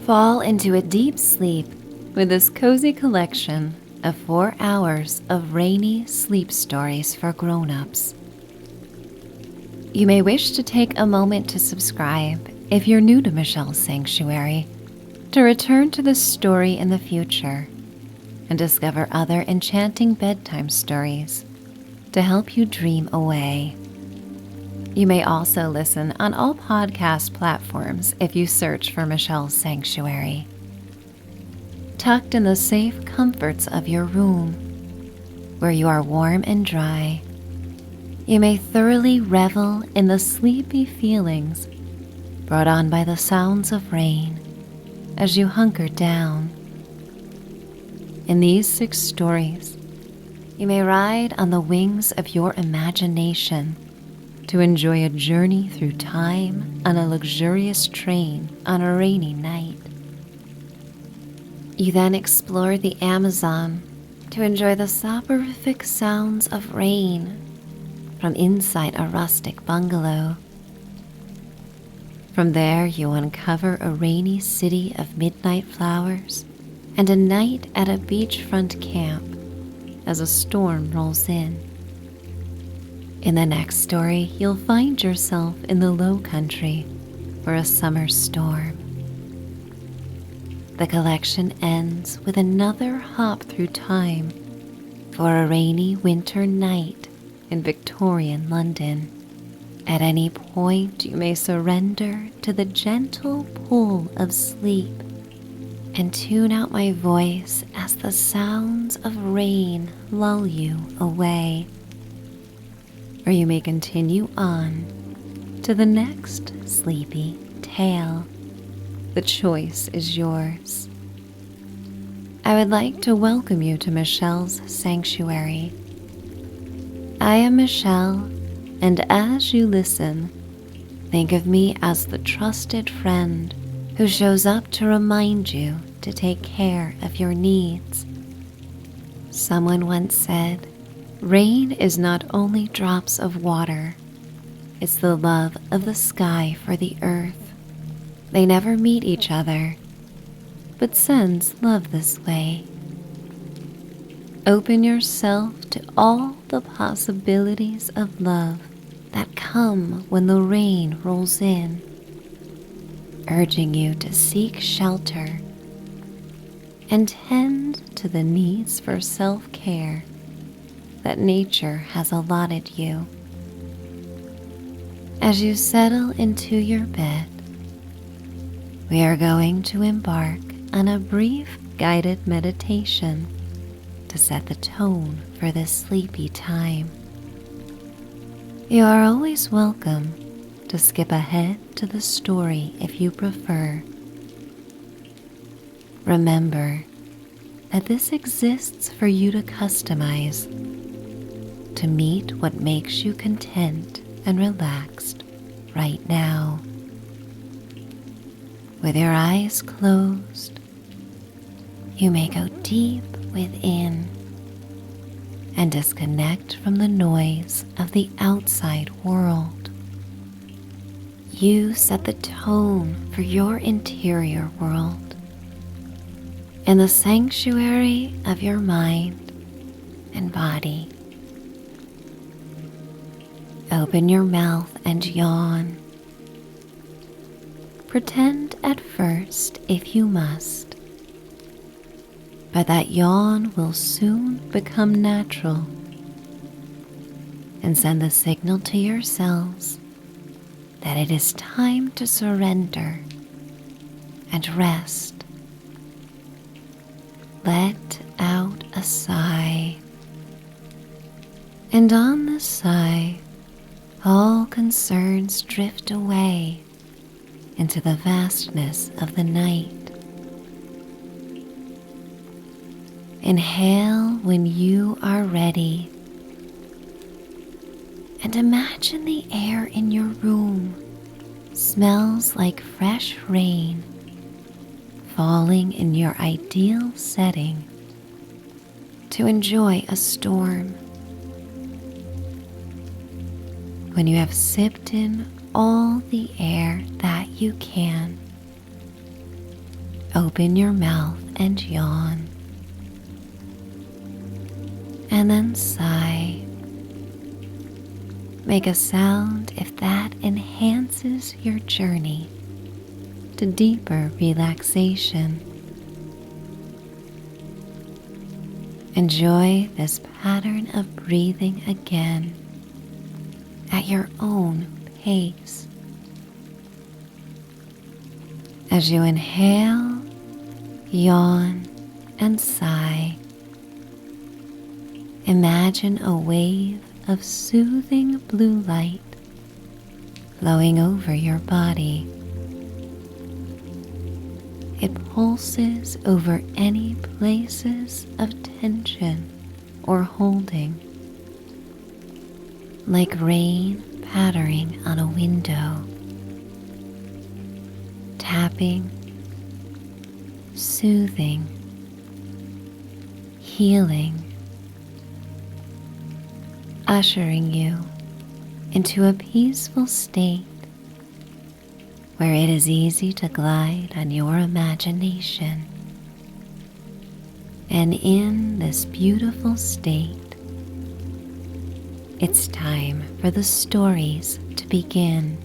Fall into a deep sleep with this cozy collection of 4 hours of rainy sleep stories for grown-ups. You may wish to take a moment to subscribe if you're new to Michelle's Sanctuary, to return to this story in the future and discover other enchanting bedtime stories to help you dream away. You may also listen on all podcast platforms if you search for Michelle's Sanctuary. Tucked in the safe comforts of your room, where you are warm and dry, you may thoroughly revel in the sleepy feelings brought on by the sounds of rain as you hunker down. In these 6 stories, you may ride on the wings of your imagination to enjoy a journey through time on a luxurious train on a rainy night. You then explore the Amazon to enjoy the soporific sounds of rain from inside a rustic bungalow. From there, you uncover a rainy city of midnight flowers and a night at a beachfront camp as a storm rolls in. In the next story, you'll find yourself in the Low Country for a summer storm. The collection ends with another hop through time for a rainy winter night in Victorian London. At any point, you may surrender to the gentle pull of sleep and tune out my voice as the sounds of rain lull you away. Or you may continue on to the next sleepy tale. The choice is yours. I would like to welcome you to Michelle's Sanctuary. I am Michelle, and as you listen, think of me as the trusted friend who shows up to remind you to take care of your needs. Someone once said, rain is not only drops of water, it's the love of the sky for the earth. They never meet each other, but sense love this way. Open yourself to all the possibilities of love that come when the rain rolls in, urging you to seek shelter and tend to the needs for self-care that nature has allotted you. As you settle into your bed, we are going to embark on a brief guided meditation to set the tone for this sleepy time. You are always welcome to skip ahead to the story if you prefer. Remember that this exists for you to customize, to meet what makes you content and relaxed right now. With your eyes closed, you may go deep within and disconnect from the noise of the outside world. You set the tone for your interior world in the sanctuary of your mind and body. Open your mouth and yawn. Pretend at first if you must, but that yawn will soon become natural and send the signal to your cells that it is time to surrender and rest. Let out a sigh, and on the sigh, all concerns drift away into the vastness of the night. Inhale when you are ready, and imagine the air in your room smells like fresh rain falling in your ideal setting to enjoy a storm. When you have sipped in all the air that you can, open your mouth and yawn, and then sigh. Make a sound if that enhances your journey to deeper relaxation. Enjoy this pattern of breathing again at your own pace. As you inhale, yawn, and sigh, imagine a wave of soothing blue light flowing over your body. It pulses over any places of tension or holding, like rain pattering on a window, tapping, soothing, healing, ushering you into a peaceful state where it is easy to glide on your imagination. And in this beautiful state, it's time for the stories to begin.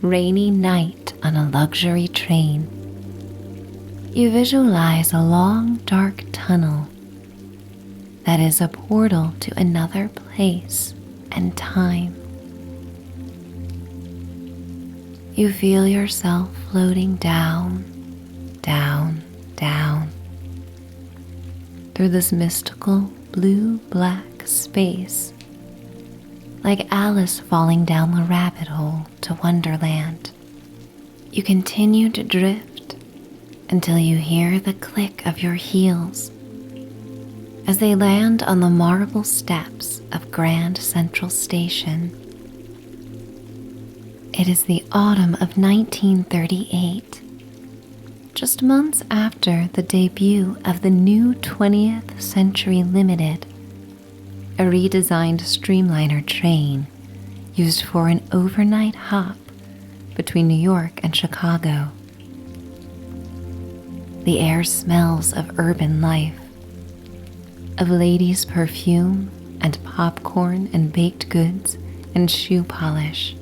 Rainy night on a luxury train. You visualize a long, dark tunnel that is a portal to another place and time. You feel yourself floating down, down, down through this mystical blue-black space, like Alice falling down the rabbit hole to Wonderland. You continue to drift until you hear the click of your heels as they land on the marble steps of Grand Central Station. It is the autumn of 1938, just months after the debut of the new 20th Century Limited, a redesigned streamliner train used for an overnight hop between New York and Chicago. The air smells of urban life, of ladies' perfume and popcorn and baked goods and shoe polish.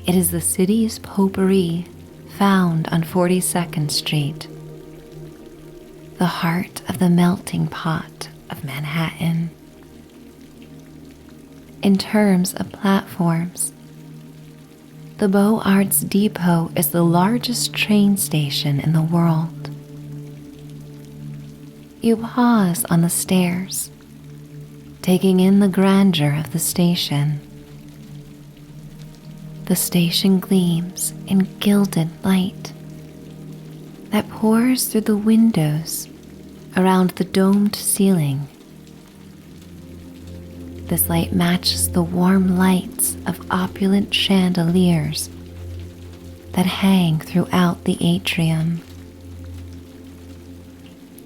It is the city's potpourri found on 42nd Street, the heart of the melting pot of Manhattan. In terms of platforms, the Beaux Arts Depot is the largest train station in the world. You pause on the stairs, taking in the grandeur of the station. The station gleams in gilded light that pours through the windows around the domed ceiling. This light matches the warm lights of opulent chandeliers that hang throughout the atrium.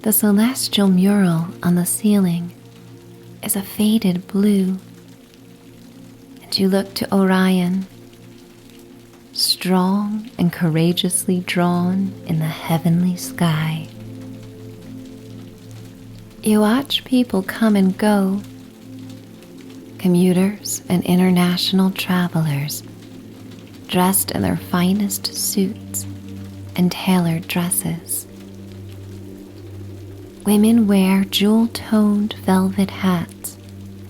The celestial mural on the ceiling is a faded blue, and you look to Orion, strong and courageously drawn in the heavenly sky. You watch people come and go, commuters and international travelers dressed in their finest suits and tailored dresses. Women wear jewel-toned velvet hats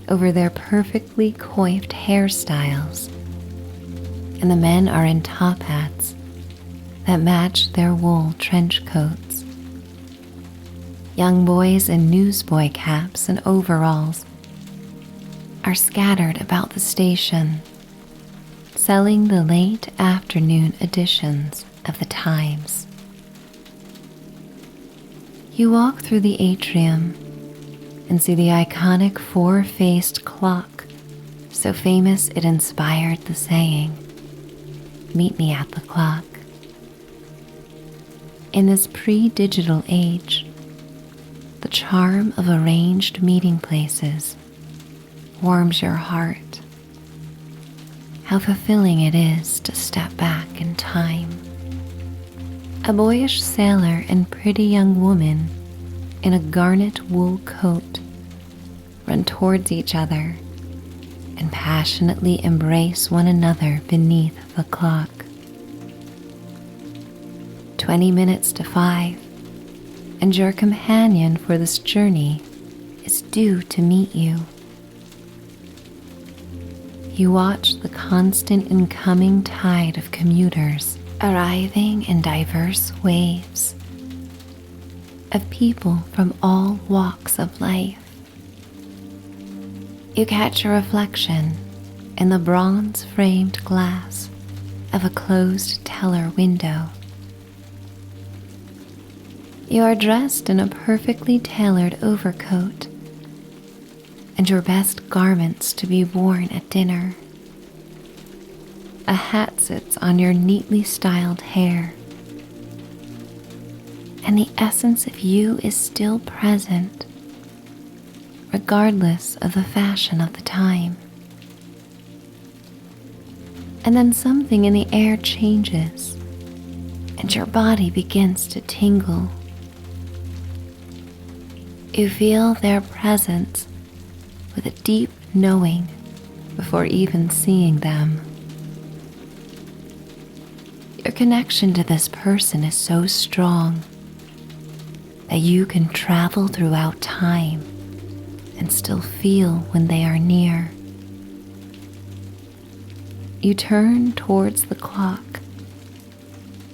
over their perfectly coiffed hairstyles, and the men are in top hats that match their wool trench coats. Young boys in newsboy caps and overalls are scattered about the station, selling the late afternoon editions of the Times. You walk through the atrium and see the iconic four-faced clock, so famous it inspired the saying, "Meet me at the clock." In this pre-digital age, the charm of arranged meeting places warms your heart. How fulfilling it is to step back in time A boyish sailor and pretty young woman in a garnet wool coat run towards each other and passionately embrace one another beneath the clock. 20 minutes to 5, and your companion for this journey is due to meet you. You watch the constant incoming tide of commuters arriving in diverse waves, of people from all walks of life. You catch a reflection in the bronze-framed glass of a closed teller window. You are dressed in a perfectly tailored overcoat and your best garments to be worn at dinner. A hat sits on your neatly styled hair, and the essence of you is still present, regardless of the fashion of the time. And then something in the air changes, and your body begins to tingle. You feel their presence with a deep knowing before even seeing them. Your connection to this person is so strong that you can travel throughout time and still feel when they are near. You turn towards the clock,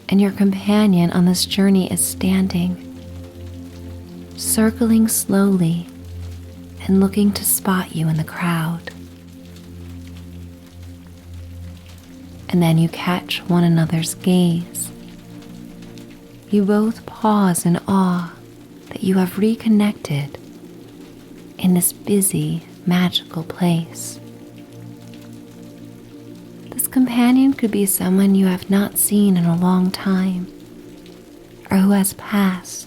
and your companion on this journey is standing, circling slowly and looking to spot you in the crowd. And then you catch one another's gaze. You both pause in awe that you have reconnected in this busy, magical place. This companion could be someone you have not seen in a long time, or who has passed,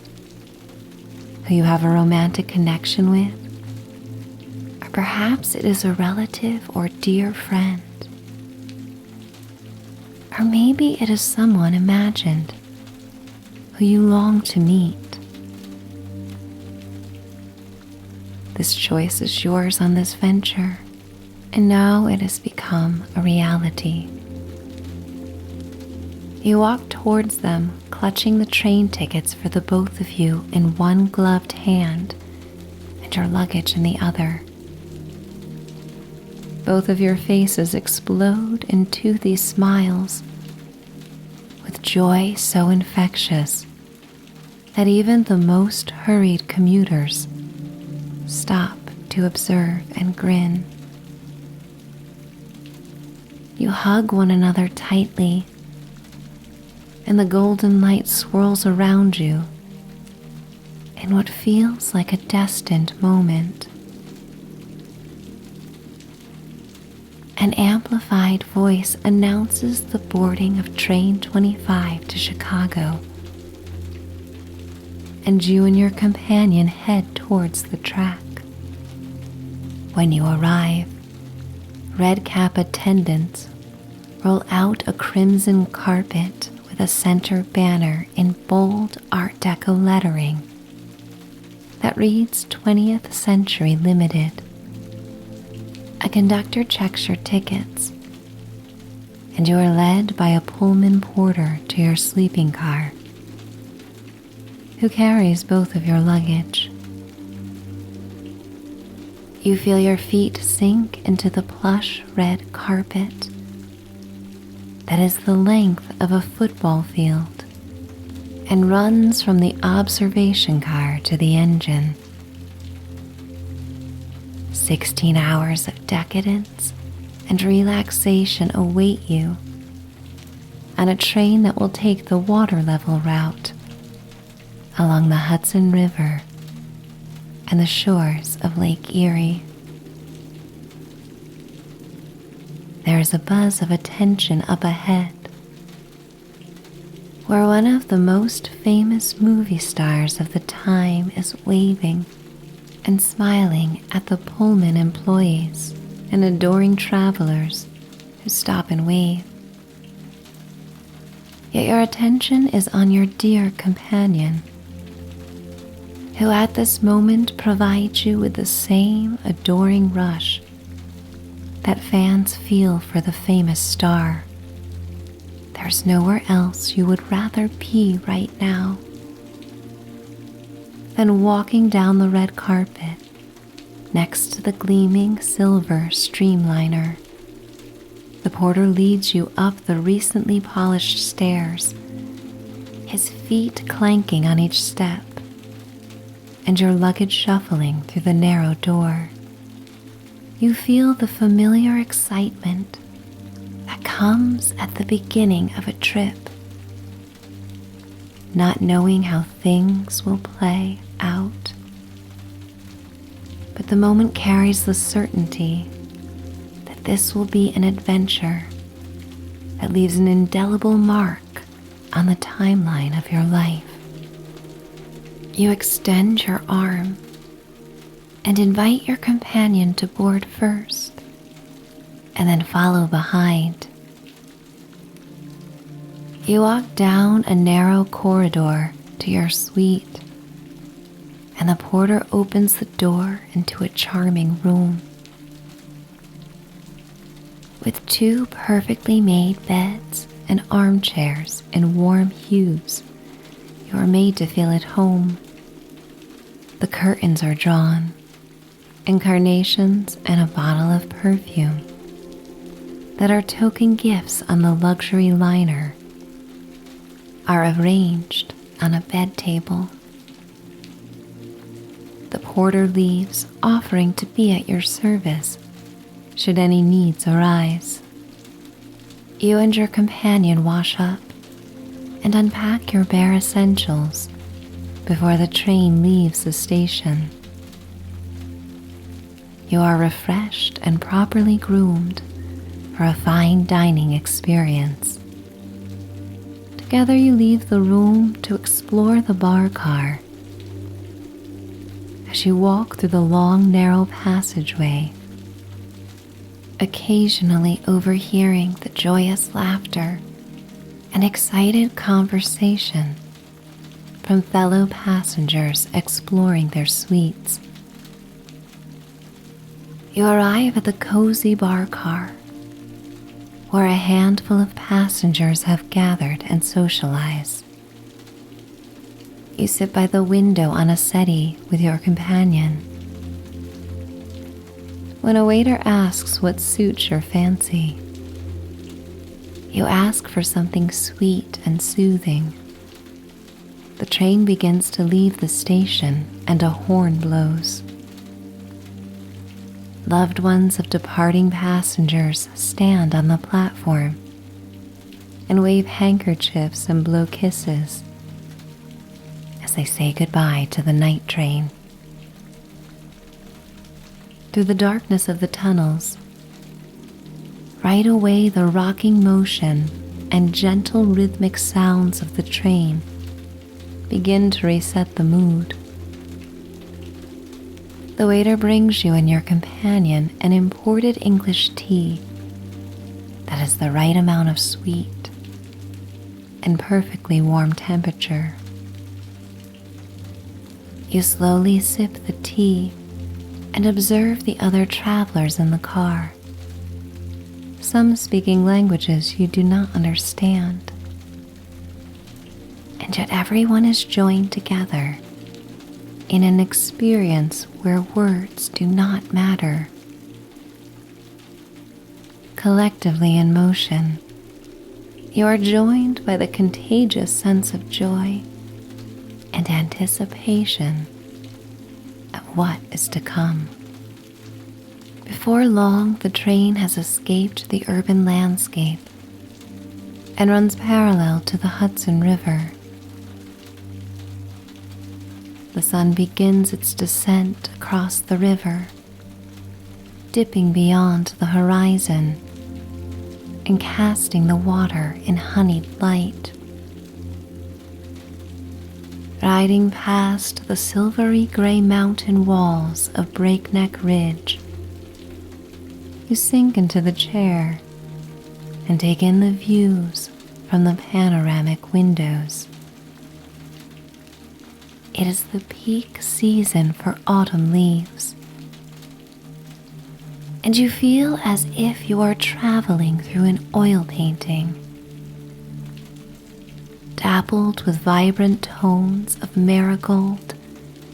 who you have a romantic connection with, or perhaps it is a relative or dear friend. Or maybe it is someone imagined who you long to meet. This choice is yours on this venture, and now it has become a reality. You walk towards them, clutching the train tickets for the both of you in one gloved hand and your luggage in the other. Both of your faces explode in toothy smiles, with joy so infectious that even the most hurried commuters stop to observe and grin. You hug one another tightly, and the golden light swirls around you in what feels like a destined moment. An amplified voice announces the boarding of Train 25 to Chicago, and you and your companion head towards the track. When you arrive, red cap attendants roll out a crimson carpet with a center banner in bold Art Deco lettering that reads 20th Century Limited. A conductor checks your tickets, and you are led by a Pullman porter to your sleeping car, who carries both of your luggage. You feel your feet sink into the plush red carpet that is the length of a football field and runs from the observation car to the engine. 16 hours of decadence and relaxation await you on a train that will take the water level route along the Hudson River and the shores of Lake Erie. There is a buzz of attention up ahead, where one of the most famous movie stars of the time is waving and smiling at the Pullman employees and adoring travelers who stop and wave. Yet your attention is on your dear companion, who at this moment provides you with the same adoring rush that fans feel for the famous star. There's nowhere else you would rather be right now than walking down the red carpet next to the gleaming silver streamliner. The porter leads you up the recently polished stairs, his feet clanking on each step, and your luggage shuffling through the narrow door. You feel the familiar excitement that comes at the beginning of a trip, not knowing how things will play out. But the moment carries the certainty that this will be an adventure that leaves an indelible mark on the timeline of your life. You extend your arm and invite your companion to board first, and then follow behind. You walk down a narrow corridor to your suite, and the porter opens the door into a charming room. With two perfectly made beds and armchairs in warm hues, you are made to feel at home. The curtains are drawn, and carnations and a bottle of perfume that are token gifts on the luxury liner are arranged on a bed table. The porter leaves, offering to be at your service should any needs arise. You and your companion wash up and unpack your bare essentials before the train leaves the station. You are refreshed and properly groomed for a fine dining experience. Together you leave the room to explore the bar car. As you walk through the long, narrow passageway, occasionally overhearing the joyous laughter and excited conversation from fellow passengers exploring their suites. You arrive at the cozy bar car, where a handful of passengers have gathered and socialized. You sit by the window on a settee with your companion. When a waiter asks what suits your fancy, you ask for something sweet and soothing. The train begins to leave the station and a horn blows. Loved ones of departing passengers stand on the platform and wave handkerchiefs and blow kisses as they say goodbye to the night train. Through the darkness of the tunnels, right away the rocking motion and gentle rhythmic sounds of the train begin to reset the mood. The waiter brings you and your companion an imported English tea that is the right amount of sweet and perfectly warm temperature. You slowly sip the tea and observe the other travelers in the car, some speaking languages you do not understand. And yet everyone is joined together in an experience where words do not matter. Collectively in motion, you are joined by the contagious sense of joy and anticipation of what is to come. Before long, the train has escaped the urban landscape and runs parallel to the Hudson River. The sun begins its descent across the river, dipping beyond the horizon and casting the water in honeyed light. Riding past the silvery gray mountain walls of Breakneck Ridge, you sink into the chair and take in the views from the panoramic windows. It is the peak season for autumn leaves, and you feel as if you are traveling through an oil painting, dappled with vibrant tones of marigold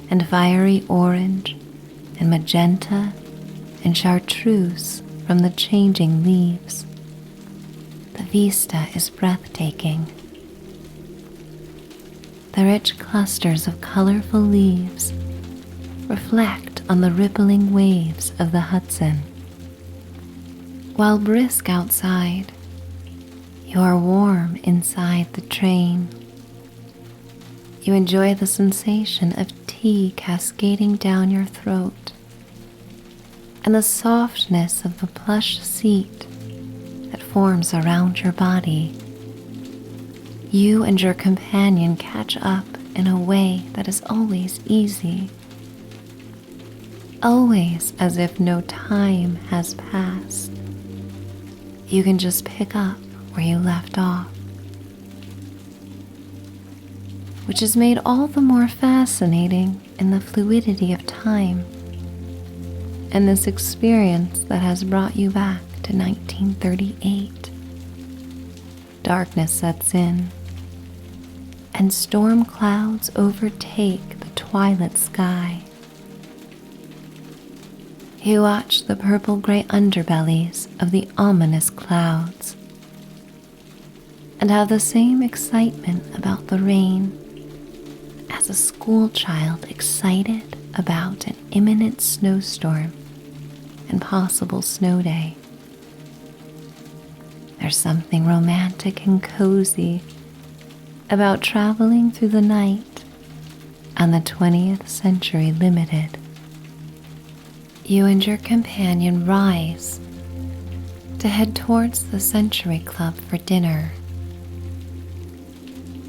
and fiery orange and magenta and chartreuse from the changing leaves. The vista is breathtaking. The rich clusters of colorful leaves reflect on the rippling waves of the Hudson. While brisk outside, you are warm inside the train. You enjoy the sensation of tea cascading down your throat and the softness of the plush seat that forms around your body. You and your companion catch up in a way that is always easy, always as if no time has passed. You can just pick up where you left off, which is made all the more fascinating in the fluidity of time and this experience that has brought you back to 1938. Darkness sets in, and storm clouds overtake the twilight sky. You watch the purple-gray underbellies of the ominous clouds and have the same excitement about the rain as a school child excited about an imminent snowstorm and possible snow day. There's something romantic and cozy about traveling through the night on the 20th Century Limited. You and your companion rise to head towards the Century Club for dinner.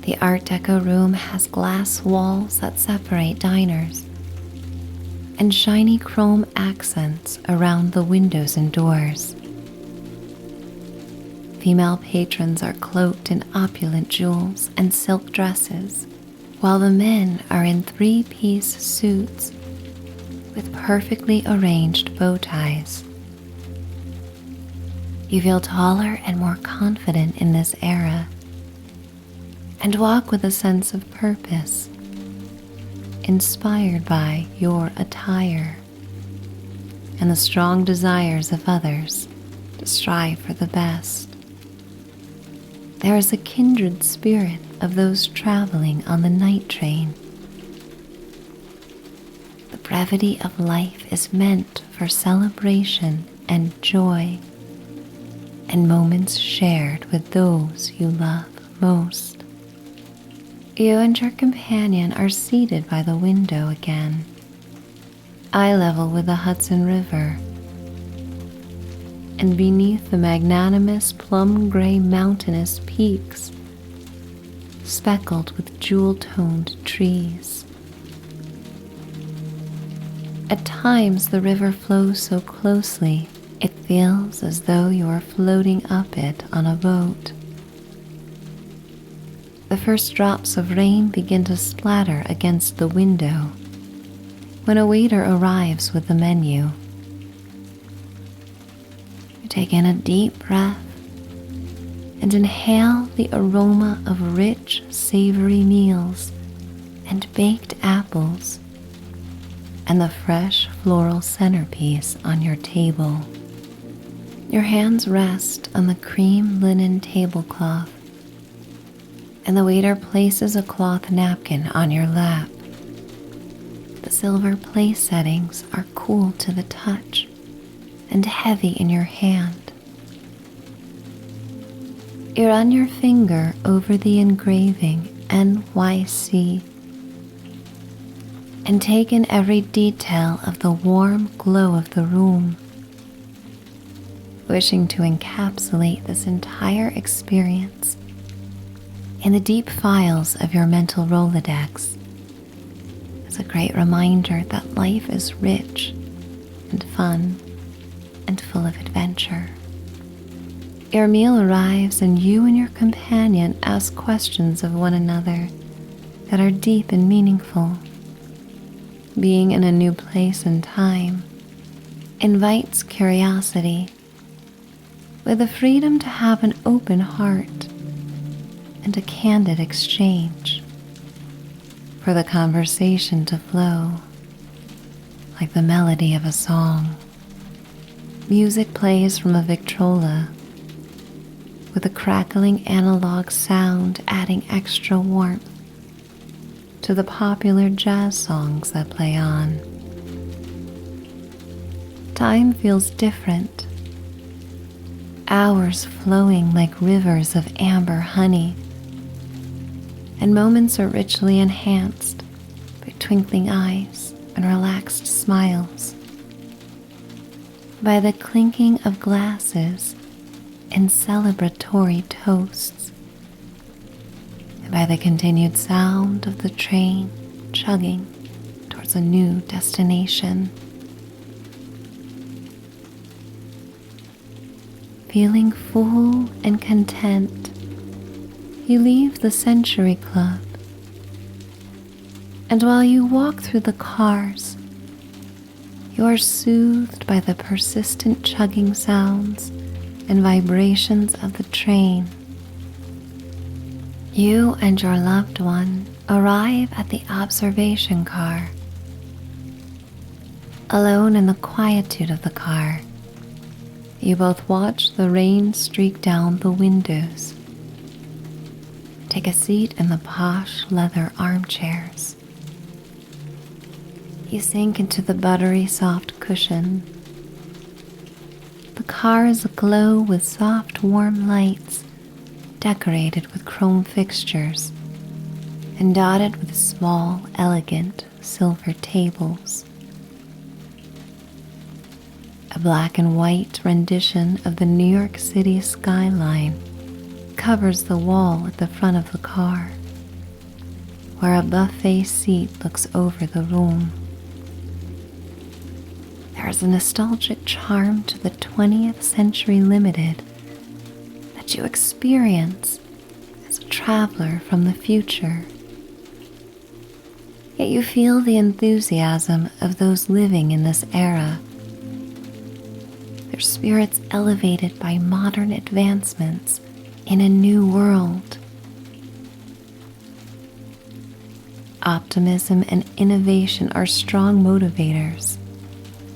The Art Deco room has glass walls that separate diners and shiny chrome accents around the windows and doors. Female patrons are cloaked in opulent jewels and silk dresses, while the men are in three-piece suits with perfectly arranged bow ties. You feel taller and more confident in this era and walk with a sense of purpose, inspired by your attire and the strong desires of others to strive for the best. There is a kindred spirit of those traveling on the night train. The brevity of life is meant for celebration and joy, and moments shared with those you love most. You and your companion are seated by the window again, eye level with the Hudson River, and beneath the magnanimous plum-gray mountainous peaks, speckled with jewel-toned trees. At times the river flows so closely it feels as though you are floating up it on a boat. The first drops of rain begin to splatter against the window when a waiter arrives with the menu. You take in a deep breath and inhale the aroma of rich, savory meals and baked apples and the fresh floral centerpiece on your table. Your hands rest on the cream linen tablecloth, and the waiter places a cloth napkin on your lap. The silver place settings are cool to the touch and heavy in your hand. You run your finger over the engraving NYC and take in every detail of the warm glow of the room, wishing to encapsulate this entire experience in the deep files of your mental Rolodex as a great reminder that life is rich and fun and full of adventure. Your meal arrives and you and your companion ask questions of one another that are deep and meaningful. Being in a new place and time invites curiosity, with the freedom to have an open heart and a candid exchange, for the conversation to flow like the melody of a song. Music plays from a Victrola, with a crackling analog sound adding extra warmth to the popular jazz songs that play on. Time feels different, hours flowing like rivers of amber honey, and moments are richly enhanced by twinkling eyes and relaxed smiles, by the clinking of glasses and celebratory toasts, and by the continued sound of the train chugging towards a new destination. Feeling full and content, you leave the Century Club, and while you walk through the cars, you are soothed by the persistent chugging sounds and vibrations of the train. You and your loved one arrive at the observation car. Alone in the quietude of the car, you both watch the rain streak down the windows. Take a seat in the posh leather armchairs. You sink into the buttery soft cushion. The car is aglow with soft warm lights, decorated with chrome fixtures and dotted with small, elegant silver tables. A black and white rendition of the New York City skyline covers the wall at the front of the car, where a buffet seat looks over the room. There is a nostalgic charm to the 20th Century Limited that you experience as a traveler from the future. Yet you feel the enthusiasm of those living in this era, their spirits elevated by modern advancements in a new world. Optimism and innovation are strong motivators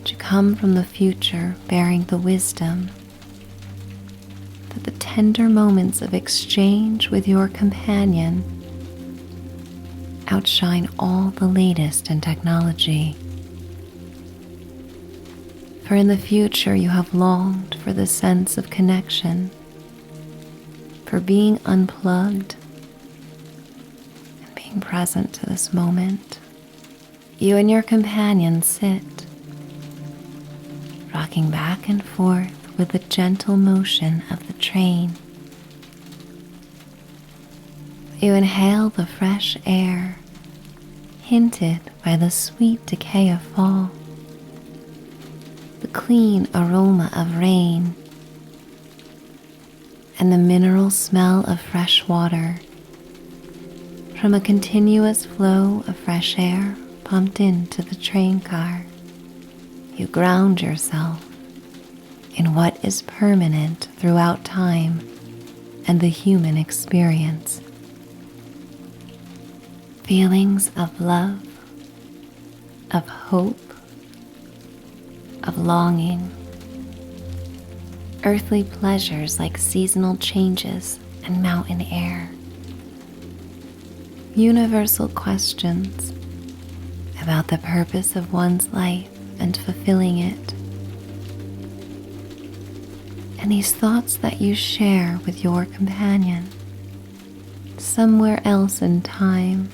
to come from the future bearing the wisdom that the tender moments of exchange with your companion outshine all the latest in technology. For in the future you have longed for the sense of connection, for being unplugged and being present to this moment. You and your companion sit, rocking back and forth with the gentle motion of the train. You inhale the fresh air, hinted by the sweet decay of fall, the clean aroma of rain, and the mineral smell of fresh water from a continuous flow of fresh air pumped into the train car. You ground yourself in what is permanent throughout time and the human experience. Feelings of love, of hope, of longing, earthly pleasures like seasonal changes and mountain air, universal questions about the purpose of one's life and fulfilling it, and these thoughts that you share with your companion somewhere else in time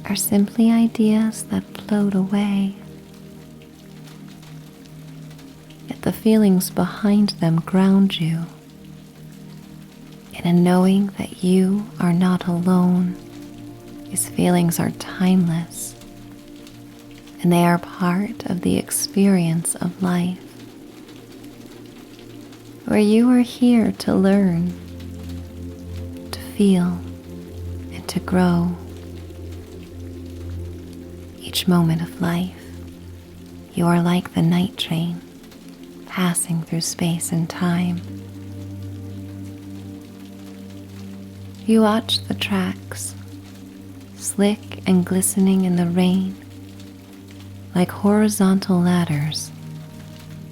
are simply ideas that float away. Yet the feelings behind them ground you in a knowing that you are not alone. These feelings are timeless, and they are part of the experience of life. where you are here to learn, to feel, and to grow. Each moment of life, you are like the night train passing through space and time. You watch the tracks, slick and glistening in the rain, like horizontal ladders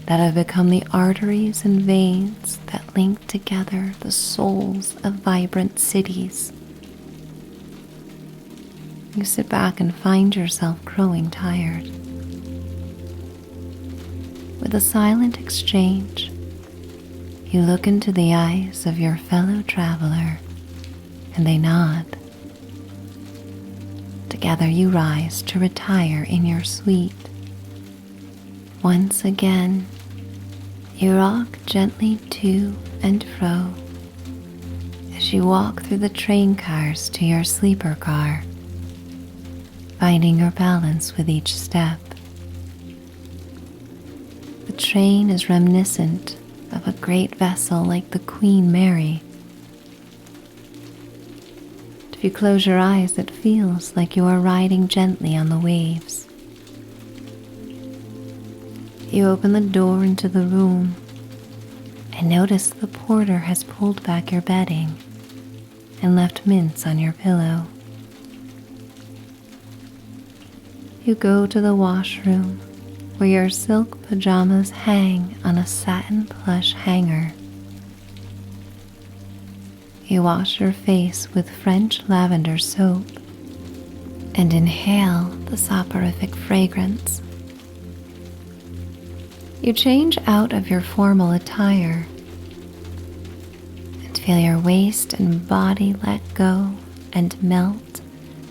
that have become the arteries and veins that link together the souls of vibrant cities. You sit back and find yourself growing tired. With a silent exchange, you look into the eyes of your fellow traveler, and they nod. Together you rise to retire in your suite. Once again, you rock gently to and fro as you walk through the train cars to your sleeper car, finding your balance with each step. The train is reminiscent of a great vessel like the Queen Mary. If you close your eyes, it feels like you are riding gently on the waves. You open the door into the room and notice the porter has pulled back your bedding and left mints on your pillow. You go to the washroom where your silk pajamas hang on a satin plush hanger. You wash your face with French lavender soap and inhale the soporific fragrance. You change out of your formal attire and feel your waist and body let go and melt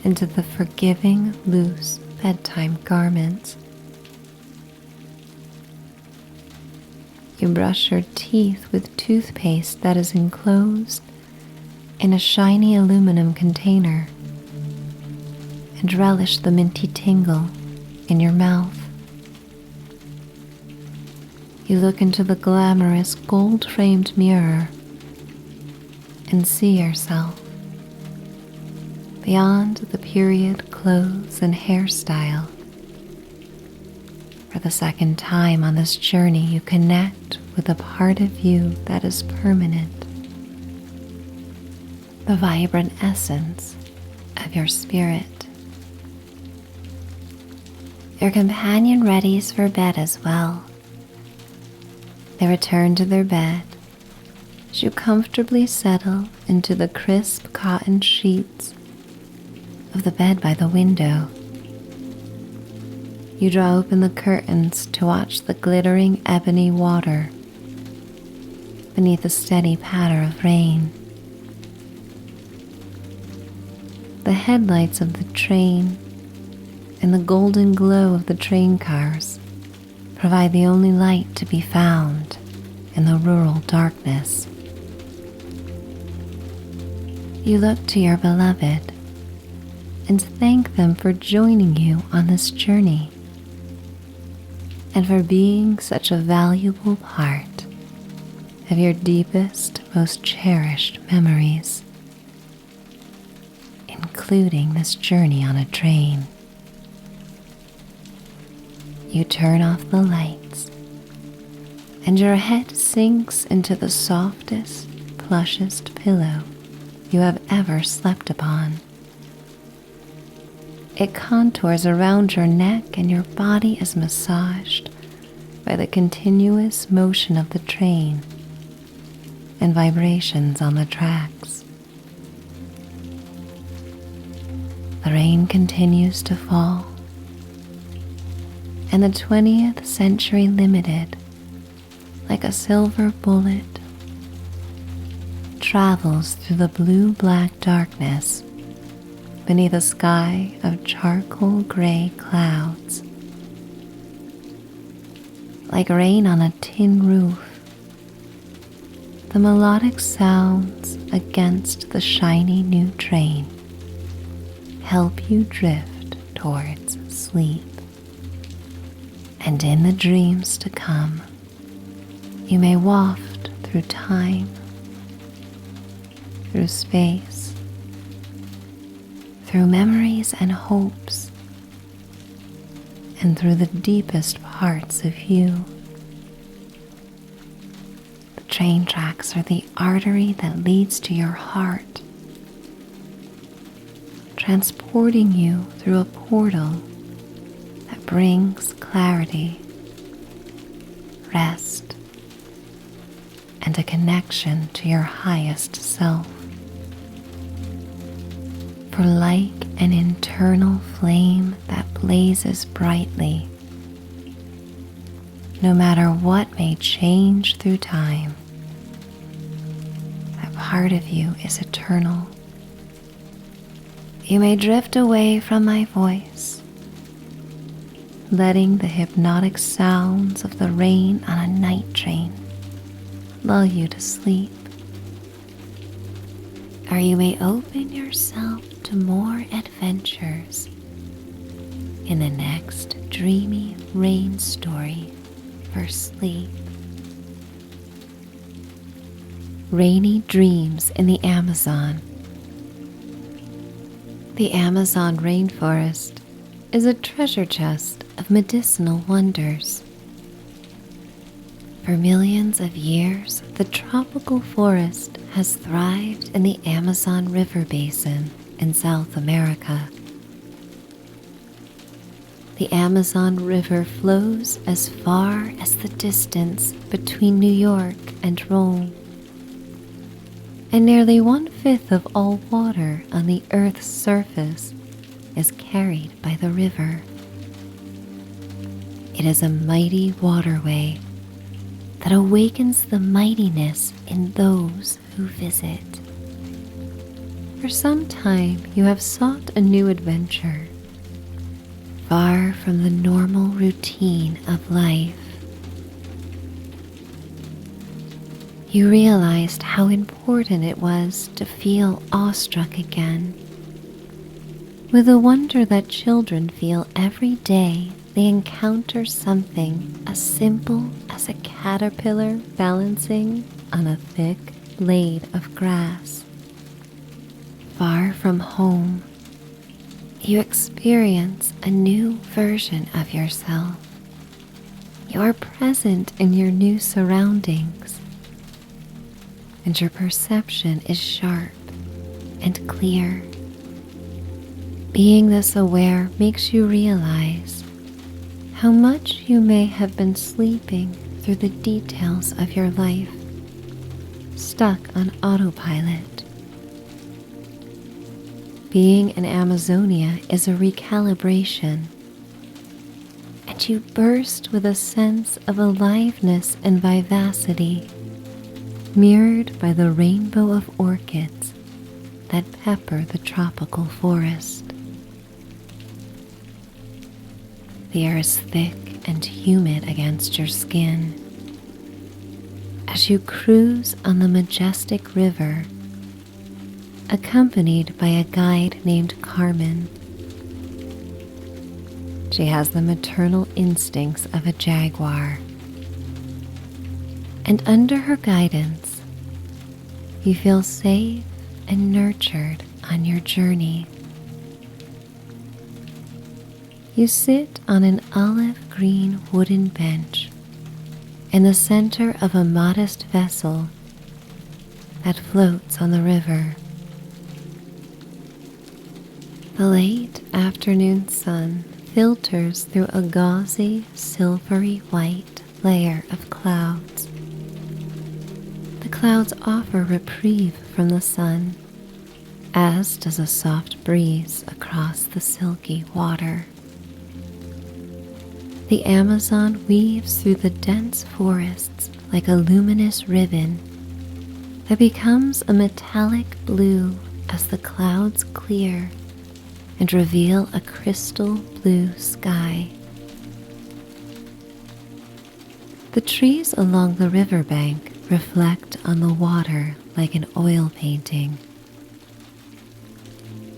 into the forgiving, loose bedtime garments. You brush your teeth with toothpaste that is enclosed in a shiny aluminum container and relish the minty tingle in your mouth. You look into the glamorous gold-framed mirror and see yourself beyond the period clothes and hairstyle. For the second time on this journey, you connect with a part of you that is permanent, the vibrant essence of your spirit. Your companion readies for bed as well. They return to their bed as you comfortably settle into the crisp cotton sheets of the bed by the window. You draw open the curtains to watch the glittering ebony water beneath a steady patter of rain. The headlights of the train and the golden glow of the train cars provide the only light to be found in the rural darkness. You look to your beloved and thank them for joining you on this journey and for being such a valuable part of your deepest, most cherished memories, including this journey on a train. You turn off the lights, and your head sinks into the softest, plushest pillow you have ever slept upon. It contours around your neck, and your body is massaged by the continuous motion of the train and vibrations on the tracks. The rain continues to fall, and the 20th Century Limited, like a silver bullet, travels through the blue-black darkness beneath a sky of charcoal gray clouds. Like rain on a tin roof, the melodic sounds against the shiny new train help you drift towards sleep. And in the dreams to come, you may waft through time, through space, through memories and hopes, and through the deepest parts of you. The train tracks are the artery that leads to your heart, transporting you through a portal that brings clarity, rest, and a connection to your highest self. For like an internal flame that blazes brightly, no matter what may change through time, that part of you is eternal. You may drift away from my voice, letting the hypnotic sounds of the rain on a night train lull you to sleep. Or you may open yourself to more adventures in the next dreamy rain story for sleep. Rainy dreams in the Amazon. The Amazon rainforest is a treasure chest of medicinal wonders. For millions of years, the tropical forest has thrived in the Amazon River basin in South America. The Amazon River flows as far as the distance between New York and Rome, and nearly 1/5 of all water on the Earth's surface is carried by the river. It is a mighty waterway that awakens the mightiness in those who visit. For some time you have sought a new adventure, far from the normal routine of life. You realized how important it was to feel awestruck again, with the wonder that children feel every day they encounter something as simple as a caterpillar balancing on a thick blade of grass. Far from home, you experience a new version of yourself. You are present in your new surroundings, and your perception is sharp and clear. Being this aware makes you realize how much you may have been sleeping through the details of your life, stuck on autopilot. Being in Amazonia is a recalibration, and you burst with a sense of aliveness and vivacity, mirrored by the rainbow of orchids that pepper the tropical forest. The air is thick and humid against your skin. As you cruise on the majestic river, accompanied by a guide named Carmen. She has the maternal instincts of a jaguar, and under her guidance, you feel safe and nurtured on your journey. You sit on an olive green wooden bench in the center of a modest vessel that floats on the river. The late afternoon sun filters through a gauzy, silvery white layer of clouds. The clouds offer reprieve from the sun, as does a soft breeze across the silky water. The Amazon weaves through the dense forests like a luminous ribbon that becomes a metallic blue as the clouds clear and reveal a crystal blue sky. The trees along the riverbank reflect on the water like an oil painting.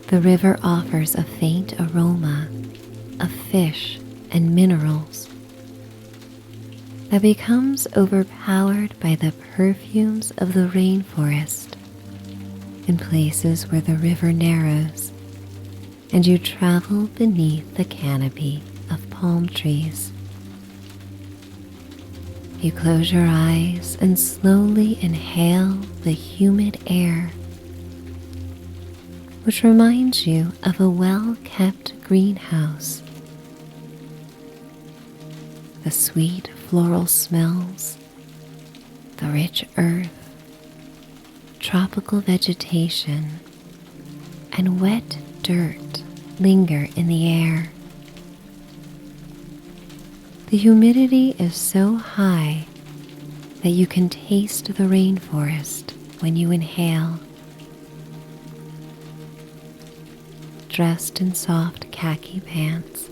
The river offers a faint aroma of fish and minerals that becomes overpowered by the perfumes of the rainforest in places where the river narrows and you travel beneath the canopy of palm trees. You close your eyes and slowly inhale the humid air, which reminds you of a well-kept greenhouse. The sweet floral smells, the rich earth, tropical vegetation, and wet dirt linger in the air. The humidity is so high that you can taste the rainforest when you inhale. Dressed in soft khaki pants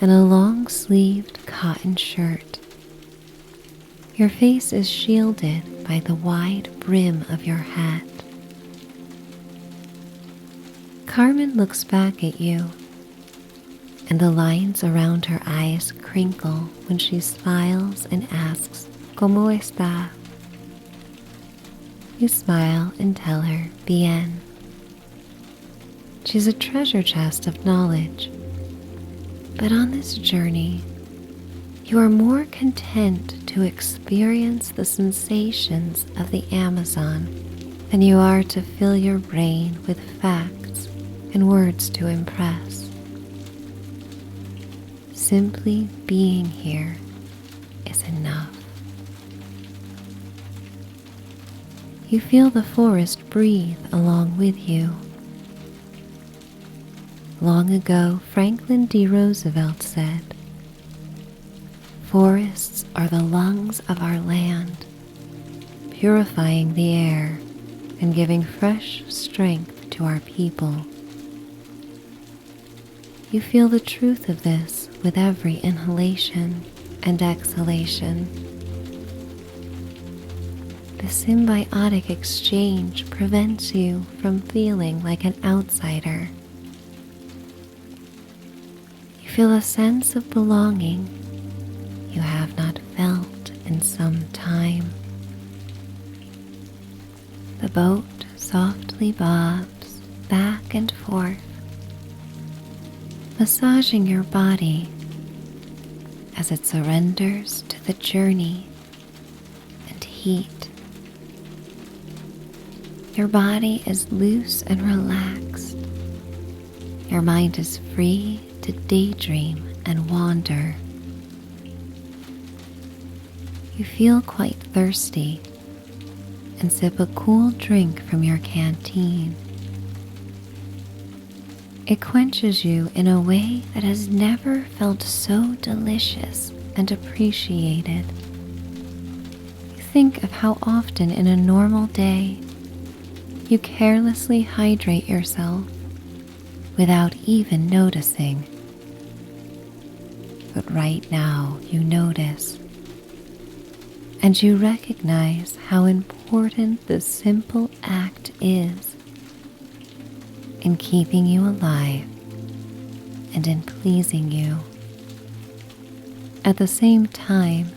and a long-sleeved cotton shirt, your face is shielded by the wide brim of your hat. Carmen looks back at you, and the lines around her eyes crinkle when she smiles and asks, ¿Cómo está? You smile and tell her, bien. She's a treasure chest of knowledge, but on this journey, you are more content to experience the sensations of the Amazon than you are to fill your brain with facts and words to impress. Simply being here is enough. You feel the forest breathe along with you. Long ago, Franklin D. Roosevelt said, "Forests are the lungs of our land, purifying the air and giving fresh strength to our people." You feel the truth of this with every inhalation and exhalation. The symbiotic exchange prevents you from feeling like an outsider. You feel a sense of belonging you have not felt in some time. The boat softly bobs back and forth, massaging your body as it surrenders to the journey and heat. Your body is loose and relaxed. Your mind is free to daydream and wander. You feel quite thirsty and sip a cool drink from your canteen. It quenches you in a way that has never felt so delicious and appreciated. You think of how often in a normal day you carelessly hydrate yourself without even noticing. But right now you notice, and you recognize how important this simple act is in keeping you alive and in pleasing you. At the same time,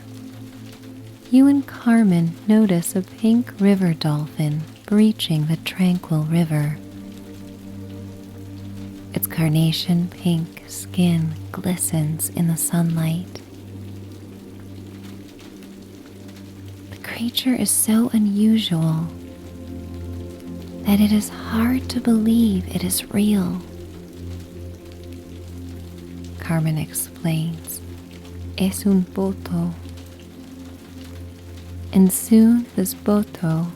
you and Carmen notice a pink river dolphin breaching the tranquil river. Its carnation pink skin glistens in the sunlight. The creature is so unusual that it is hard to believe it is real. Carmen explains, "Es un boto." And soon this boto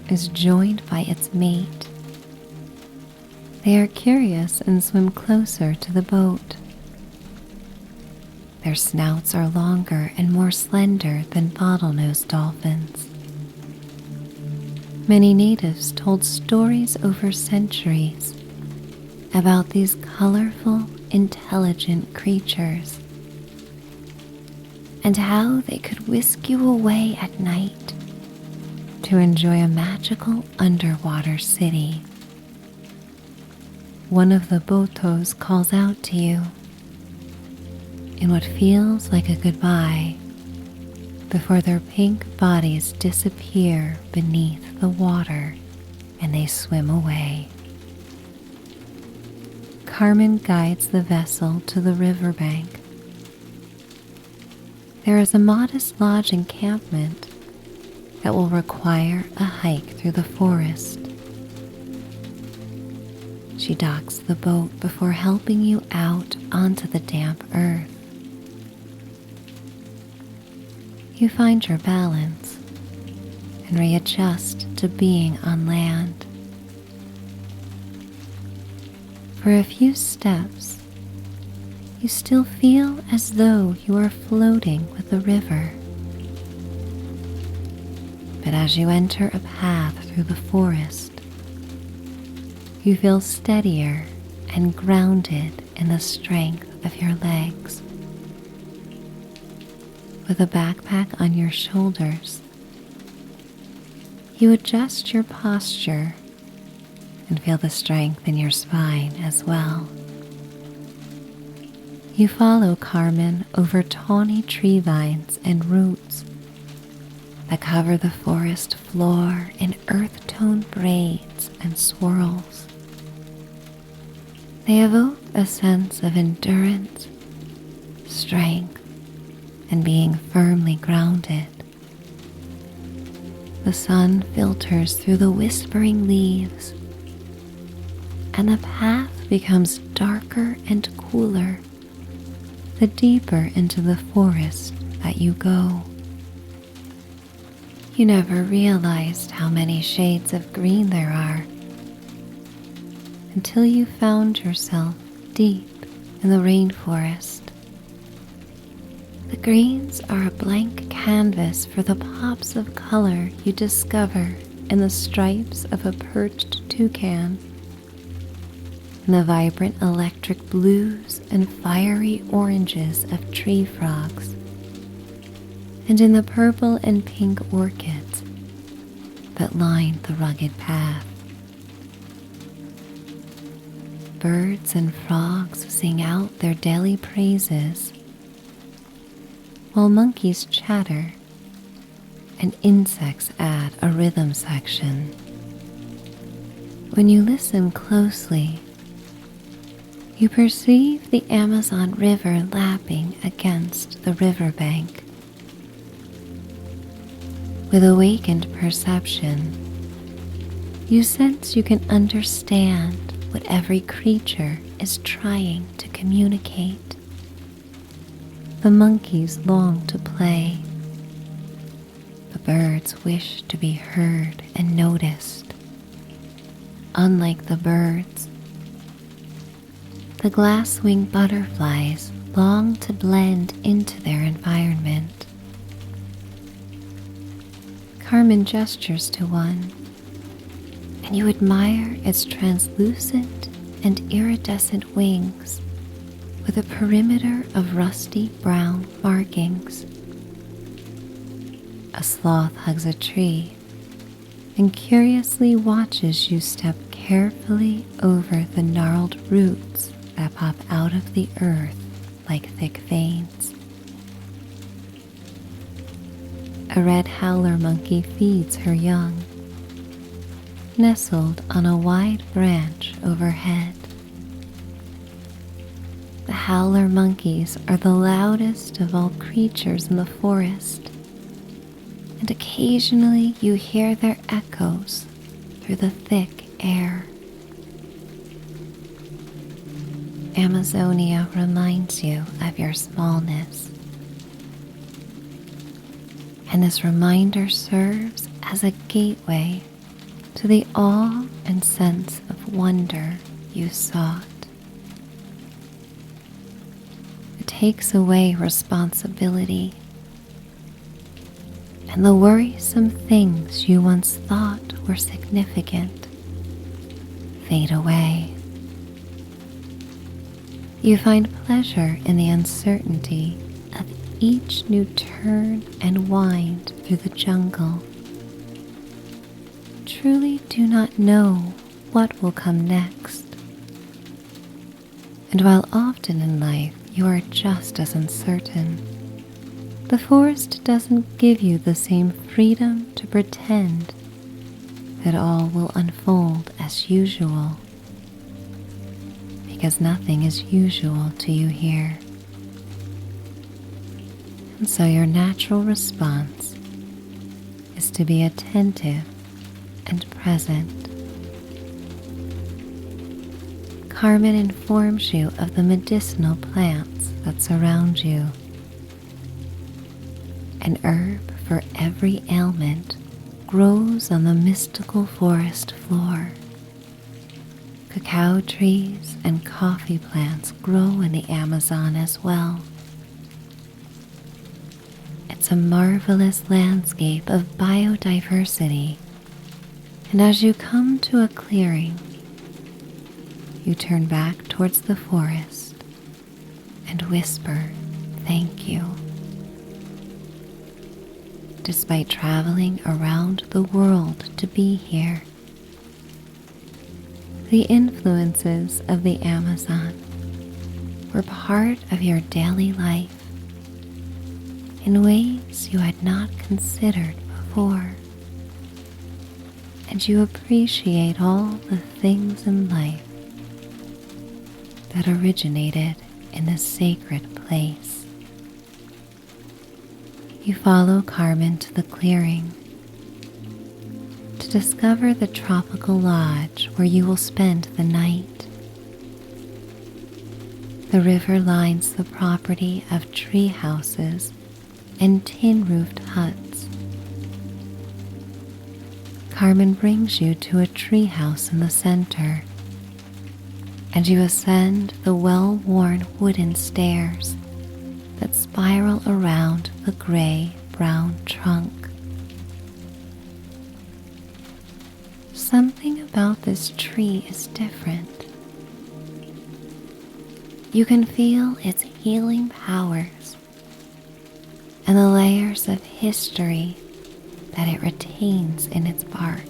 is joined by its mate. They are curious and swim closer to the boat. Their snouts are longer and more slender than bottlenose dolphins. Many natives told stories over centuries about these colorful, intelligent creatures and how they could whisk you away at night to enjoy a magical underwater city. One of the botos calls out to you. In what feels like a goodbye, before their pink bodies disappear beneath the water and they swim away. Carmen guides the vessel to the riverbank. There is a modest lodge encampment that will require a hike through the forest. She docks the boat before helping you out onto the damp earth. You find your balance and readjust to being on land. For a few steps, you still feel as though you are floating with the river. But as you enter a path through the forest, you feel steadier and grounded in the strength of your legs. With a backpack on your shoulders, you adjust your posture and feel the strength in your spine as well. You follow Carmen over tawny tree vines and roots that cover the forest floor in earth-tone braids and swirls. They evoke a sense of endurance, strength, and being firmly grounded. The sun filters through the whispering leaves, and the path becomes darker and cooler the deeper into the forest that you go. You never realized how many shades of green there are until you found yourself deep in the rainforest. The greens are a blank canvas for the pops of color you discover in the stripes of a perched toucan, and the vibrant electric blues and fiery oranges of tree frogs, and in the purple and pink orchids that line the rugged path. Birds and frogs sing out their daily praises, while monkeys chatter and insects add a rhythm section. When you listen closely, you perceive the Amazon River lapping against the riverbank. With awakened perception, you sense you can understand what every creature is trying to communicate. The monkeys long to play. The birds wish to be heard and noticed. Unlike the birds, the glass-winged butterflies long to blend into their environment. Carmen gestures to one, and you admire its translucent and iridescent wings with a perimeter of rusty brown markings. A sloth hugs a tree and curiously watches you step carefully over the gnarled roots that pop out of the earth like thick veins. A red howler monkey feeds her young, nestled on a wide branch overhead. The howler monkeys are the loudest of all creatures in the forest, and occasionally you hear their echoes through the thick air. Amazonia reminds you of your smallness, and this reminder serves as a gateway to the awe and sense of wonder you sought. It takes away responsibility, and the worrisome things you once thought were significant fade away. You find pleasure in the uncertainty of each new turn and wind through the jungle. Truly do not know what will come next. And while often in life you are just as uncertain, The forest doesn't give you the same freedom to pretend that all will unfold as usual, because nothing is usual to you here. And so your natural response is to be attentive and present. Carmen informs you of the medicinal plants that surround you. An herb for every ailment grows on the mystical forest floor. Cacao trees and coffee plants grow in the Amazon as well. It's a marvelous landscape of biodiversity, and as you come to a clearing, you turn back towards the forest and whisper, "Thank you." Despite traveling around the world to be here, the influences of the Amazon were part of your daily life in ways you had not considered before, and you appreciate all the things in life that originated in this sacred place. You follow Carmen to the clearing to discover the tropical lodge where you will spend the night. The river lines the property of tree houses and tin-roofed huts. Carmen brings you to a tree house in the center, and you ascend the well-worn wooden stairs that spiral around the gray-brown trunk. Something about this tree is different. You can feel its healing powers and the layers of history that it retains in its bark.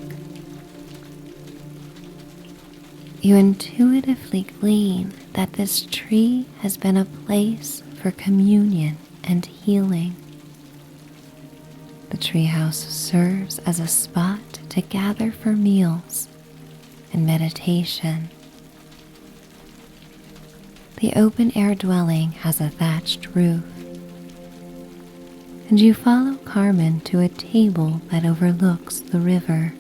You intuitively glean that this tree has been a place for communion and healing. The treehouse serves as a spot to gather for meals and meditation. The open-air dwelling has a thatched roof, and you follow Carmen to a table that overlooks the river.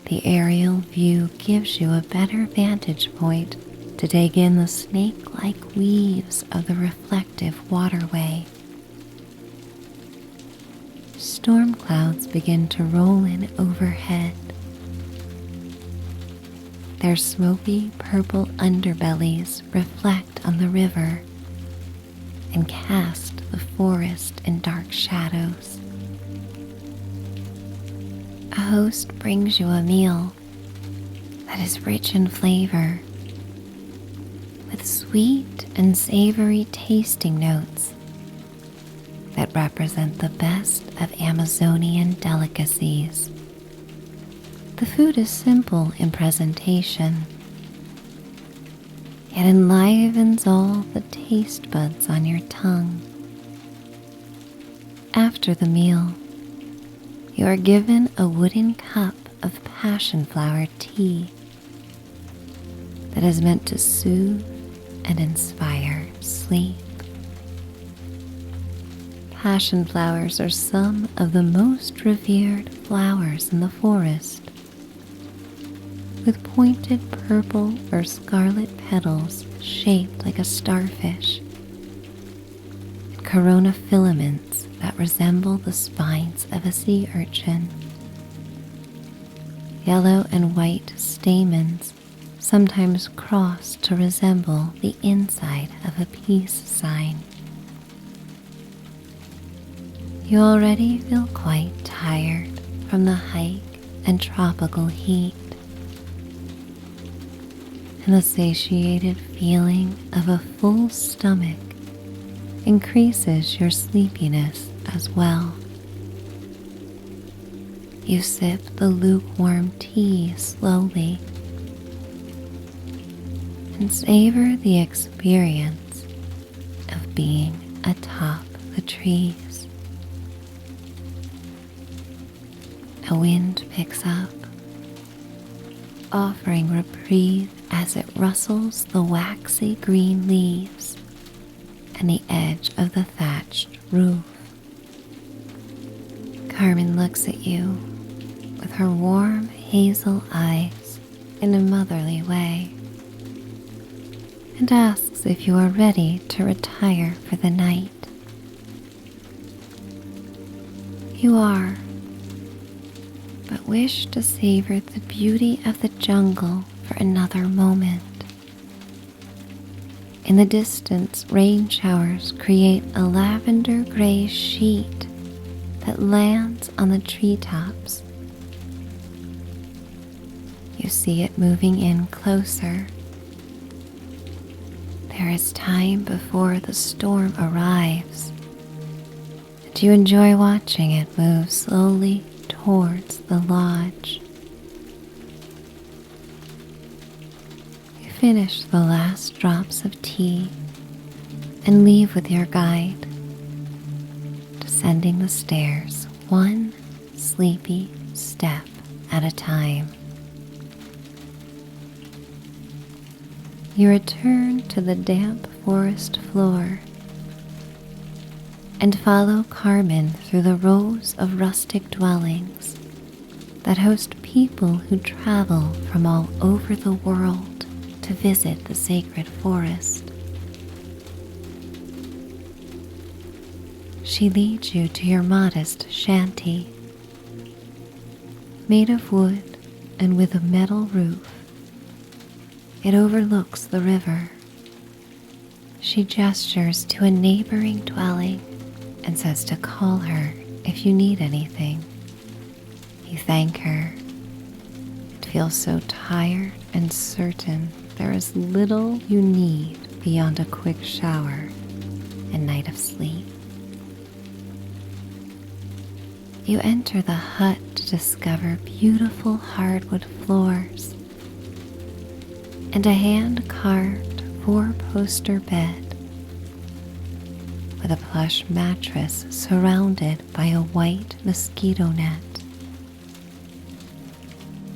The aerial view gives you a better vantage point to take in the snake-like weaves of the reflective waterway. Storm clouds begin to roll in overhead. Their smoky purple underbellies reflect on the river and cast the forest in dark shadows. A host brings you a meal that is rich in flavor, with sweet and savory tasting notes that represent the best of Amazonian delicacies. The food is simple in presentation, yet enlivens all the taste buds on your tongue. After the meal, you are given a wooden cup of passion flower tea that is meant to soothe and inspire sleep. Passion flowers are some of the most revered flowers in the forest, with pointed purple or scarlet petals shaped like a starfish, and corona filaments that resemble the spines of a sea urchin. Yellow and white stamens sometimes cross to resemble the inside of a peace sign. You already feel quite tired from the hike and tropical heat, and the satiated feeling of a full stomach increases your sleepiness as well. You sip the lukewarm tea slowly and savor the experience of being atop the trees. A wind picks up, offering reprieve as it rustles the waxy green leaves and the edge of the thatched roof. Carmen looks at you with her warm hazel eyes in a motherly way and asks if you are ready to retire for the night. You are, but wish to savor the beauty of the jungle for another moment. In the distance, rain showers create a lavender gray sheet that lands on the treetops. You see it moving in closer. There is time before the storm arrives, and you enjoy watching it move slowly towards the lodge. You finish the last drops of tea and leave with your guide, descending the stairs one sleepy step at a time. You return to the damp forest floor and follow Carmen through the rows of rustic dwellings that host people who travel from all over the world to visit the sacred forest. She leads you to your modest shanty, made of wood and with a metal roof. It overlooks the river. She gestures to a neighboring dwelling and says to call her if you need anything. You thank her and feel so tired and certain there is little you need beyond a quick shower and night of sleep. You enter the hut to discover beautiful hardwood floors and a hand-carved four-poster bed with a plush mattress surrounded by a white mosquito net.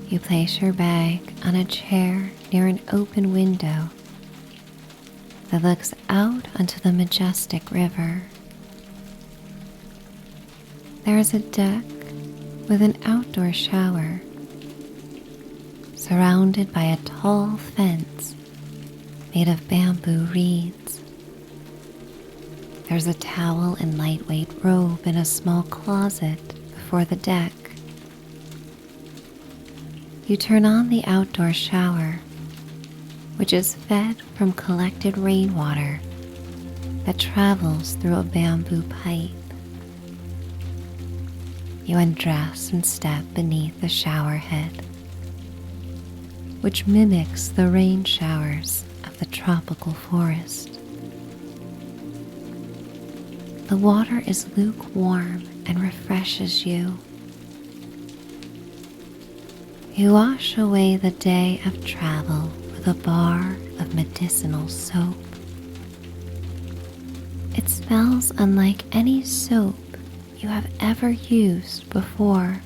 You place your bag on a chair near an open window that looks out onto the majestic river. There is a deck with an outdoor shower, surrounded by a tall fence made of bamboo reeds. There's a towel and lightweight robe in a small closet before the deck. You turn on the outdoor shower, which is fed from collected rainwater that travels through a bamboo pipe. You undress and step beneath the shower head, which mimics the rain showers of the tropical forest. The water is lukewarm and refreshes you. You wash away the day of travel with a bar of medicinal soap. It smells unlike any soap you have ever used before.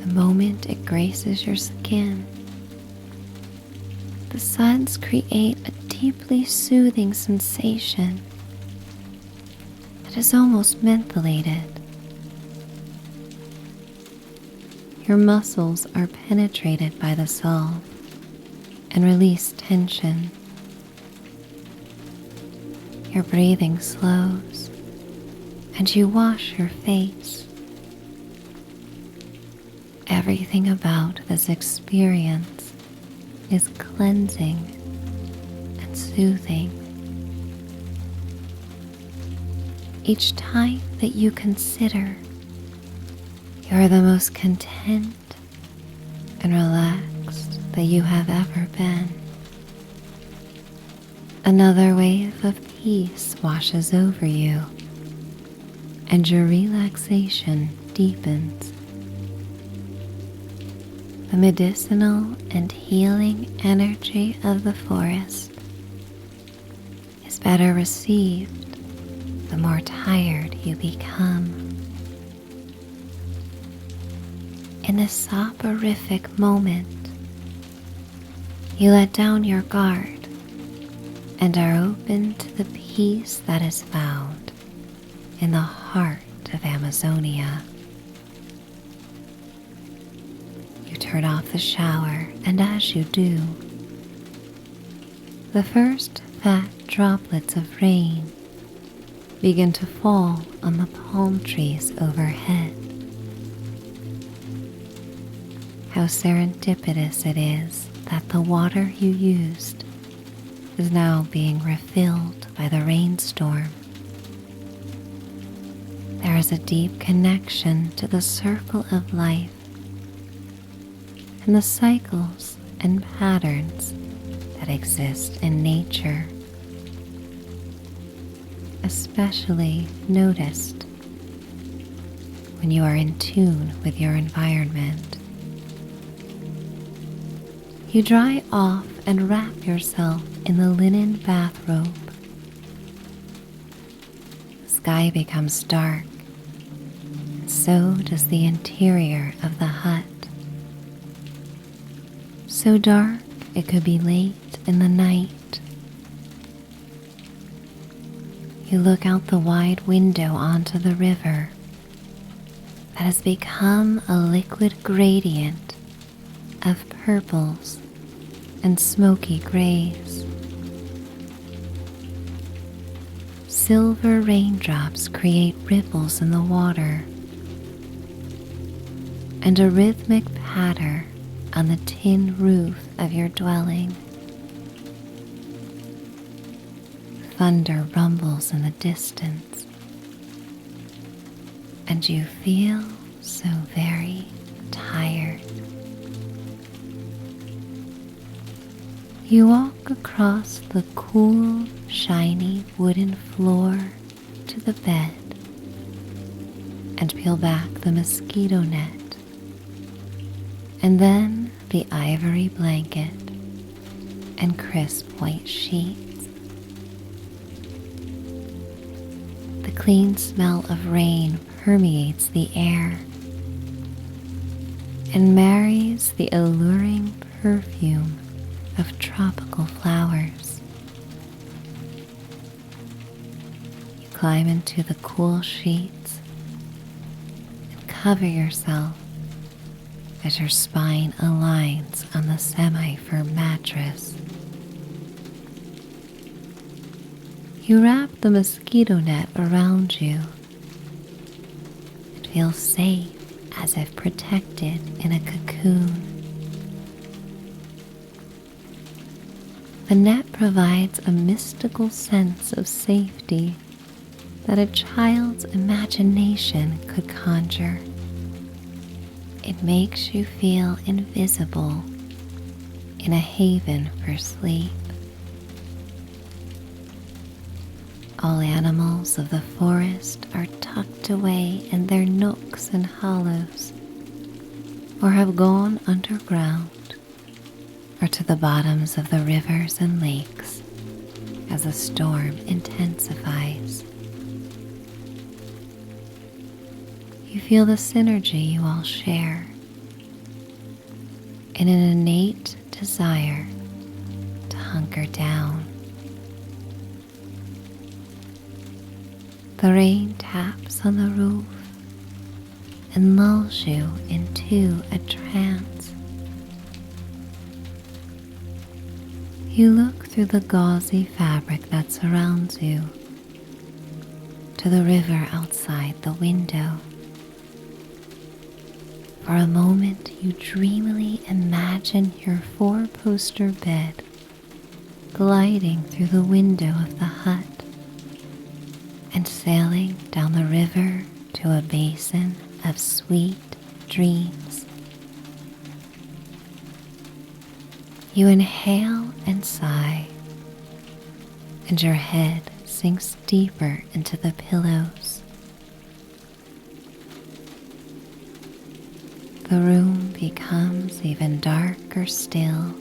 The moment it graces your skin, the suds create a deeply soothing sensation that is almost mentholated. Your muscles are penetrated by the salve and release tension. Your breathing slows and you wash your face. Everything about this experience is cleansing and soothing. Each time that you consider, you are the most content and relaxed that you have ever been. Another wave of peace washes over you, and your relaxation deepens. The medicinal and healing energy of the forest is better received, the more tired you become. In this soporific moment, you let down your guard and are open to the peace that is found in the heart of Amazonia. You turn off the shower, and as you do, the first fat droplets of rain begin to fall on the palm trees overhead. How serendipitous it is that the water you used is now being refilled by the rainstorm. There is a deep connection to the circle of life and the cycles and patterns that exist in nature, especially noticed when you are in tune with your environment. You dry off and wrap yourself in the linen bathrobe. The sky becomes dark, and so does the interior of the hut. So dark it could be late in the night. You look out the wide window onto the river that has become a liquid gradient of purples and smoky grays. Silver raindrops create ripples in the water and a rhythmic patter on the tin roof of your dwelling. Thunder rumbles in the distance, and you feel so very tired. You walk across the cool, shiny wooden floor to the bed and peel back the mosquito net, and then the ivory blanket and crisp white sheets. The clean smell of rain permeates the air and marries the alluring perfume of tropical flowers. You climb into the cool sheets and cover yourself as your spine aligns on the semi-firm mattress. You wrap the mosquito net around you and feel safe as if protected in a cocoon. The net provides a mystical sense of safety that a child's imagination could conjure. It makes you feel invisible in a haven for sleep. All animals of the forest are tucked away in their nooks and hollows, or have gone underground, or to the bottoms of the rivers and lakes as the storm intensifies. You feel the synergy you all share and an innate desire to hunker down. The rain taps on the roof and lulls you into a trance. You look through the gauzy fabric that surrounds you to the river outside the window. For a moment, you dreamily imagine your four-poster bed gliding through the window of the hut and sailing down the river to a basin of sweet dreams. You inhale and sigh, and your head sinks deeper into the pillows. The room becomes even darker still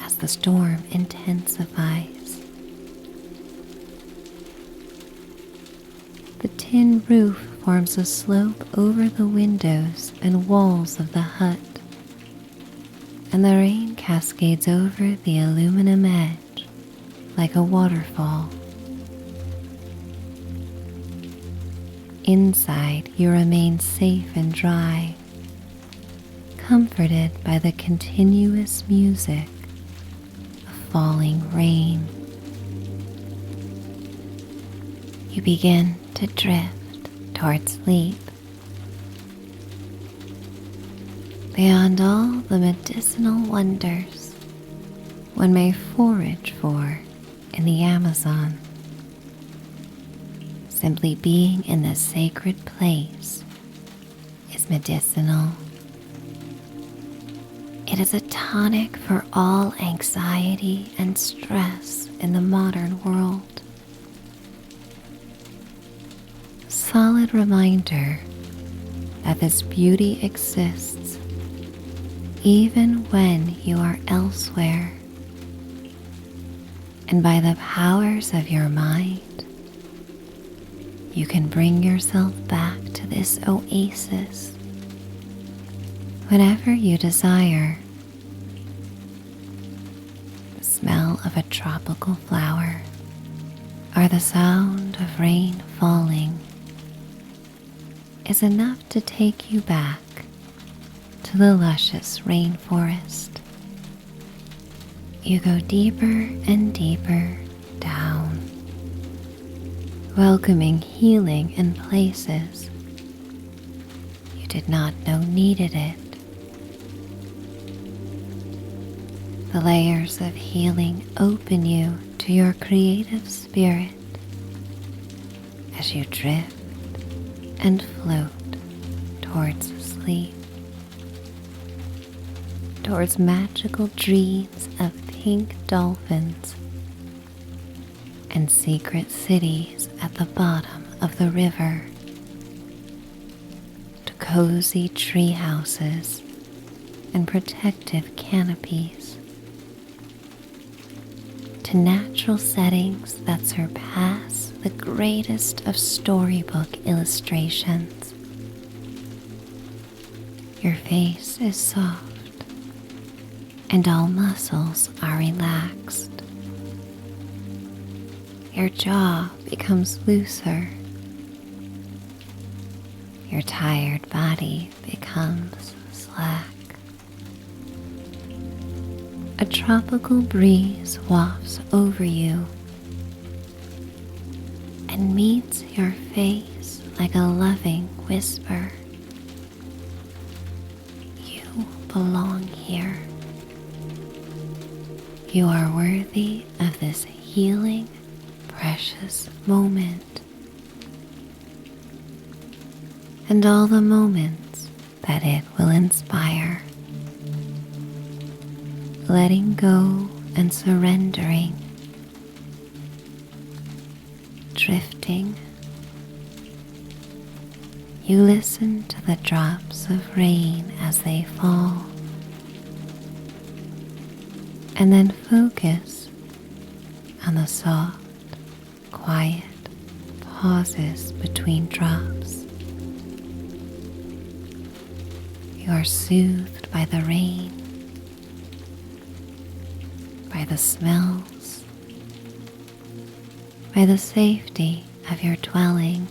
as the storm intensifies. tin roof forms a slope over the windows and walls of the hut, and the rain cascades over the aluminum edge like a waterfall. Inside, you remain safe and dry, comforted by the continuous music of falling rain. You begin to drift towards sleep. Beyond all the medicinal wonders one may forage for in the Amazon, simply being in this sacred place is medicinal. It is a tonic for all anxiety and stress in the modern world. Solid reminder that this beauty exists even when you are elsewhere, and by the powers of your mind, you can bring yourself back to this oasis whenever you desire. The smell of a tropical flower or the sound of rain falling is enough to take you back to the luscious rainforest. You go deeper and deeper down, welcoming healing in places you did not know needed it. The layers of healing open you to your creative spirit as you drift and float towards sleep, towards magical dreams of pink dolphins and secret cities at the bottom of the river, to cozy tree houses and protective canopies, to natural settings that surpass the greatest of storybook illustrations. Your face is soft and all muscles are relaxed. Your jaw becomes looser. Your tired body becomes slack. A tropical breeze wafts over you and meets your face like a loving whisper. You belong here. You are worthy of this healing, precious moment, and all the moments that it will inspire. Letting go and surrendering, drifting. You listen to the drops of rain as they fall, and then focus on the soft, quiet pauses between drops. You are soothed by the rain, by the smells, by the safety of your dwelling,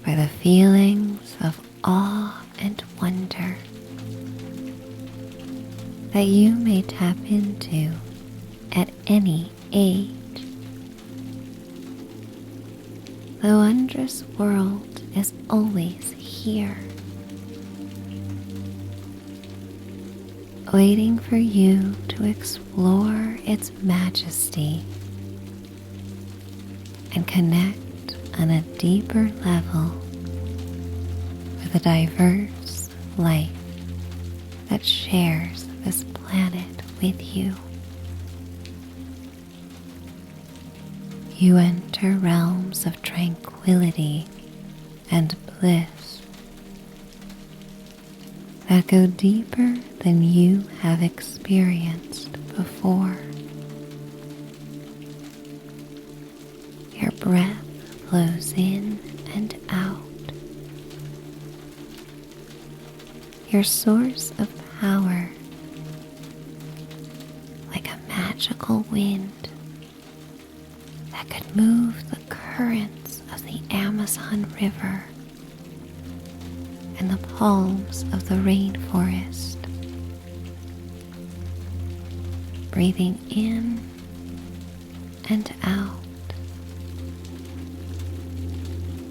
by the feelings of awe and wonder that you may tap into at any age. The wondrous world is always here, waiting for you to explore its majesty and connect on a deeper level with a diverse life that shares this planet with you. You enter realms of tranquility and bliss that go deeper than you have experienced before. Your breath flows in and out, your source of power, like a magical wind that could move the currents of the Amazon River and the palms of the rainforest. Breathing in and out,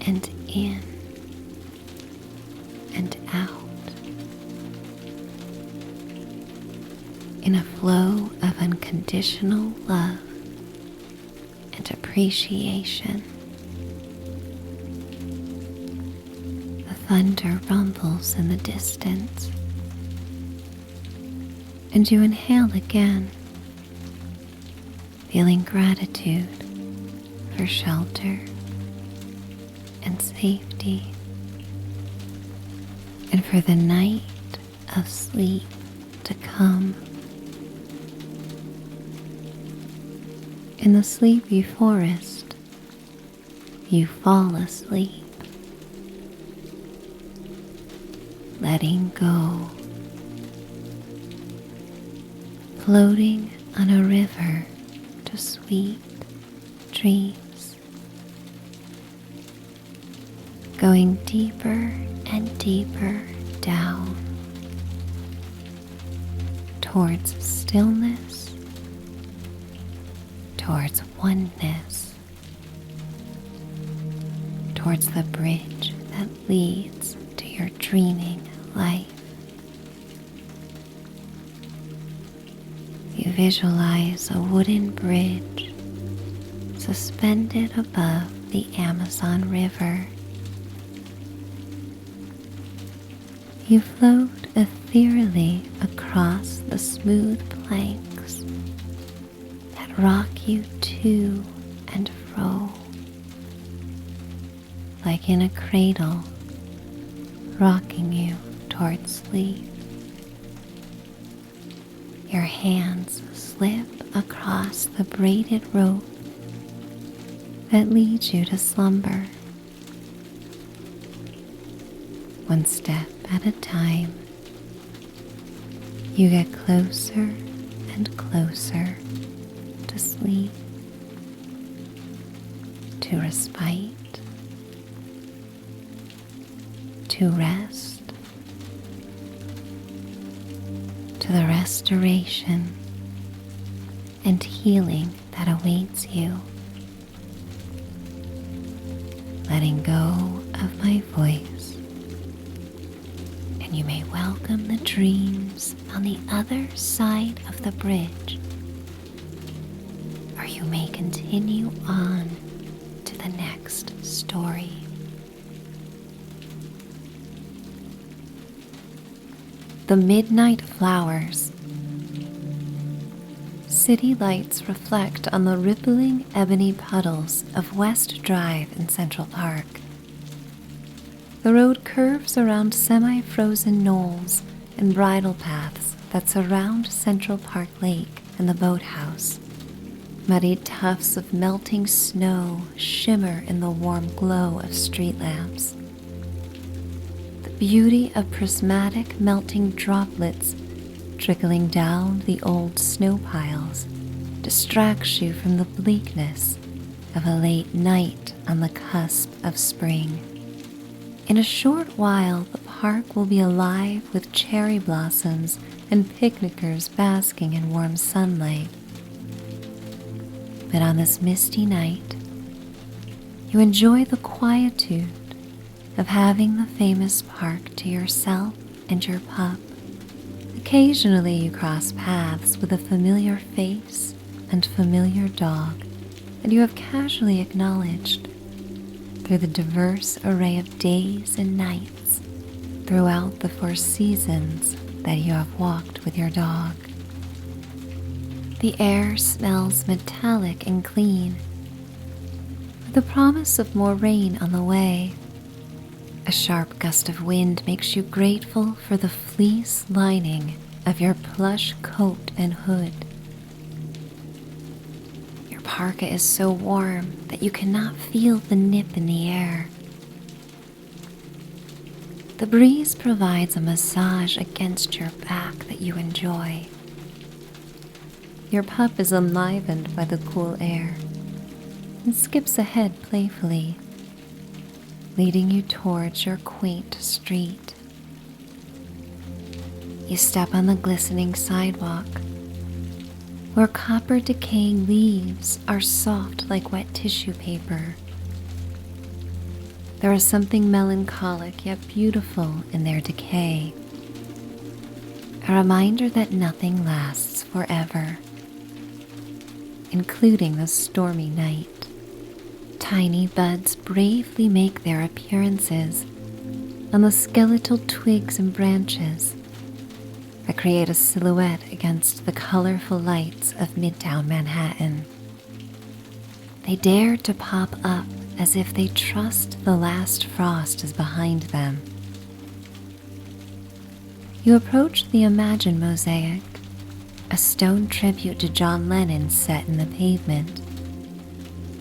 and in and out, in a flow of unconditional love and appreciation. The thunder rumbles in the distance, and you inhale again, feeling gratitude for shelter and safety, and for the night of sleep to come. In the sleepy forest, you fall asleep, letting go, floating on a river to sweet dreams, going deeper and deeper down towards stillness, towards oneness, towards the bridge that leads to your dreaming life. You visualize a wooden bridge suspended above the Amazon River. You float ethereally across the smooth planks that rock you to and fro, like in a cradle, rocking you towards sleep. Your hands slip across the braided rope that leads you to slumber. One step at a time, you get closer and closer to sleep, to respite, to rest, to the restoration and healing that awaits you. Letting go of my voice, and you may welcome the dreams on the other side of the bridge, or you may continue on to the next story. The midnight flowers. City lights reflect on the rippling ebony puddles of West Drive in Central Park. The road curves around semi-frozen knolls and bridle paths that surround Central Park Lake and the boathouse. Muddied tufts of melting snow shimmer in the warm glow of street lamps. The beauty of prismatic melting droplets trickling down the old snow piles distracts you from the bleakness of a late night on the cusp of spring. In a short while, the park will be alive with cherry blossoms and picnickers basking in warm sunlight. But on this misty night, you enjoy the quietude of having the famous park to yourself and your pup. Occasionally you cross paths with a familiar face and familiar dog that you have casually acknowledged through the diverse array of days and nights throughout the 4 seasons that you have walked with your dog. The air smells metallic and clean, with the promise of more rain on the way. A sharp gust of wind makes you grateful for the fleece lining of your plush coat and hood. Your parka is so warm that you cannot feel the nip in the air. The breeze provides a massage against your back that you enjoy. Your pup is enlivened by the cool air and skips ahead playfully, leading you towards your quaint street. You step on the glistening sidewalk, where copper decaying leaves are soft like wet tissue paper. There is something melancholic yet beautiful in their decay, a reminder that nothing lasts forever, including the stormy night. Tiny buds bravely make their appearances on the skeletal twigs and branches that create a silhouette against the colorful lights of Midtown Manhattan. They dare to pop up as if they trust the last frost is behind them. You approach the Imagine mosaic, a stone tribute to John Lennon set in the pavement,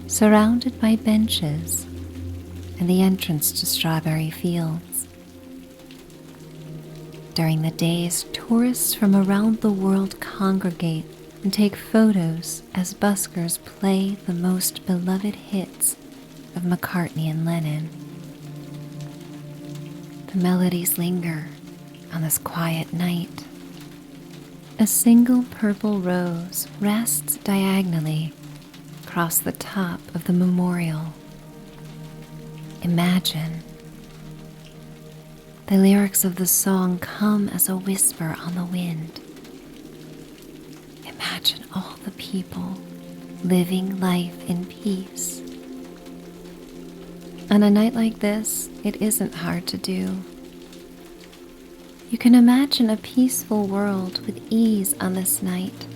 surrounded by benches and the entrance to Strawberry Fields. During the days, tourists from around the world congregate and take photos as buskers play the most beloved hits of McCartney and Lennon. The melodies linger on this quiet night. A single purple rose rests diagonally across the top of the memorial. Imagine. The lyrics of the song come as a whisper on the wind. Imagine all the people living life in peace. On a night like this, it isn't hard to do. You can imagine a peaceful world with ease on this night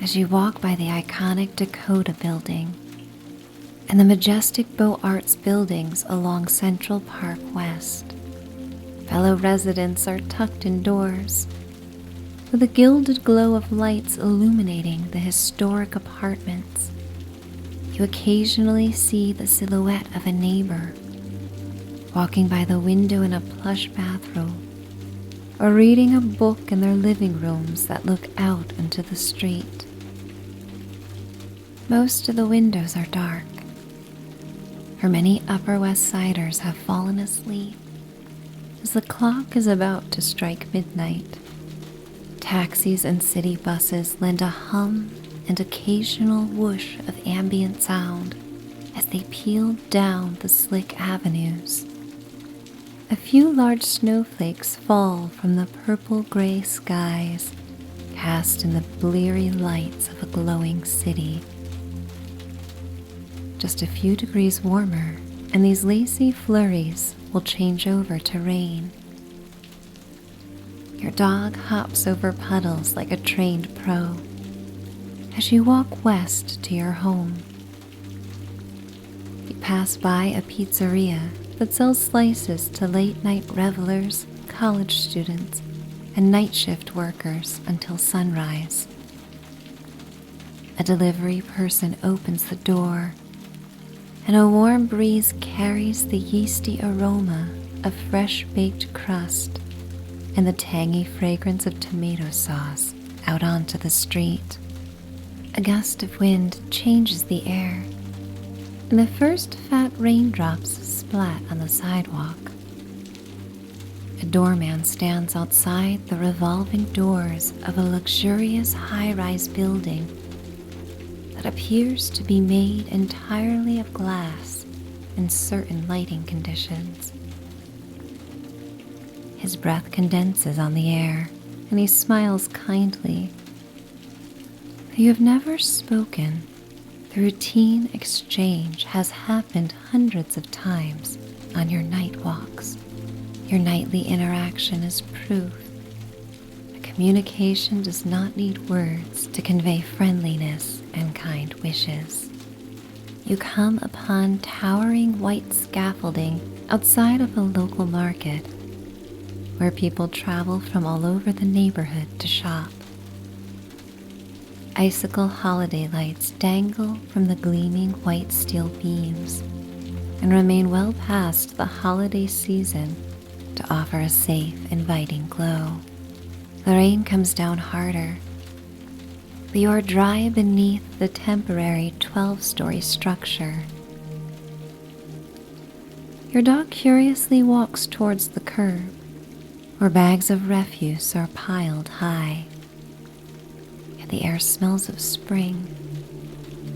as you walk by the iconic Dakota building and the majestic Beaux Arts buildings along Central Park West. Fellow residents are tucked indoors, with a gilded glow of lights illuminating the historic apartments. You occasionally see the silhouette of a neighbor walking by the window in a plush bathrobe, or reading a book in their living rooms that look out into the street. Most of the windows are dark, for many Upper West Siders have fallen asleep as the clock is about to strike midnight. Taxis and city buses lend a hum and occasional whoosh of ambient sound as they peel down the slick avenues. A few large snowflakes fall from the purple-gray skies, cast in the bleary lights of a glowing city. Just a few degrees warmer, and these lacy flurries will change over to rain. Your dog hops over puddles like a trained pro as you walk west to your home. You pass by a pizzeria that sells slices to late-night revelers, college students, and night shift workers until sunrise. A delivery person opens the door, and a warm breeze carries the yeasty aroma of fresh-baked crust and the tangy fragrance of tomato sauce out onto the street. A gust of wind changes the air, and the first fat raindrops splat on the sidewalk. A doorman stands outside the revolving doors of a luxurious high-rise building that appears to be made entirely of glass in certain lighting conditions. His breath condenses on the air, and he smiles kindly. Though you have never spoken, the routine exchange has happened hundreds of times on your night walks. Your nightly interaction is proof that communication does not need words to convey friendliness and kind wishes. You come upon towering white scaffolding outside of a local market where people travel from all over the neighborhood to shop. Icicle holiday lights dangle from the gleaming white steel beams and remain well past the holiday season to offer a safe, inviting glow. The rain comes down harder, but you are dry beneath the temporary 12-story structure. Your dog curiously walks towards the curb, where bags of refuse are piled high. Yet the air smells of spring,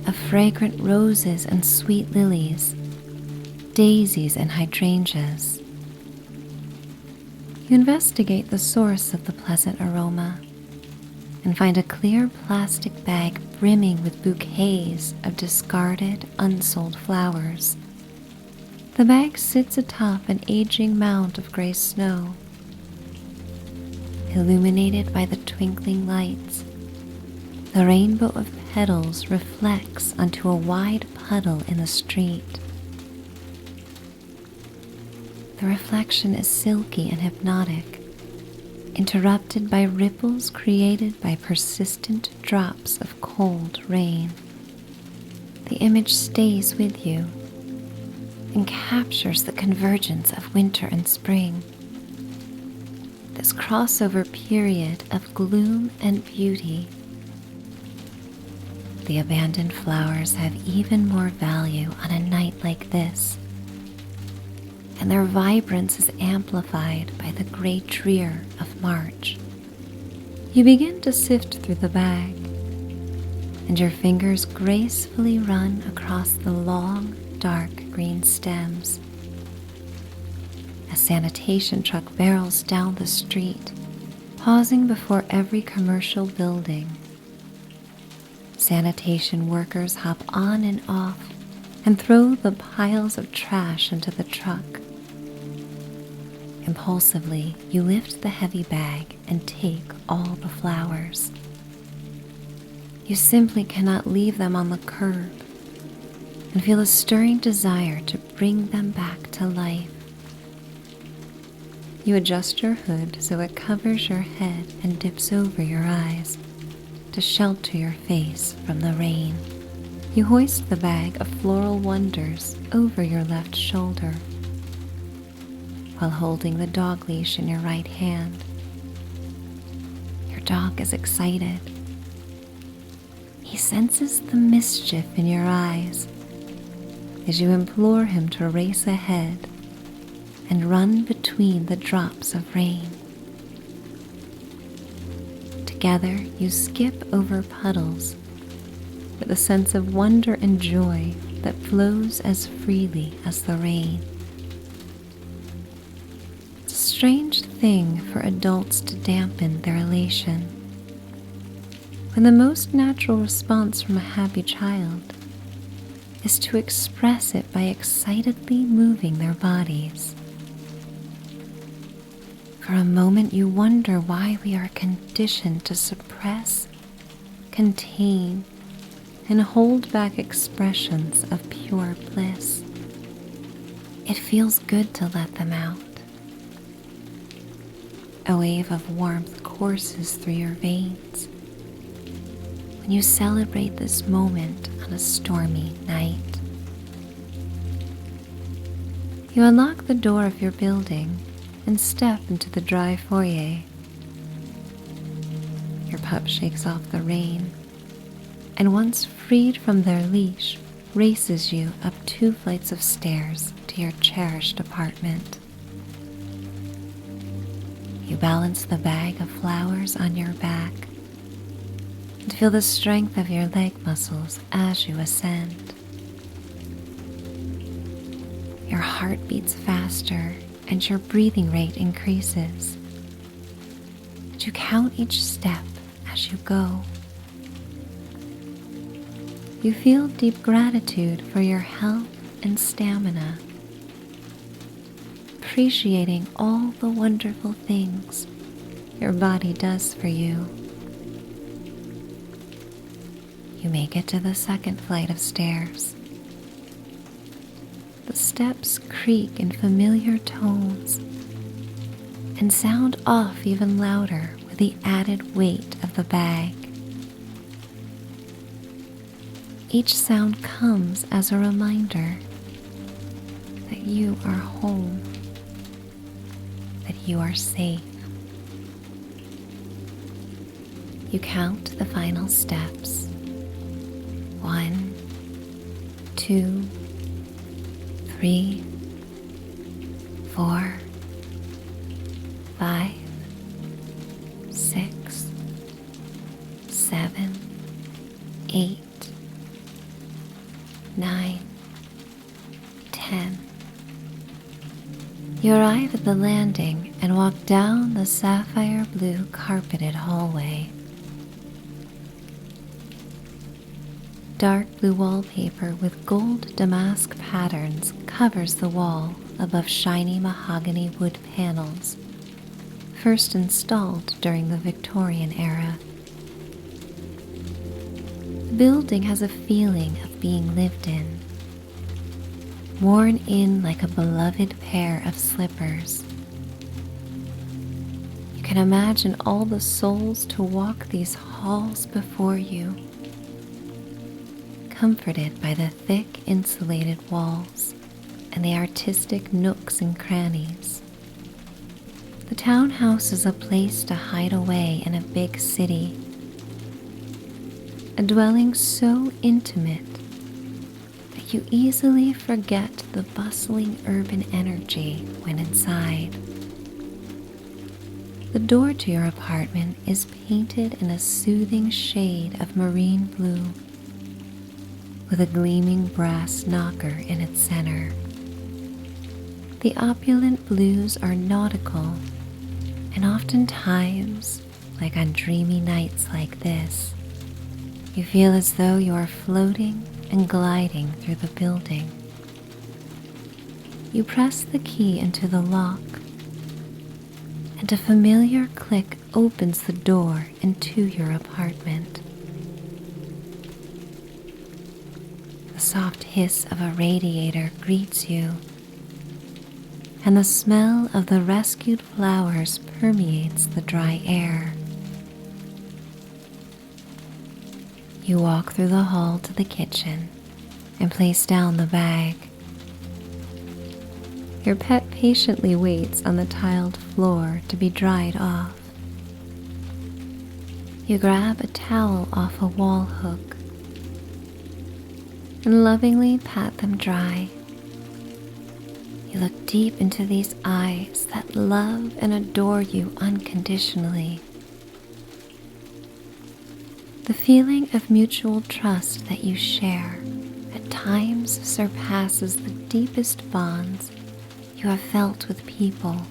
of fragrant roses and sweet lilies, daisies and hydrangeas. You investigate the source of the pleasant aroma and find a clear plastic bag brimming with bouquets of discarded, unsold flowers. The bag sits atop an aging mound of gray snow. Illuminated by the twinkling lights, the rainbow of petals reflects onto a wide puddle in the street. The reflection is silky and hypnotic, interrupted by ripples created by persistent drops of cold rain. The image stays with you and captures the convergence of winter and spring. This crossover period of gloom and beauty. The abandoned flowers have even more value on a night like this, and their vibrance is amplified by the gray drear of March. You begin to sift through the bag, and your fingers gracefully run across the long, dark green stems. A sanitation truck barrels down the street, pausing before every commercial building. Sanitation workers hop on and off and throw the piles of trash into the truck. Impulsively, you lift the heavy bag and take all the flowers. You simply cannot leave them on the curb and feel a stirring desire to bring them back to life. You adjust your hood so it covers your head and dips over your eyes to shelter your face from the rain. You hoist the bag of floral wonders over your left shoulder while holding the dog leash in your right hand. Your dog is excited. He senses the mischief in your eyes as you implore him to race ahead and run between the drops of rain. Together, you skip over puddles with a sense of wonder and joy that flows as freely as the rain. It's a strange thing for adults to dampen their elation, when the most natural response from a happy child is to express it by excitedly moving their bodies. For a moment you wonder why we are conditioned to suppress, contain, and hold back expressions of pure bliss. It feels good to let them out. A wave of warmth courses through your veins when you celebrate this moment on a stormy night. You unlock the door of your building and step into the dry foyer. Your pup shakes off the rain, and once freed from their leash, races you up 2 flights of stairs to your cherished apartment. You balance the bag of flowers on your back and feel the strength of your leg muscles as you ascend. Your heart beats faster and your breathing rate increases. And you count each step as you go. You feel deep gratitude for your health and stamina, appreciating all the wonderful things your body does for you. You make it to the 2nd flight of stairs. The steps creak in familiar tones and sound off even louder with the added weight of the bag. Each sound comes as a reminder that you are home, that you are safe. You count the final steps. 1, 2, 3, 4, 5, 6, 7, 8, 9, 10. You arrive at the landing and walk down the sapphire blue carpeted hallway. Dark blue wallpaper with gold damask patterns covers the wall above shiny mahogany wood panels, first installed during the Victorian era. The building has a feeling of being lived in, worn in like a beloved pair of slippers. You can imagine all the souls to walk these halls before you, comforted by the thick insulated walls and the artistic nooks and crannies. The townhouse is a place to hide away in a big city, a dwelling so intimate that you easily forget the bustling urban energy when inside. The door to your apartment is painted in a soothing shade of marine blue, with a gleaming brass knocker in its center. The opulent blues are nautical, and oftentimes, like on dreamy nights like this, you feel as though you are floating and gliding through the building. You press the key into the lock, and a familiar click opens the door into your apartment. The soft hiss of a radiator greets you, and the smell of the rescued flowers permeates the dry air. You walk through the hall to the kitchen and place down the bag. Your pet patiently waits on the tiled floor to be dried off. You grab a towel off a wall hook and lovingly pat them dry. You look deep into these eyes that love and adore you unconditionally. The feeling of mutual trust that you share at times surpasses the deepest bonds you have felt with people.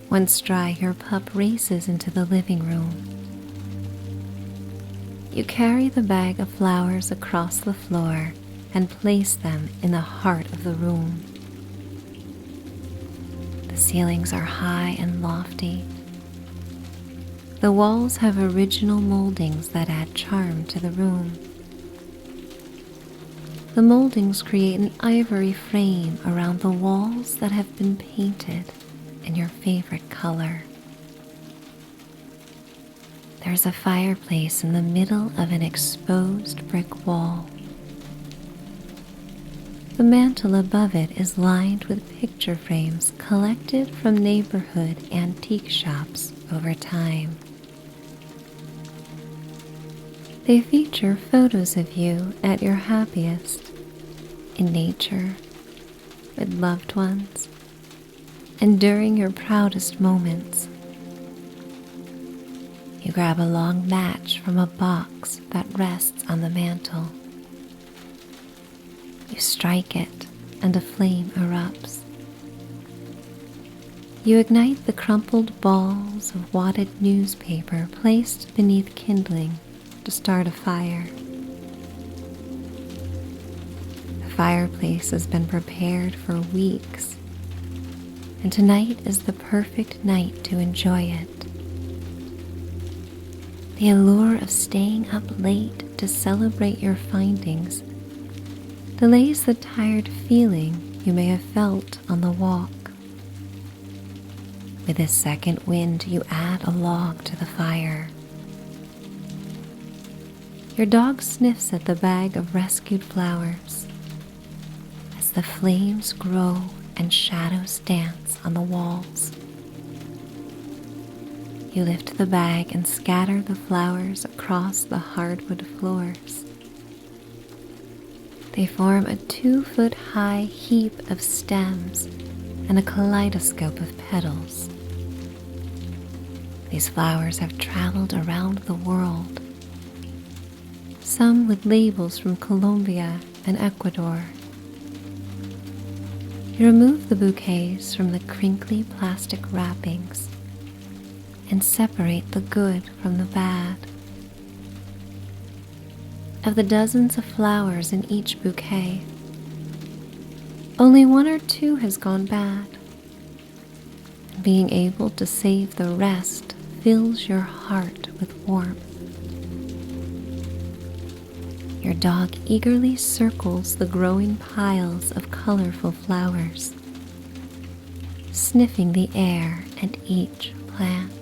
Once dry, your pup races into the living room. You carry the bag of flowers across the floor and place them in the heart of the room. The ceilings are high and lofty. The walls have original moldings that add charm to the room. The moldings create an ivory frame around the walls that have been painted in your favorite color. There's a fireplace in the middle of an exposed brick wall. The mantel above it is lined with picture frames collected from neighborhood antique shops over time. They feature photos of you at your happiest, in nature, with loved ones, and during your proudest moments. You grab a long match from a box that rests on the mantel. You strike it and a flame erupts. You ignite the crumpled balls of wadded newspaper placed beneath kindling to start a fire. The fireplace has been prepared for weeks, and tonight is the perfect night to enjoy it. The allure of staying up late to celebrate your findings delays the tired feeling you may have felt on the walk. With this second wind, you add a log to the fire. Your dog sniffs at the bag of rescued flowers as the flames grow and shadows dance on the walls. You lift the bag and scatter the flowers across the hardwood floors. They form a 2-foot-high heap of stems and a kaleidoscope of petals. These flowers have traveled around the world, some with labels from Colombia and Ecuador. You remove the bouquets from the crinkly plastic wrappings and separate the good from the bad. Of the dozens of flowers in each bouquet, only 1 or 2 has gone bad. And being able to save the rest fills your heart with warmth. Your dog eagerly circles the growing piles of colorful flowers, sniffing the air and each plant.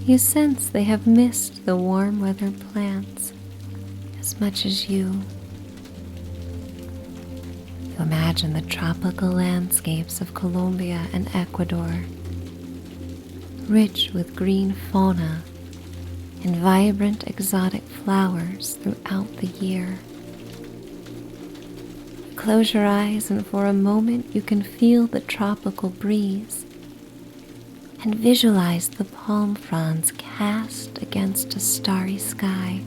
You sense they have missed the warm weather plants as much as you. You imagine the tropical landscapes of Colombia and Ecuador, rich with green fauna and vibrant exotic flowers throughout the year. Close your eyes and for a moment you can feel the tropical breeze and visualize the palm fronds cast against a starry sky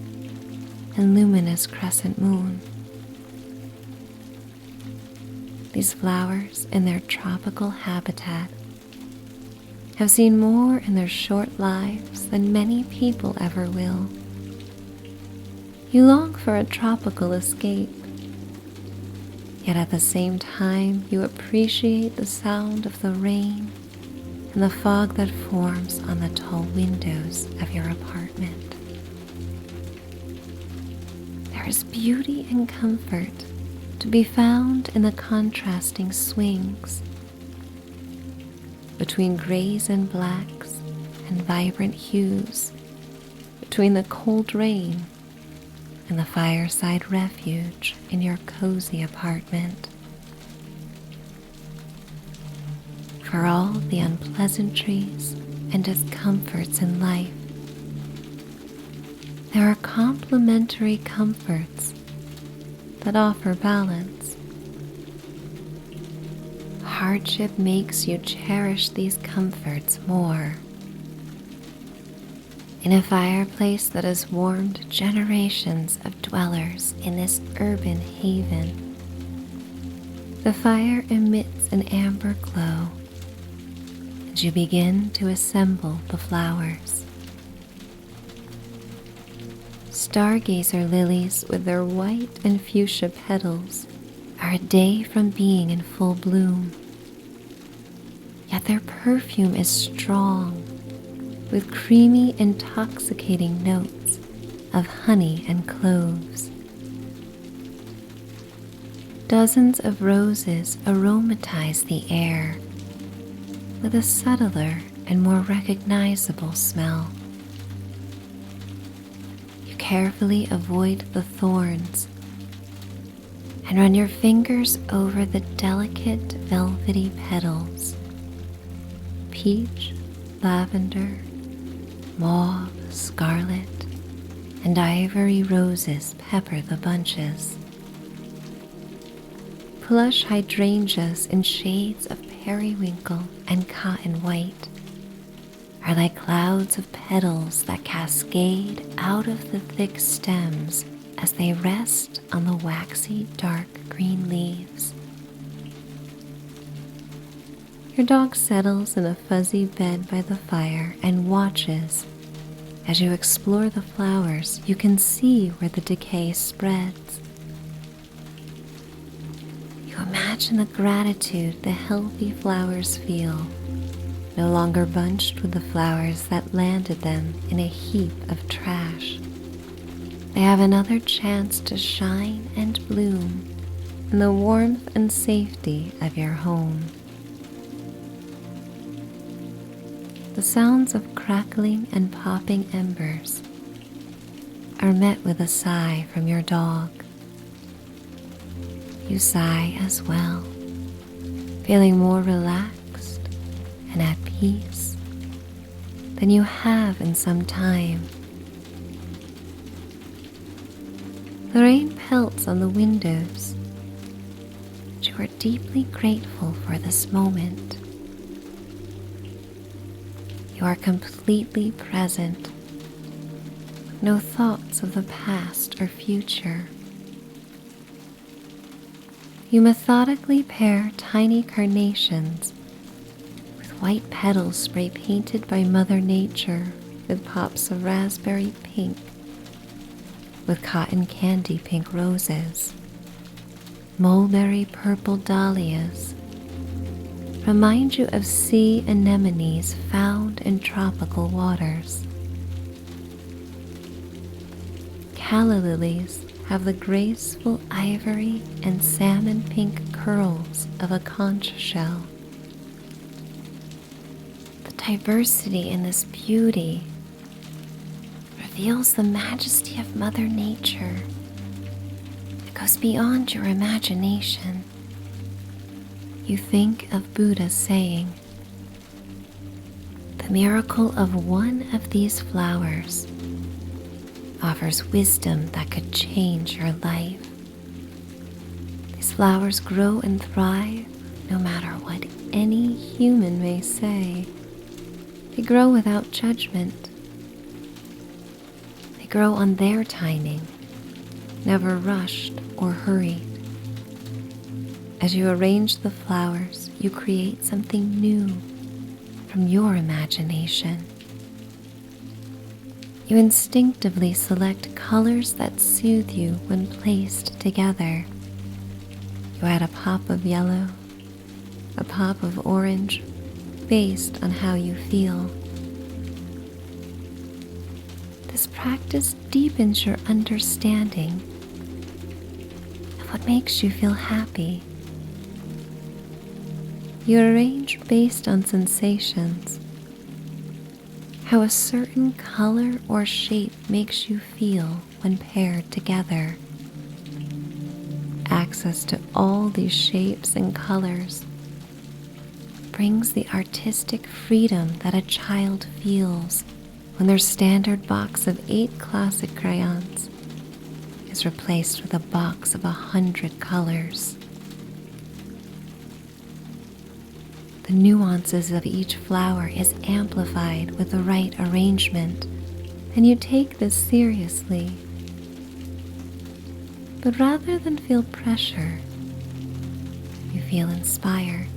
and luminous crescent moon. These flowers in their tropical habitat have seen more in their short lives than many people ever will. You long for a tropical escape, yet at the same time you appreciate the sound of the rain and the fog that forms on the tall windows of your apartment. There is beauty and comfort to be found in the contrasting swings between grays and blacks and vibrant hues, between the cold rain and the fireside refuge in your cozy apartment. For all the unpleasantries and discomforts in life, there are complementary comforts that offer balance. Hardship makes you cherish these comforts more. In a fireplace that has warmed generations of dwellers in this urban haven, the fire emits an amber glow, and you begin to assemble the flowers. Stargazer lilies with their white and fuchsia petals are a day from being in full bloom, yet their perfume is strong with creamy, intoxicating notes of honey and cloves. Dozens of roses aromatize the air with a subtler and more recognizable smell. You carefully avoid the thorns and run your fingers over the delicate velvety petals. Peach, lavender, mauve, scarlet, and ivory roses pepper the bunches. Plush hydrangeas in shades of periwinkle and cotton white are like clouds of petals that cascade out of the thick stems as they rest on the waxy dark green leaves. Your dog settles in a fuzzy bed by the fire and watches. As you explore the flowers, you can see where the decay spreads. You imagine the gratitude the healthy flowers feel, no longer bunched with the flowers that landed them in a heap of trash. They have another chance to shine and bloom in the warmth and safety of your home. the sounds of crackling and popping embers are met with a sigh from your dog. You sigh as well, feeling more relaxed and at peace than you have in some time. The rain pelts on the windows, but you are deeply grateful for this moment. You are completely present, with no thoughts of the past or future. You methodically pair tiny carnations with white petals spray painted by Mother Nature with pops of raspberry pink, with cotton candy pink roses, mulberry purple dahlias, remind you of sea anemones found in tropical waters. Calla lilies have the graceful ivory and salmon pink curls of a conch shell. The diversity in this beauty reveals the majesty of Mother Nature. It goes beyond your imagination. You think of Buddha saying, "The miracle of one of these flowers offers wisdom that could change your life." These flowers grow and thrive no matter what any human may say. They grow without judgment. They grow on their timing, never rushed or hurried. As you arrange the flowers, you create something new from your imagination. You instinctively select colors that soothe you when placed together. You add a pop of yellow, a pop of orange, based on how you feel. This practice deepens your understanding of what makes you feel happy. You arrange based on sensations, how a certain color or shape makes you feel when paired together. Access to all these shapes and colors brings the artistic freedom that a child feels when their standard box of 8 classic crayons is replaced with a box of 100 colors. The nuances of each flower is amplified with the right arrangement, and you take this seriously. But rather than feel pressure, you feel inspired.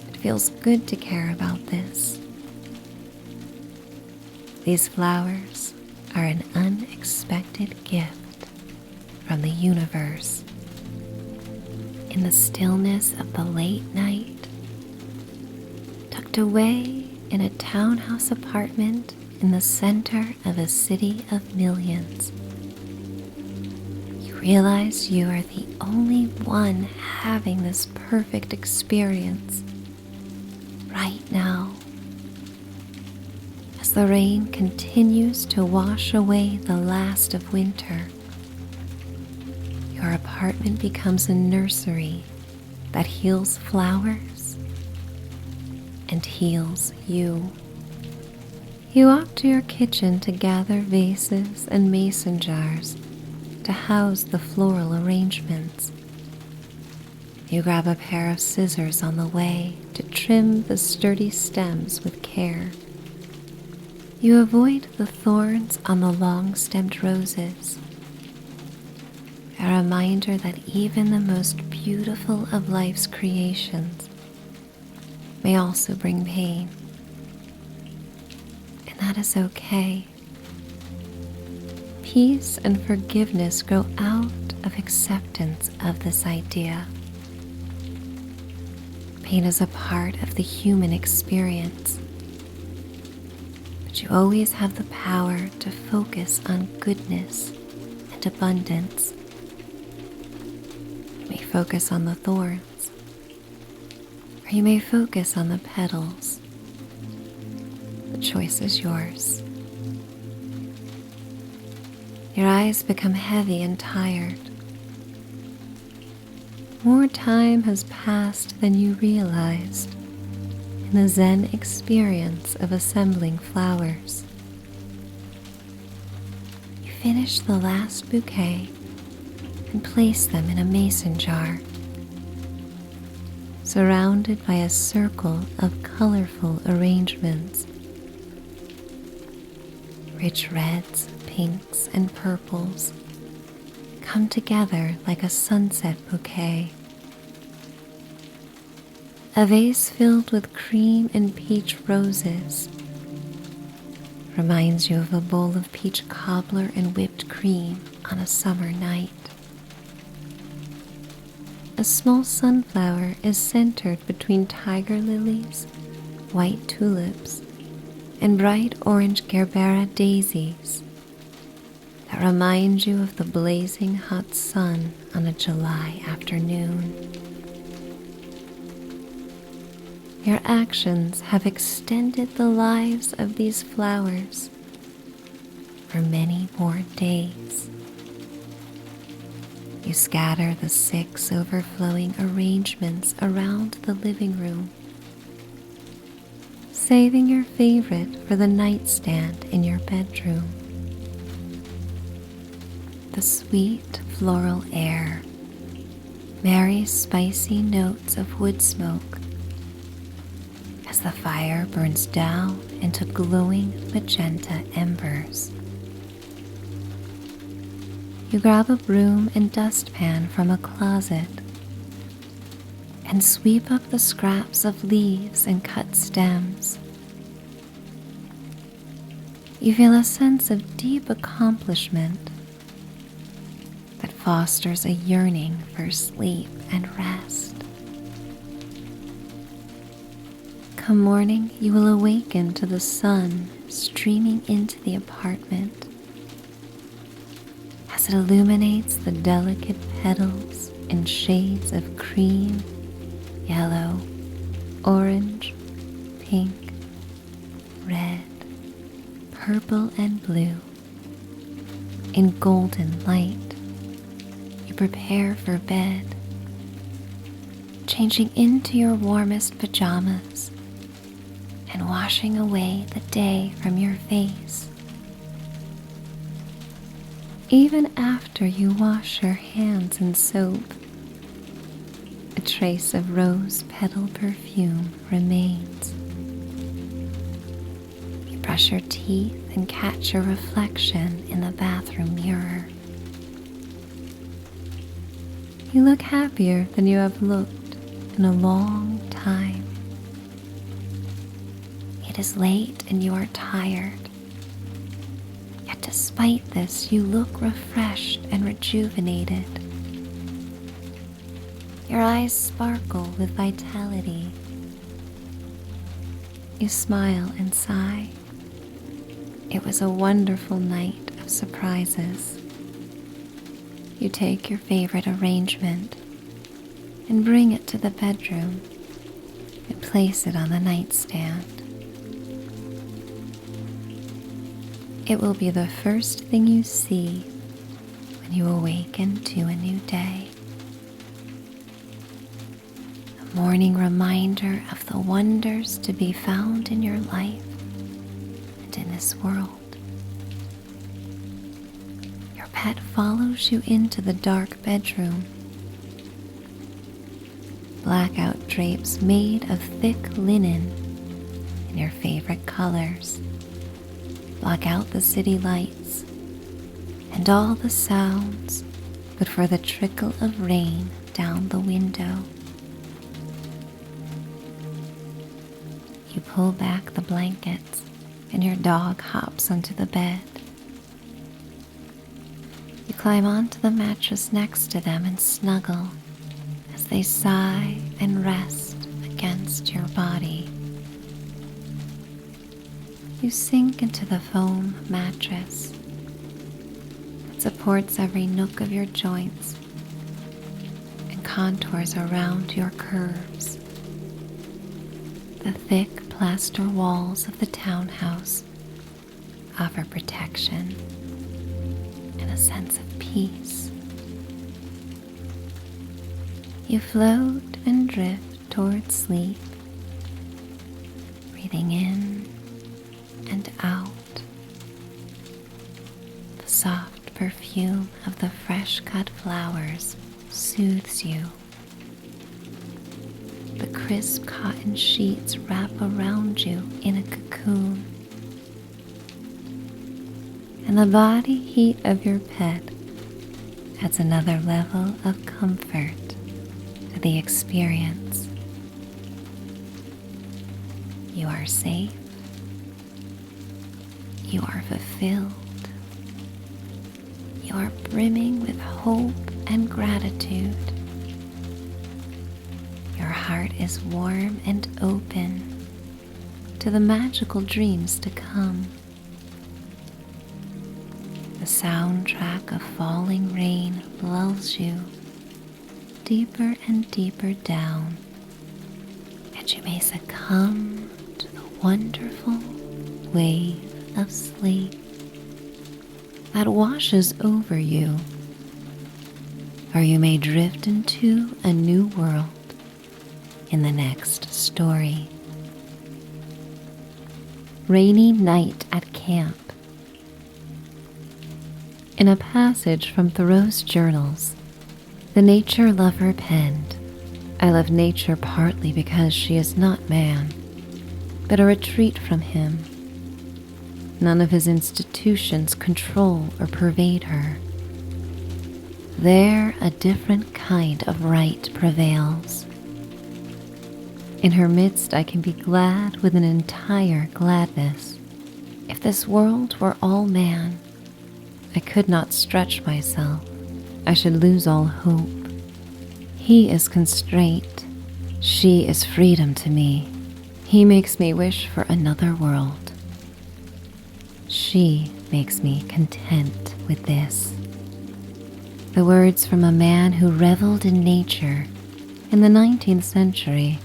It feels good to care about this. These flowers are an unexpected gift from the universe. In the stillness of the late night, tucked away in a townhouse apartment in the center of a city of millions, you realize you are the only one having this perfect experience right now. As the rain continues to wash away the last of winter, your apartment becomes a nursery that heals flowers and heals you. You walk to your kitchen to gather vases and mason jars to house the floral arrangements. You grab a pair of scissors on the way to trim the sturdy stems with care. You avoid the thorns on the long-stemmed roses, a reminder that even the most beautiful of life's creations may also bring pain. And that is okay. Peace and forgiveness grow out of acceptance of this idea. Pain is a part of the human experience, but you always have the power to focus on goodness and abundance. Focus on the thorns, or you may focus on the petals The choice is yours. Your eyes become heavy and tired. More time has passed than you realized in the Zen experience of assembling flowers. You finish the last bouquet and place them in a mason jar, surrounded by a circle of colorful arrangements. Rich reds, pinks, and purples come together like a sunset bouquet. A vase filled with cream and peach roses reminds you of a bowl of peach cobbler and whipped cream on a summer night. A small sunflower is centered between tiger lilies, white tulips, and bright orange gerbera daisies that remind you of the blazing hot sun on a July afternoon. Your actions have extended the lives of these flowers for many more days. You scatter the 6 overflowing arrangements around the living room, saving your favorite for the nightstand in your bedroom. The sweet floral air marries spicy notes of wood smoke as the fire burns down into glowing magenta embers. You grab a broom and dustpan from a closet and sweep up the scraps of leaves and cut stems. You feel a sense of deep accomplishment that fosters a yearning for sleep and rest. Come morning, you will awaken to the sun streaming into the apartment as it illuminates the delicate petals in shades of cream, yellow, orange, pink, red, purple, and blue. In golden light, you prepare for bed, changing into your warmest pajamas and washing away the day from your face. Even after you wash your hands in soap, a trace of rose petal perfume remains. You brush your teeth and catch your reflection in the bathroom mirror. You look happier than you have looked in a long time. It is late and you are tired. Yet despite this, you look refreshed and rejuvenated. Your eyes sparkle with vitality. You smile and sigh. It was a wonderful night of surprises. You take your favorite arrangement and bring it to the bedroom and place it on the nightstand. It will be the first thing you see when you awaken to a new day. A morning reminder of the wonders to be found in your life and in this world. Your pet follows you into the dark bedroom. Blackout drapes made of thick linen in your favorite colors block out the city lights and all the sounds but for the trickle of rain down the window. You pull back the blankets and your dog hops onto the bed. You climb onto the mattress next to them and snuggle as they sigh and rest against your body. You sink into the foam mattress that supports every nook of your joints and contours around your curves. The thick plaster walls of the townhouse offer protection and a sense of peace. You float and drift towards sleep, breathing in and out the soft perfume of the fresh-cut flowers soothes you. The crisp cotton sheets wrap around you in a cocoon, and the body heat of your pet adds another level of comfort to the experience. You are safe. You are fulfilled. You are brimming with hope and gratitude. Your heart is warm and open to the magical dreams to come. The soundtrack of falling rain lulls you deeper and deeper down, and you may succumb to the wonderful wave of sleep that washes over you, or you may drift into a new world in the next story. Rainy night at camp. In a passage from Thoreau's journals, the nature lover penned, "I love nature partly because she is not man, but a retreat from him. None of his institutions control or pervade her. There a different kind of right prevails. In her midst I can be glad with an entire gladness. If this world were all man, I could not stretch myself. I should lose all hope. He is constraint. She is freedom to me. He makes me wish for another world. She makes me content with this." The words from a man who reveled in nature in the 19th century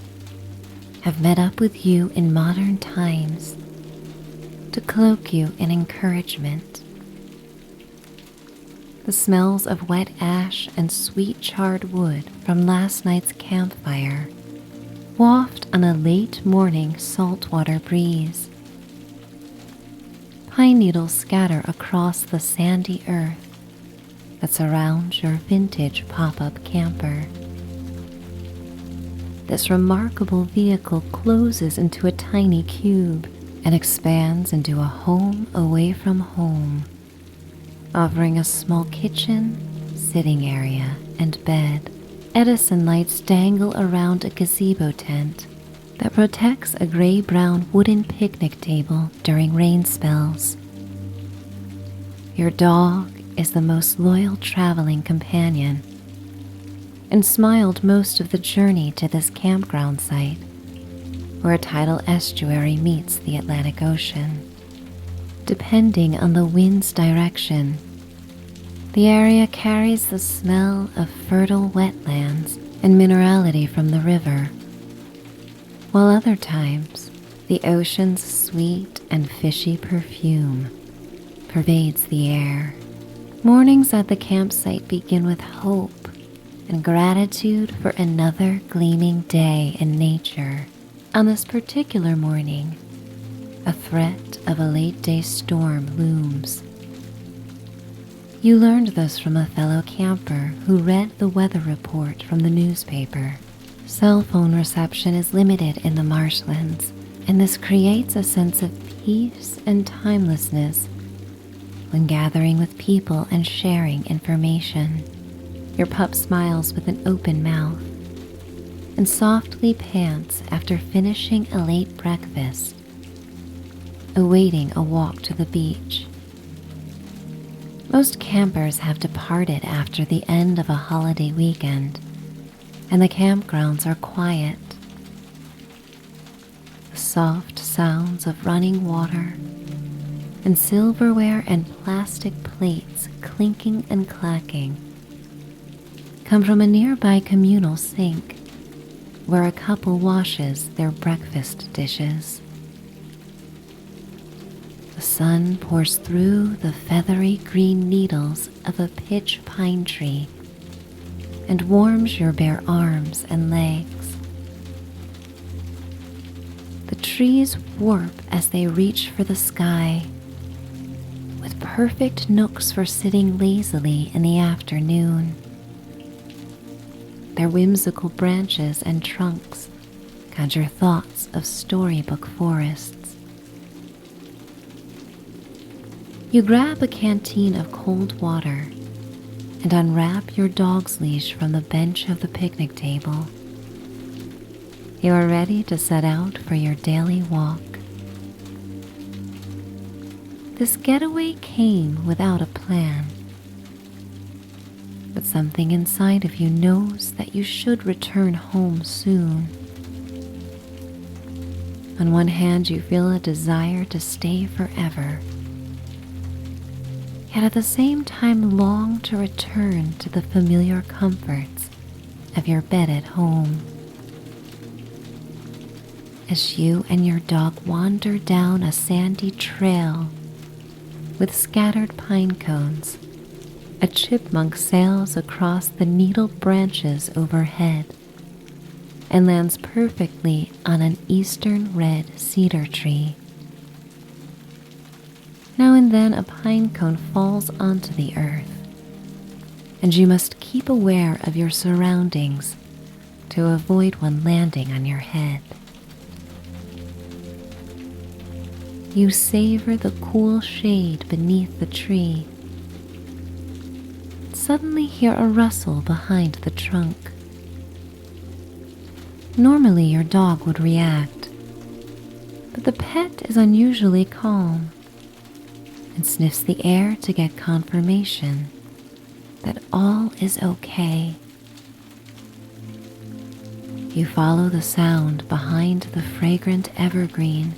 have met up with you in modern times to cloak you in encouragement. The smells of wet ash and sweet charred wood from last night's campfire waft on a late morning saltwater breeze. Pine needles scatter across the sandy earth that surrounds your vintage pop-up camper. This remarkable vehicle closes into a tiny cube and expands into a home away from home, offering a small kitchen, sitting area, and bed. Edison lights dangle around a gazebo tent that protects a gray-brown wooden picnic table during rain spells. Your dog is the most loyal traveling companion and smiled most of the journey to this campground site, where a tidal estuary meets the Atlantic Ocean. Depending on the wind's direction, the area carries the smell of fertile wetlands and minerality from the river, while other times the ocean's sweet and fishy perfume pervades the air. Mornings at the campsite begin with hope and gratitude for another gleaming day in nature. On this particular morning, a threat of a late-day storm looms. You learned this from a fellow camper who read the weather report from the newspaper. Cell phone reception is limited in the marshlands, and this creates a sense of peace and timelessness when gathering with people and sharing information. Your pup smiles with an open mouth and softly pants after finishing a late breakfast, awaiting a walk to the beach. Most campers have departed after the end of a holiday weekend, and the campgrounds are quiet. The soft sounds of running water and silverware and plastic plates clinking and clacking come from a nearby communal sink. where a couple washes their breakfast dishes. The sun pours through the feathery green needles of a pitch pine tree and warms your bare arms and legs. The trees warp as they reach for the sky, with perfect nooks for sitting lazily in the afternoon. Their whimsical branches and trunks conjure thoughts of storybook forests. You grab a canteen of cold water and unwrap your dog's leash from the bench of the picnic table. You are ready to set out for your daily walk. This getaway came without a plan, but something inside of you knows that you should return home soon. On one hand, you feel a desire to stay forever, yet at the same time long to return to the familiar comforts of your bed at home. As you and your dog wander down a sandy trail with scattered pine cones, a chipmunk sails across the needled branches overhead and lands perfectly on an eastern red cedar tree. Now and then a pine cone falls onto the earth, and you must keep aware of your surroundings to avoid one landing on your head. You savor the cool shade beneath the tree. Suddenly hear a rustle behind the trunk. Normally your dog would react, but the pet is unusually calm and sniffs the air to get confirmation that all is okay. You follow the sound behind the fragrant evergreen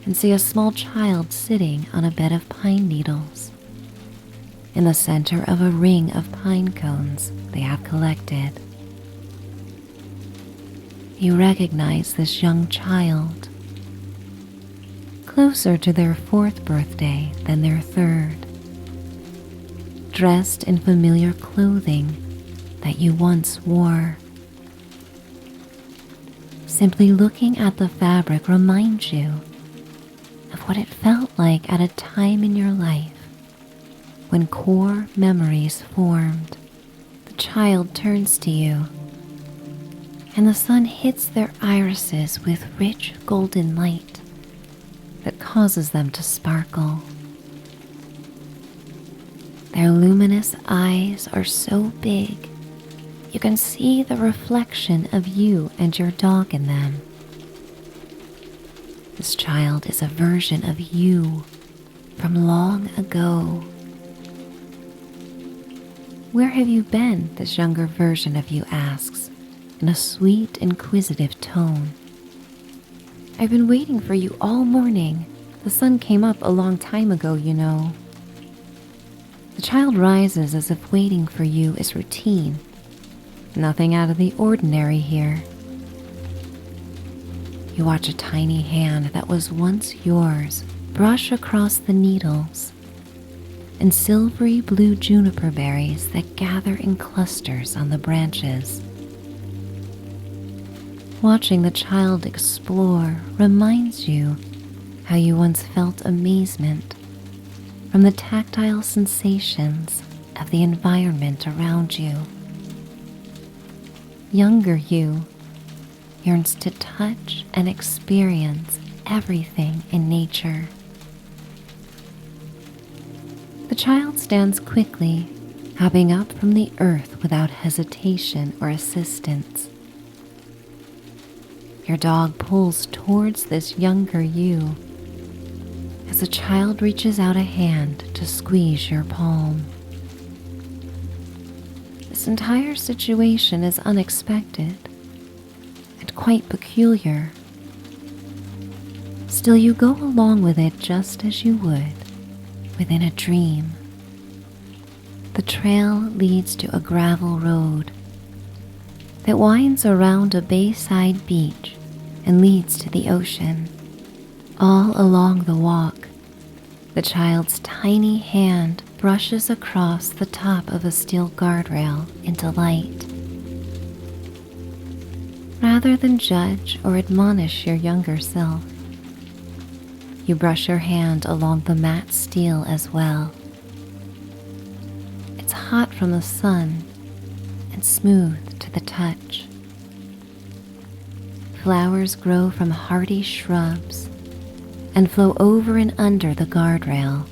and see a small child sitting on a bed of pine needles in the center of a ring of pine cones they have collected. You recognize this young child, closer to their 4th birthday than their 3rd, dressed in familiar clothing that you once wore. Simply looking at the fabric reminds you of what it felt like at a time in your life when core memories formed. The child turns to you, and the sun hits their irises with rich golden light that causes them to sparkle. Their luminous eyes are so big you can see the reflection of you and your dog in them. This child is a version of you from long ago. Where have you been? This younger version of you asks in a sweet, inquisitive tone. I've been waiting for you all morning. The sun came up a long time ago, you know. The child rises as if waiting for you is routine. Nothing out of the ordinary here. You watch a tiny hand that was once yours brush across the needles, and silvery blue juniper berries that gather in clusters on the branches. Watching the child explore reminds you how you once felt amazement from the tactile sensations of the environment around you. Younger you yearns to touch and experience everything in nature. The child stands quickly, hopping up from the earth without hesitation or assistance. Your dog pulls towards this younger you as the child reaches out a hand to squeeze your palm. This entire situation is unexpected and quite peculiar. Still, you go along with it just as you would within a dream. The trail leads to a gravel road, that winds around a bayside beach and leads to the ocean. All along the walk, the child's tiny hand brushes across the top of a steel guardrail into light. Rather than judge or admonish your younger self, you brush your hand along the matte steel as well. It's hot from the sun and smooth to the touch. Flowers grow from hardy shrubs and flow over and under the guardrail.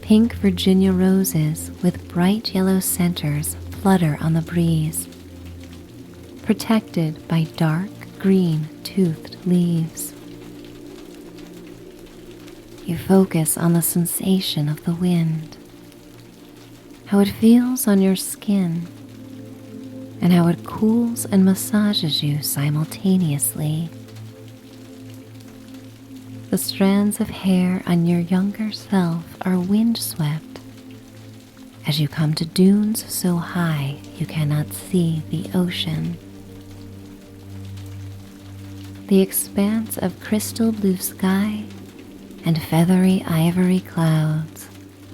Pink Virginia roses with bright yellow centers flutter on the breeze, protected by dark green toothed leaves. You focus on the sensation of the wind, how it feels on your skin, and how it cools and massages you simultaneously. The strands of hair on your younger self are windswept as you come to dunes so high you cannot see the ocean. The expanse of crystal blue sky and feathery ivory clouds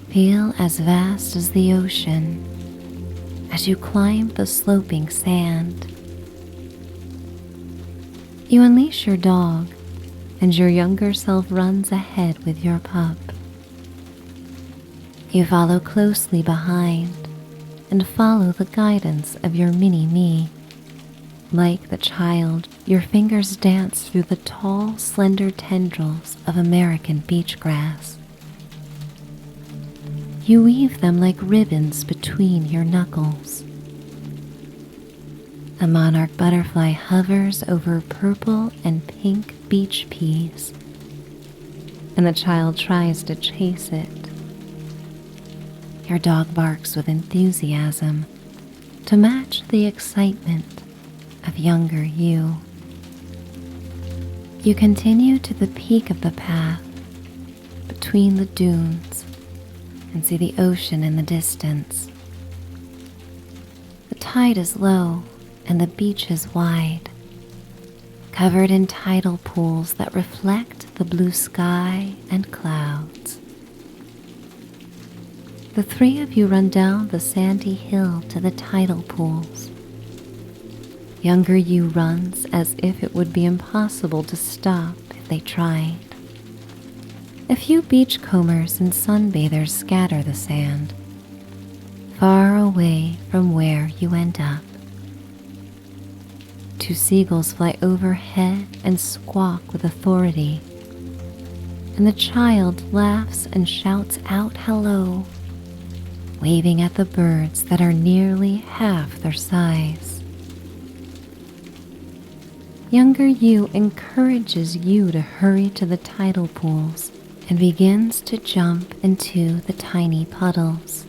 feel as vast as the ocean as you climb the sloping sand. You unleash your dog, and your younger self runs ahead with your pup. You follow closely behind and follow the guidance of your mini-me. Like the child, your fingers dance through the tall, slender tendrils of American beach grass. You weave them like ribbons between your knuckles. A monarch butterfly hovers over purple and pink beach peas, and the child tries to chase it. Your dog barks with enthusiasm to match the excitement of younger you. You continue to the peak of the path between the dunes and see the ocean in the distance. The tide is low and the beach is wide, covered in tidal pools that reflect the blue sky and clouds. The three of you run down the sandy hill to the tidal pools. Younger you runs as if it would be impossible to stop if they tried. A few beachcombers and sunbathers scatter the sand, far away from where you end up. Two seagulls fly overhead and squawk with authority, and the child laughs and shouts out hello, waving at the birds that are nearly half their size. Younger you encourages you to hurry to the tidal pools and begins to jump into the tiny puddles.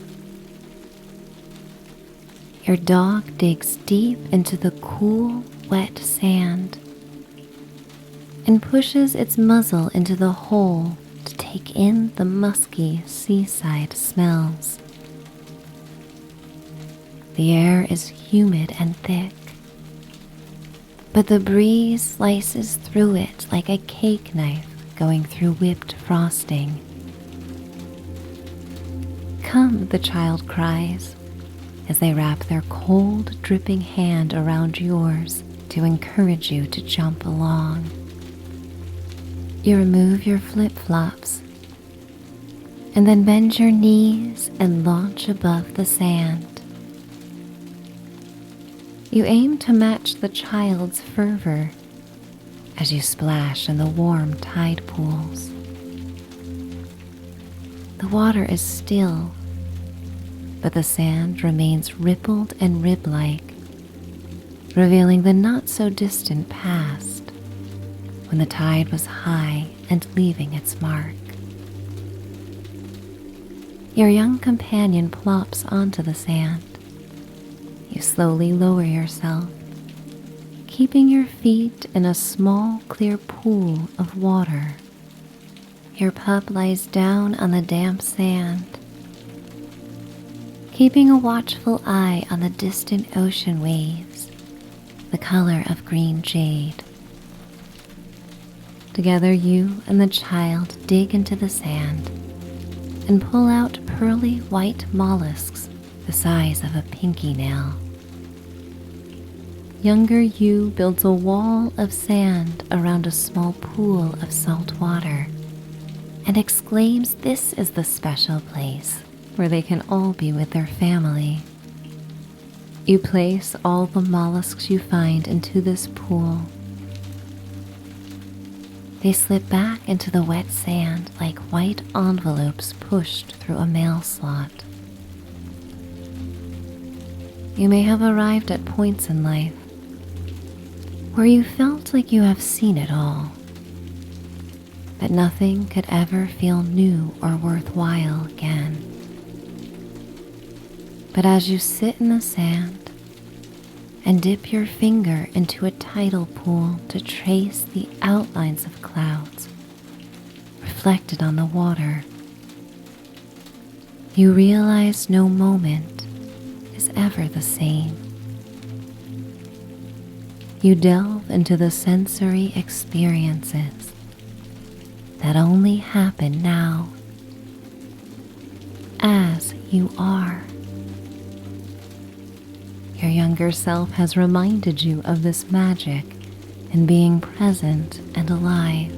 Your dog digs deep into the cool, wet sand and pushes its muzzle into the hole to take in the musky seaside smells. The air is humid and thick, but the breeze slices through it like a cake knife going through whipped frosting. Come, the child cries, as they wrap their cold, dripping hand around yours to encourage you to jump along. You remove your flip-flops and then bend your knees and launch above the sand. You aim to match the child's fervor as you splash in the warm tide pools. The water is still, but the sand remains rippled and rib-like, revealing the not-so-distant past when the tide was high and leaving its mark. Your young companion plops onto the sand. You slowly lower yourself, keeping your feet in a small, clear pool of water. Your pup lies down on the damp sand. keeping a watchful eye on the distant ocean waves, the color of green jade. Together you and the child dig into the sand and pull out pearly white mollusks the size of a pinky nail. Younger you builds a wall of sand around a small pool of salt water and exclaims this is the special place where they can all be with their family. You place all the mollusks you find into this pool. They slip back into the wet sand like white envelopes pushed through a mail slot. You may have arrived at points in life where you felt like you have seen it all, that nothing could ever feel new or worthwhile again. But as you sit in the sand and dip your finger into a tidal pool to trace the outlines of clouds reflected on the water, you realize no moment is ever the same. You delve into the sensory experiences that only happen now, as you are. Your younger self has reminded you of this magic in being present and alive.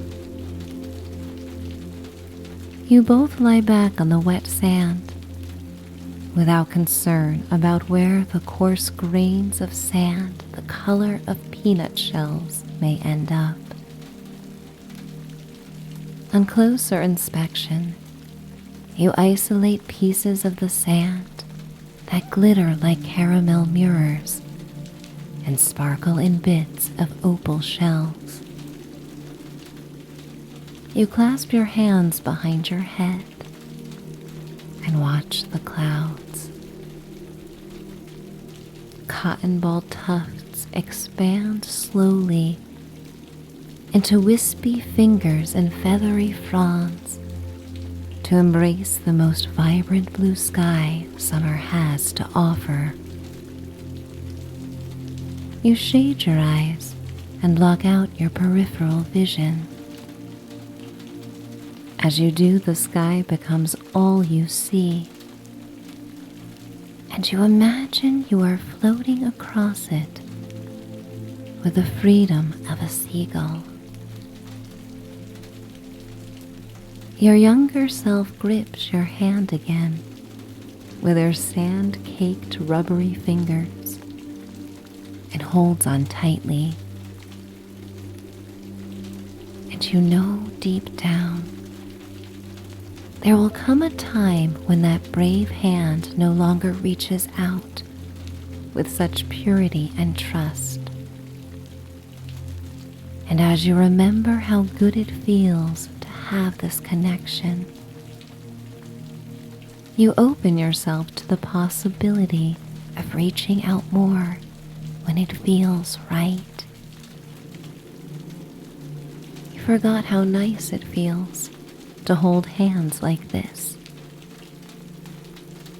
You both lie back on the wet sand, without concern about where the coarse grains of sand the color of peanut shells may end up. On closer inspection, you isolate pieces of the sand that glitter like caramel mirrors and sparkle in bits of opal shells. You clasp your hands behind your head and watch the clouds. Cotton ball tufts expand slowly into wispy fingers and feathery fronds to embrace the most vibrant blue sky summer has to offer. You shade your eyes and block out your peripheral vision. As you do, the sky becomes all you see, and you imagine you are floating across it with the freedom of a seagull. Your younger self grips your hand again with her sand-caked rubbery fingers and holds on tightly. And you know deep down there will come a time when that brave hand no longer reaches out with such purity and trust. And as you remember how good it feels to have this connection, you open yourself to the possibility of reaching out more when it feels right. You forgot how nice it feels to hold hands like this.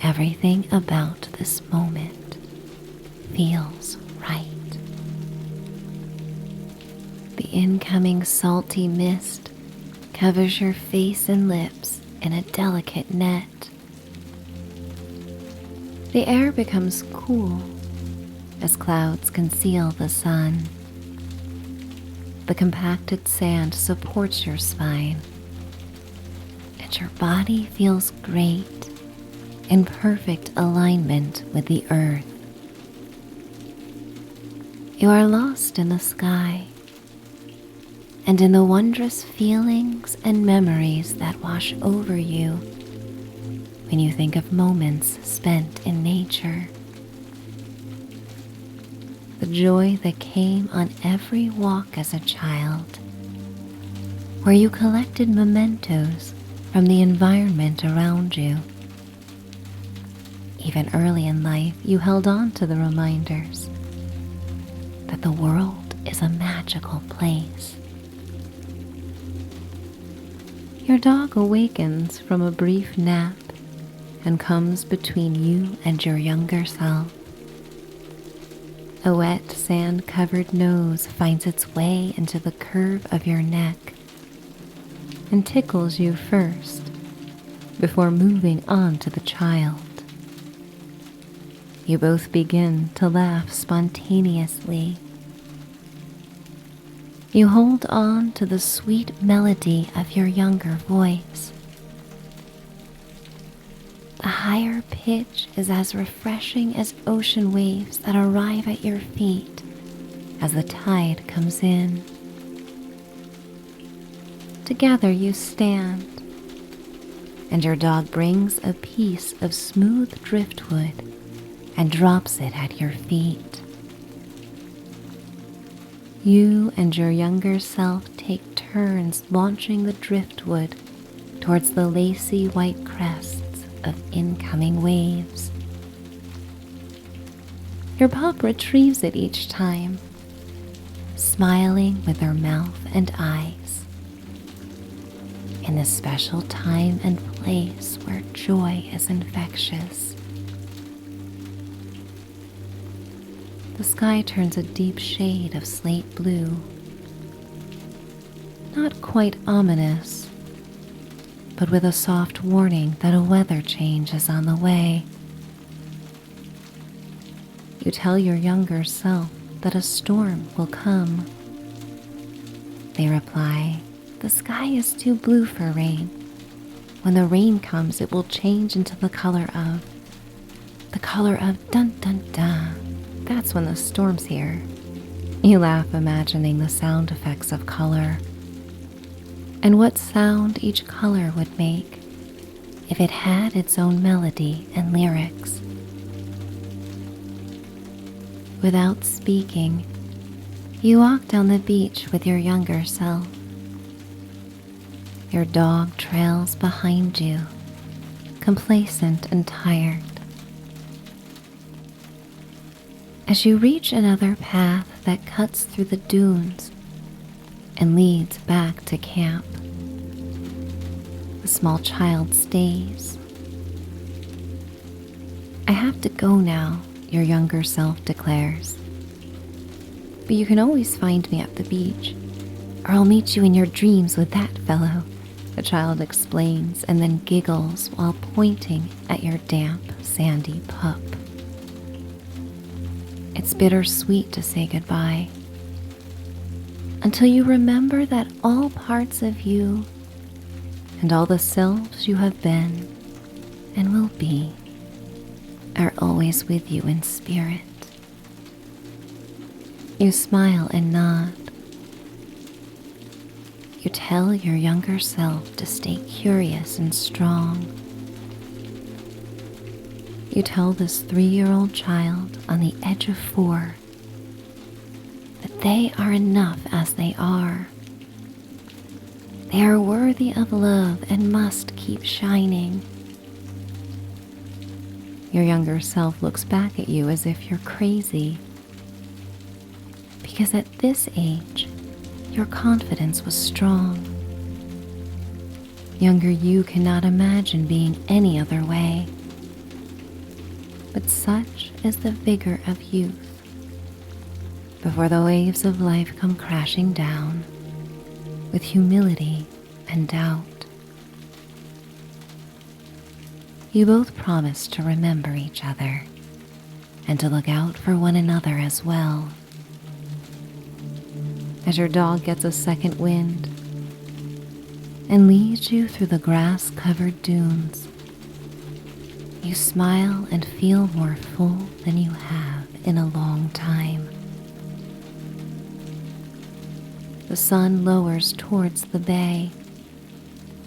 Everything about this moment feels right. The incoming salty mist covers your face and lips in a delicate net. The air becomes cool as clouds conceal the sun. The compacted sand supports your spine, and your body feels great, in perfect alignment with the earth. You are lost in the sky and in the wondrous feelings and memories that wash over you when you think of moments spent in nature. The joy that came on every walk as a child, where you collected mementos from the environment around you. Even early in life, you held on to the reminders that the world is a magical place. Your dog awakens from a brief nap and comes between you and your younger self. A wet, sand-covered nose finds its way into the curve of your neck and tickles you first before moving on to the child. You both begin to laugh spontaneously. You hold on to the sweet melody of your younger voice. The higher pitch is as refreshing as ocean waves that arrive at your feet as the tide comes in. Together you stand, and your dog brings a piece of smooth driftwood and drops it at your feet. You and your younger self take turns launching the driftwood towards the lacy white crests of incoming waves. Your pup retrieves it each time, smiling with her mouth and eyes, in the special time and place where joy is infectious. The sky turns a deep shade of slate blue, not quite ominous, but with a soft warning that a weather change is on the way. You tell your younger self that a storm will come. They reply, "The sky is too blue for rain. When the rain comes, it will change into the color of dun dun dun. That's when the storm's here." You laugh, imagining the sound effects of color and what sound each color would make if it had its own melody and lyrics. Without speaking, you walk down the beach with your younger self. Your dog trails behind you, complacent and tired. As you reach another path that cuts through the dunes and leads back to camp, the small child stays. "I have to go now," your younger self declares. "But you can always find me at the beach, or I'll meet you in your dreams with that fellow," the child explains and then giggles while pointing at your damp, sandy pup. It's bittersweet to say goodbye, until you remember that all parts of you and all the selves you have been and will be are always with you in spirit. You smile and nod. You tell your younger self to stay curious and strong. You tell this 3-year-old child on the edge of 4 that they are enough as they are. They are worthy of love and must keep shining. Your younger self looks back at you as if you're crazy, because at this age, your confidence was strong. Younger you cannot imagine being any other way, but such is the vigor of youth before the waves of life come crashing down with humility and doubt. You both promise to remember each other and to look out for one another as well. As your dog gets a second wind and leads you through the grass-covered dunes, you smile and feel more full than you have in a long time. The sun lowers towards the bay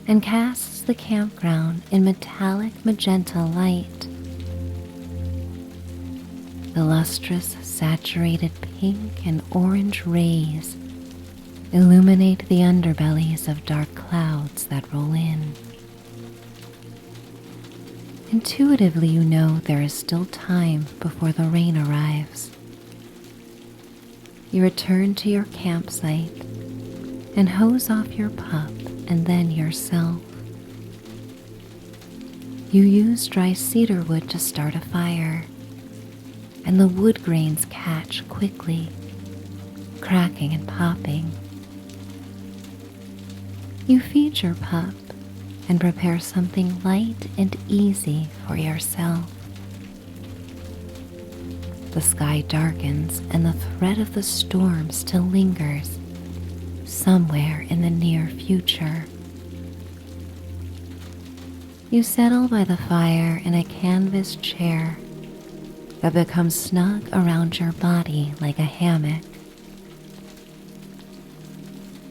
and casts the campground in metallic magenta light. The lustrous, saturated pink and orange rays illuminate the underbellies of dark clouds that roll in. Intuitively, you know there is still time before the rain arrives. You return to your campsite and hose off your pup and then yourself. You use dry cedar wood to start a fire, and the wood grains catch quickly, cracking and popping. You feed your pup and prepare something light and easy for yourself. The sky darkens and the threat of the storm still lingers somewhere in the near future. You settle by the fire in a canvas chair that becomes snug around your body like a hammock.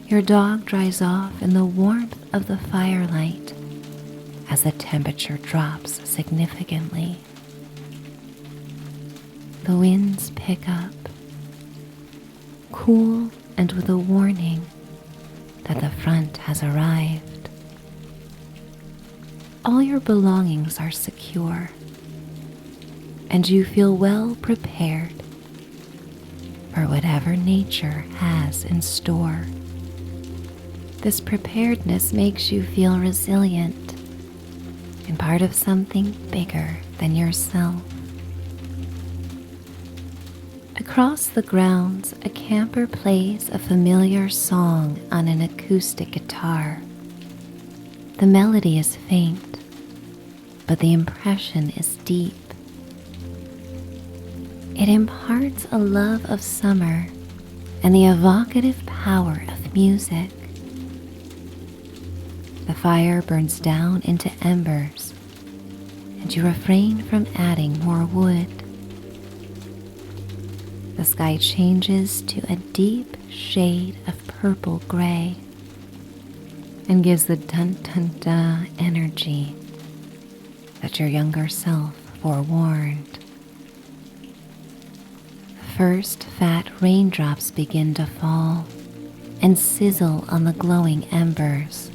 Your dog dries off in the warmth of the firelight as the temperature drops significantly. The winds pick up, cool and with a warning that the front has arrived. All your belongings are secure, and you feel well prepared for whatever nature has in store. This preparedness makes you feel resilient and part of something bigger than yourself. Across the grounds, a camper plays a familiar song on an acoustic guitar. The melody is faint, but the impression is deep. It imparts a love of summer and the evocative power of music. The fire burns down into embers, and you refrain from adding more wood. The sky changes to a deep shade of purple gray and gives the dun-dun-da energy that your younger self forewarned. The first fat raindrops begin to fall and sizzle on the glowing embers.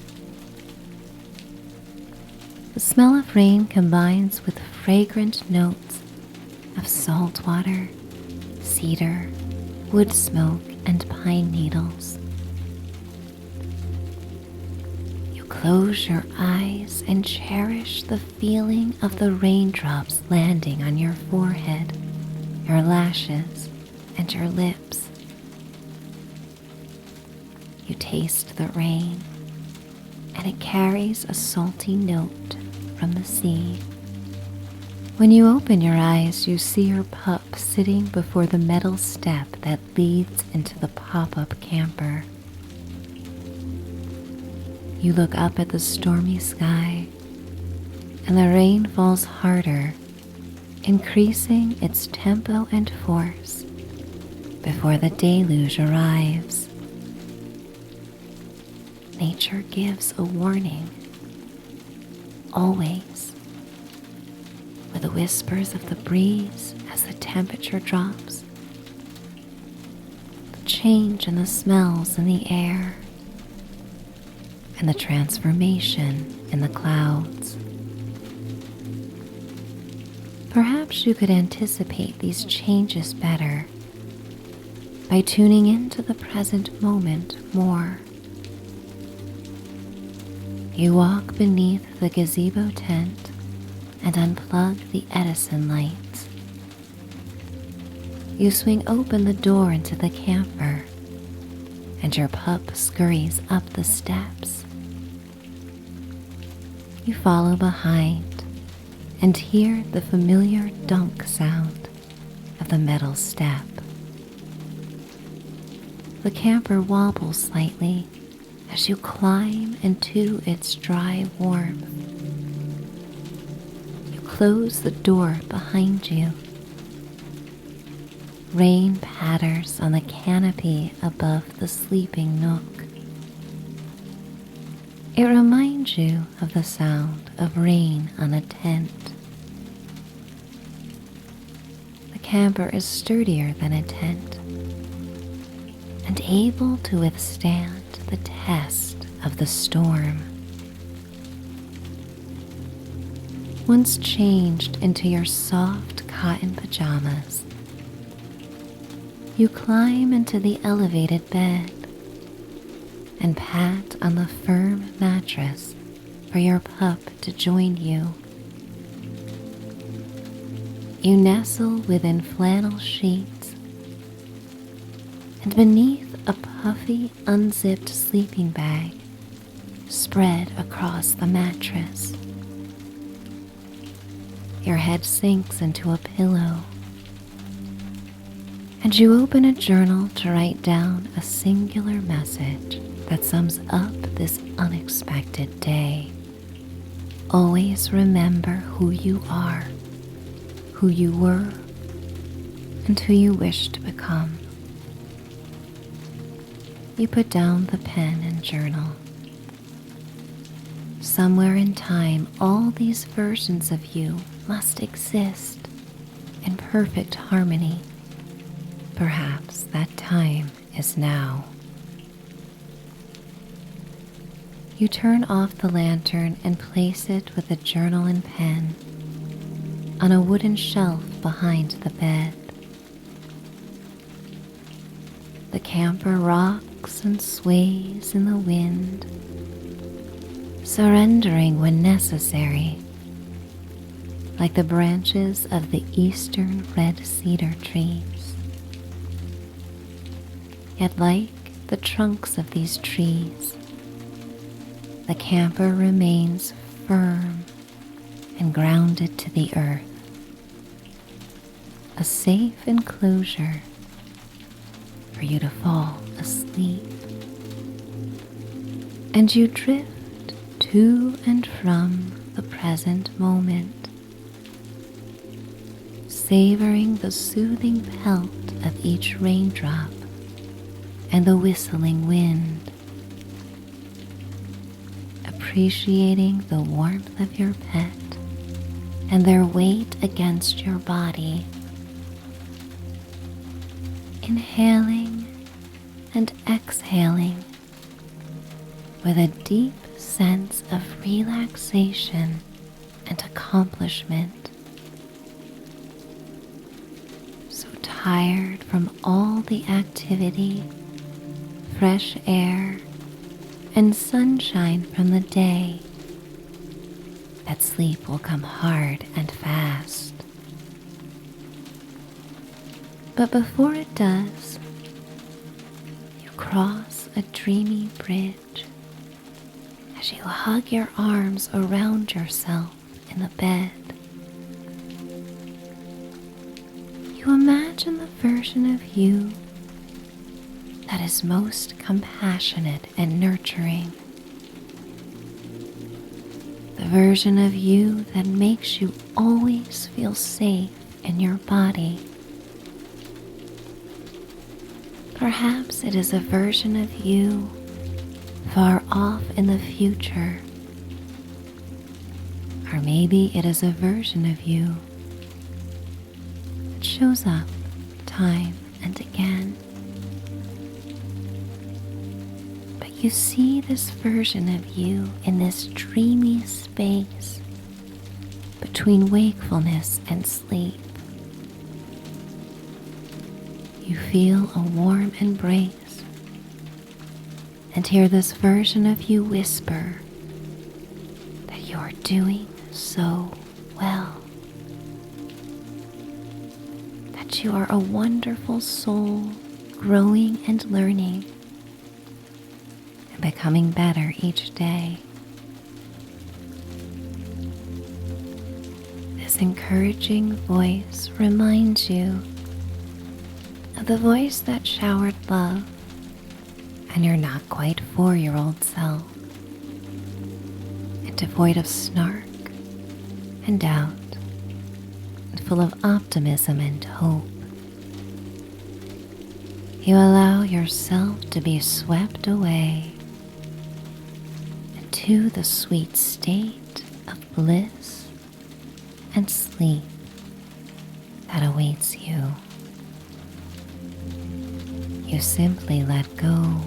The smell of rain combines with fragrant notes of salt water, cedar, wood smoke, and pine needles. Close your eyes and cherish the feeling of the raindrops landing on your forehead, your lashes, and your lips. You taste the rain, and it carries a salty note from the sea. When you open your eyes, you see your pup sitting before the metal step that leads into the pop-up camper. You look up at the stormy sky, and the rain falls harder, increasing its tempo and force before the deluge arrives. Nature gives a warning, always, with the whispers of the breeze as the temperature drops, the change in the smells in the air, and the transformation in the clouds. Perhaps you could anticipate these changes better by tuning into the present moment more. You walk beneath the gazebo tent and unplug the Edison lights. You swing open the door into the camper, and your pup scurries up the steps. You follow behind and hear the familiar dunk sound of the metal step. The camper wobbles slightly as you climb into its dry warmth. You close the door behind you. Rain patters on the canopy above the sleeping nook. It reminds you of the sound of rain on a tent. The camper is sturdier than a tent and able to withstand the test of the storm. Once changed into your soft cotton pajamas, you climb into the elevated bed and pat on the firm mattress for your pup to join you You nestle within flannel sheets, and beneath a puffy, unzipped sleeping bag spread across the mattress. Your head sinks into a pillow, and you open a journal to write down a singular message that sums up this unexpected day. Always remember who you are, who you were, and who you wish to become. You put down the pen and journal. Somewhere in time, all these versions of you must exist in perfect harmony. Perhaps that time is now. You turn off the lantern and place it with the journal and pen on a wooden shelf behind the bed. The camper rocks and sways in the wind, surrendering when necessary, like the branches of the eastern red cedar trees. Yet like the trunks of these trees, the camper remains firm and grounded to the earth, a safe enclosure for you to fall asleep. And you drift to and from the present moment, savoring the soothing pelt of each raindrop and the whistling wind, appreciating the warmth of your pet and their weight against your body, inhaling and exhaling with a deep sense of relaxation and accomplishment. So tired from all the activity, fresh air, and sunshine from the day that sleep will come hard and fast. But before it does, you cross a dreamy bridge as you hug your arms around yourself in the bed. You imagine the version of you that is most compassionate and nurturing, the version of you that makes you always feel safe in your body. Perhaps it is a version of you far off in the future, or maybe it is a version of you that shows up time and again. But you see this version of you in this dreamy space between wakefulness and sleep. You feel a warm embrace and hear this version of you whisper that you are doing so well, that you are a wonderful soul growing and learning and becoming better each day. This encouraging voice reminds you of the voice that showered love and your not quite 4-year-old self, and devoid of snark and doubt and full of optimism and hope. You allow yourself to be swept away into the sweet state of bliss and sleep that awaits you. You simply let go.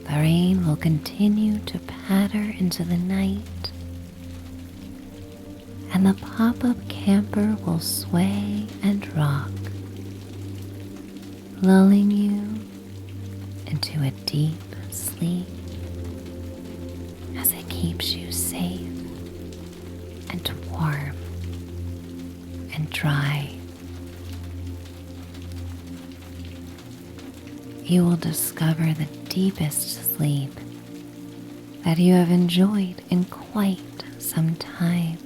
The rain will continue to patter into the night, and the pop-up camper will sway and rock, lulling you into a deep sleep as it keeps you safe and warm. and dry. You will discover the deepest sleep that you have enjoyed in quite some time.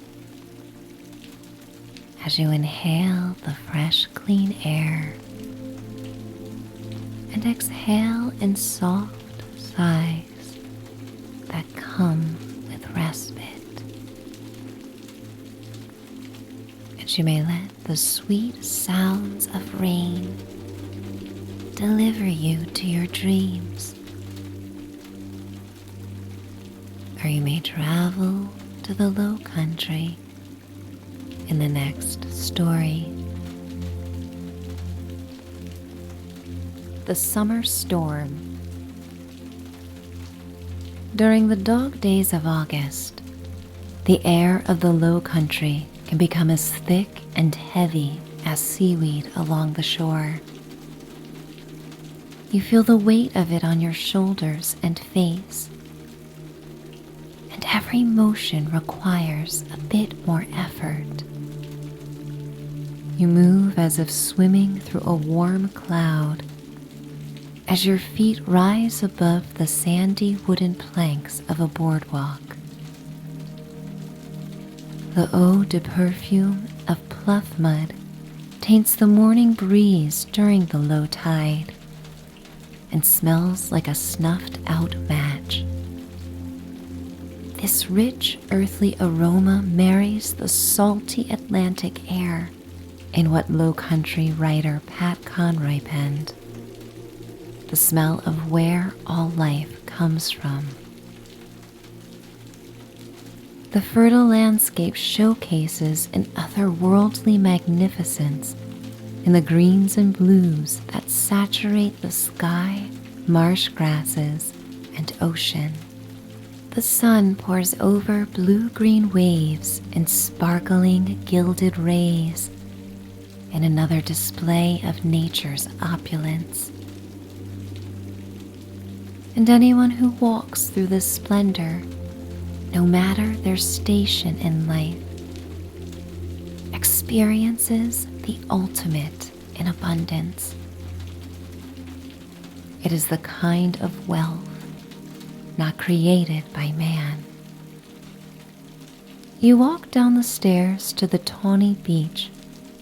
As you inhale the fresh, clean air and exhale in soft sighs that come with respite. And you may let the sweet sounds of rain deliver you to your dreams. Or you may travel to the low country in the next story. The Summer Storm. During the dog days of August, the air of the low country can become as thick and heavy as seaweed along the shore. You feel the weight of it on your shoulders and face, and every motion requires a bit more effort. You move as if swimming through a warm cloud as your feet rise above the sandy wooden planks of a boardwalk. The eau de perfume of pluff mud taints the morning breeze during the low tide and smells like a snuffed-out match. This rich, earthly aroma marries the salty Atlantic air in what Low Country writer Pat Conroy penned, the smell of where all life comes from. The fertile landscape showcases an otherworldly magnificence in the greens and blues that saturate the sky, marsh grasses, and ocean. The sun pours over blue-green waves in sparkling gilded rays in another display of nature's opulence. And anyone who walks through this splendor, no matter their station in life, experiences the ultimate in abundance. It is the kind of wealth not created by man. You walk down the stairs to the tawny beach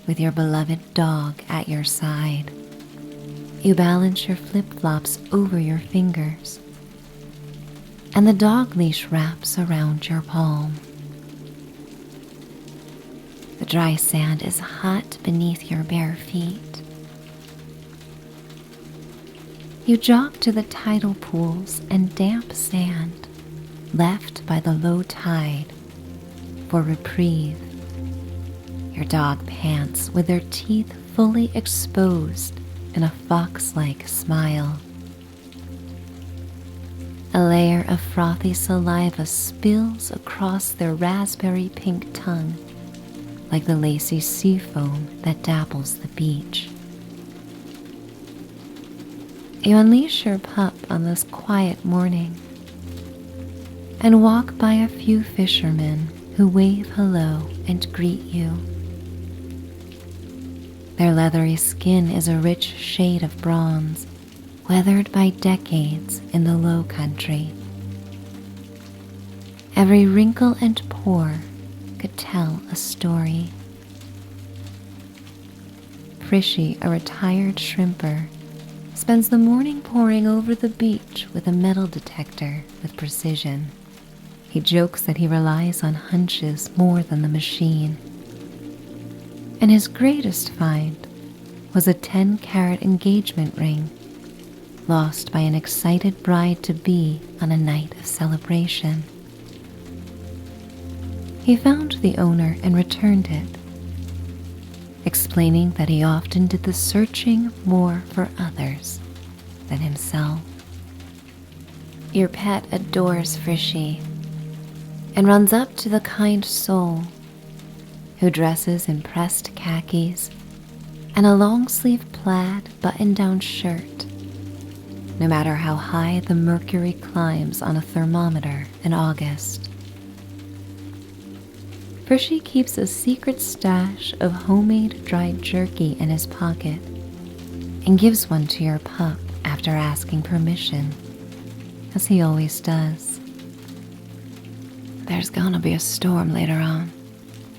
with your beloved dog at your side. You balance your flip-flops over your fingers, and the dog leash wraps around your palm. The dry sand is hot beneath your bare feet. You jog to the tidal pools and damp sand left by the low tide for reprieve. Your dog pants with their teeth fully exposed in a fox-like smile. A layer of frothy saliva spills across their raspberry pink tongue like the lacy sea foam that dapples the beach. You unleash your pup on this quiet morning and walk by a few fishermen who wave hello and greet you. Their leathery skin is a rich shade of bronze, weathered by decades in the low country. Every wrinkle and pore could tell a story. Frishy, a retired shrimper, spends the morning poring over the beach with a metal detector with precision. He jokes that he relies on hunches more than the machine. And his greatest find was a 10-carat engagement ring lost by an excited bride-to-be on a night of celebration. He found the owner and returned it, explaining that he often did the searching more for others than himself. Your pet adores Frishy and runs up to the kind soul who dresses in pressed khakis and a long-sleeved plaid button-down shirt, no matter how high the mercury climbs on a thermometer in August. for she keeps a secret stash of homemade dried jerky in his pocket and gives one to your pup after asking permission, as he always does. There's gonna be a storm later on.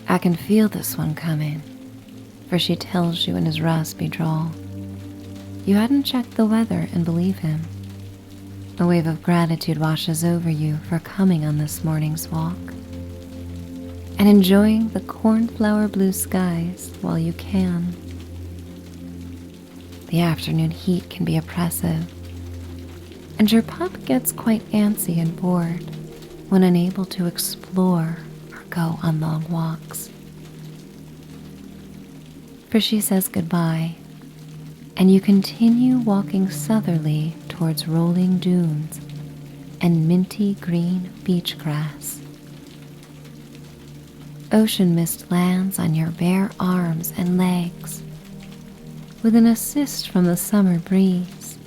I can feel this one coming, for she tells you in his raspy drawl. You hadn't checked the weather and believe him. A wave of gratitude washes over you for coming on this morning's walk and enjoying the cornflower blue skies while you can. The afternoon heat can be oppressive, and your pup gets quite antsy and bored when unable to explore or go on long walks. For she says goodbye, and you continue walking southerly towards rolling dunes and minty green beach grass. Ocean mist lands on your bare arms and legs. With an assist from the summer breeze,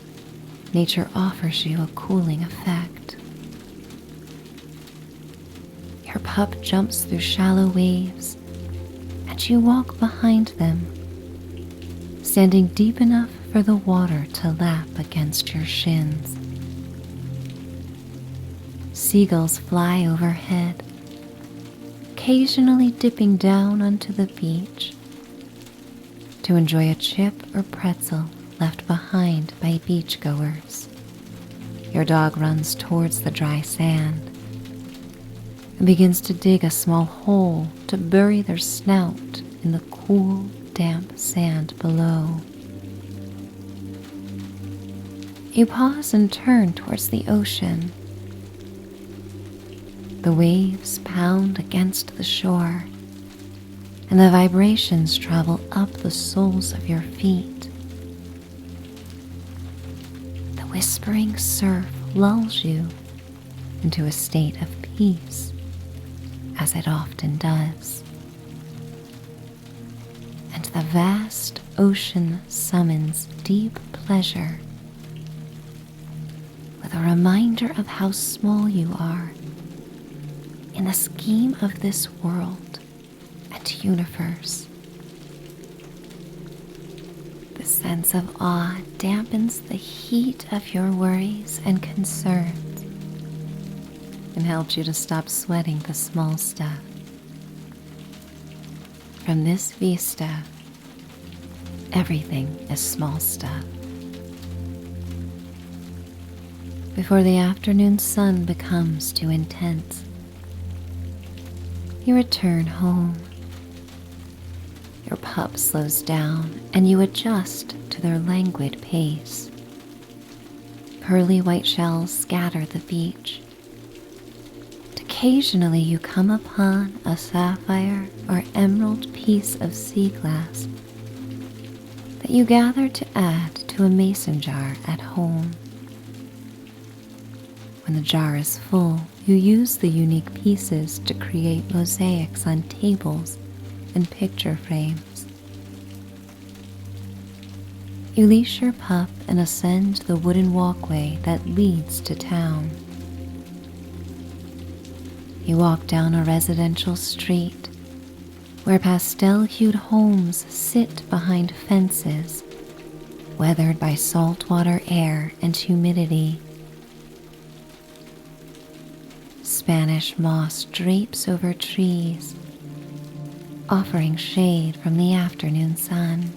nature offers you a cooling effect. Your pup jumps through shallow waves, and you walk behind them, standing deep enough for the water to lap against your shins. Seagulls fly overhead, occasionally dipping down onto the beach to enjoy a chip or pretzel left behind by beachgoers. Your dog runs towards the dry sand and begins to dig a small hole to bury their snout in the cool, damp sand below. You pause and turn towards the ocean. The waves pound against the shore, and the vibrations travel up the soles of your feet. The whispering surf lulls you into a state of peace, as it often does. And the vast ocean summons deep pleasure, with a reminder of how small you are in the scheme of this world and universe. The sense of awe dampens the heat of your worries and concerns and helps you to stop sweating the small stuff. From this vista, everything is small stuff. Before the afternoon sun becomes too intense, you return home. Your pup slows down and you adjust to their languid pace. Pearly white shells scatter the beach. And occasionally you come upon a sapphire or emerald piece of sea glass that you gather to add to a mason jar at home. When the jar is full, you use the unique pieces to create mosaics on tables and picture frames. You leash your pup and ascend the wooden walkway that leads to town. You walk down a residential street where pastel-hued homes sit behind fences, weathered by saltwater air and humidity. Spanish moss drapes over trees, offering shade from the afternoon sun.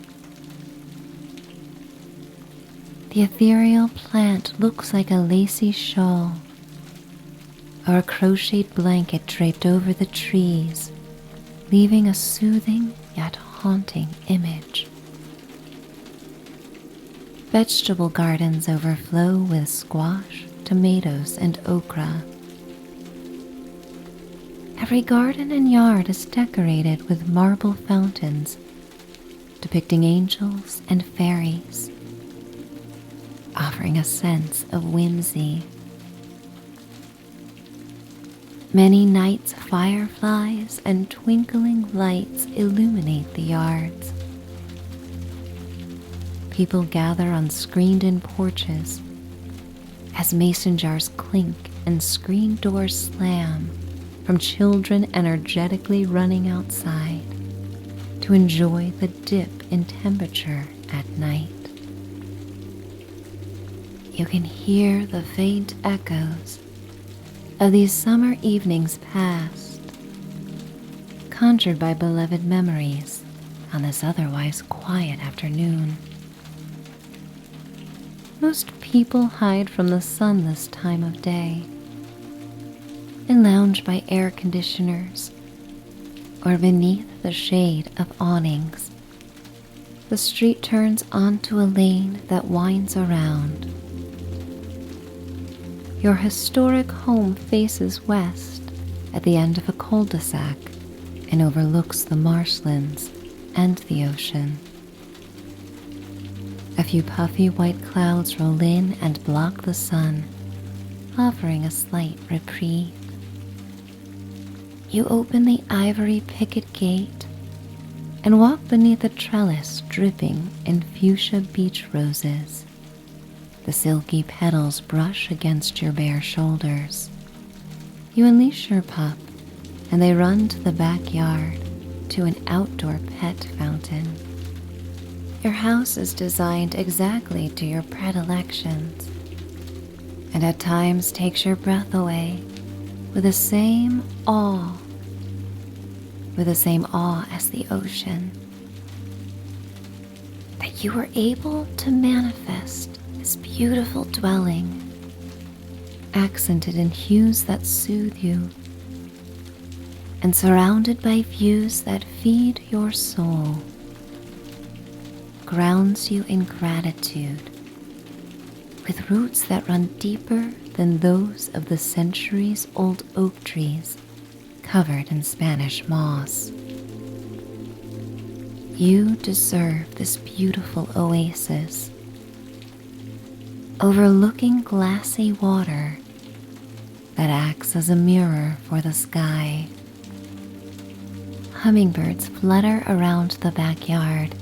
The ethereal plant looks like a lacy shawl or a crocheted blanket draped over the trees, leaving a soothing yet haunting image. Vegetable gardens overflow with squash, tomatoes, and okra. Every garden and yard is decorated with marble fountains depicting angels and fairies, offering a sense of whimsy. Many nights fireflies and twinkling lights illuminate the yards. People gather on screened-in porches as mason jars clink and screen doors slam from children energetically running outside to enjoy the dip in temperature at night. You can hear the faint echoes of these summer evenings past, conjured by beloved memories on this otherwise quiet afternoon. Most people hide from the sun this time of day and lounge by air conditioners or beneath the shade of awnings. The street turns onto a lane that winds around. Your historic home faces west at the end of a cul-de-sac and overlooks the marshlands and the ocean. A few puffy white clouds roll in and block the sun, offering a slight reprieve. You open the ivory picket gate and walk beneath a trellis dripping in fuchsia beach roses. The silky petals brush against your bare shoulders. You unleash your pup and they run to the backyard to an outdoor pet fountain. Your house is designed exactly to your predilections and at times takes your breath away with the same awe as the ocean. That you were able to manifest this beautiful dwelling, accented in hues that soothe you and surrounded by views that feed your soul, grounds you in gratitude with roots that run deeper than those of the centuries-old oak trees covered in Spanish moss. You deserve this beautiful oasis, overlooking glassy water that acts as a mirror for the sky. Hummingbirds flutter around the backyard,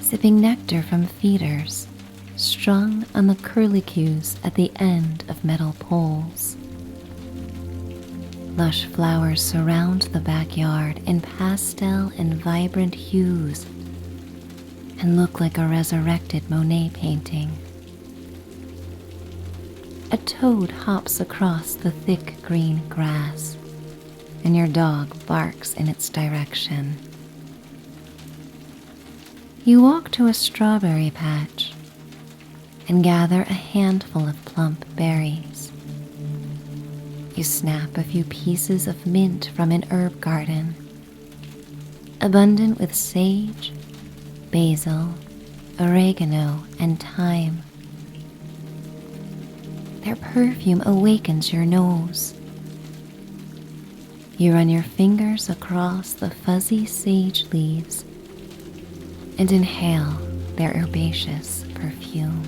sipping nectar from feeders strung on the curlicues at the end of metal poles. Lush flowers surround the backyard in pastel and vibrant hues and look like a resurrected Monet painting. A toad hops across the thick green grass, and your dog barks in its direction. You walk to a strawberry patch and gather a handful of plump berries. You snap a few pieces of mint from an herb garden, abundant with sage, basil, oregano, and thyme. Their perfume awakens your nose. You run your fingers across the fuzzy sage leaves and inhale their herbaceous perfume.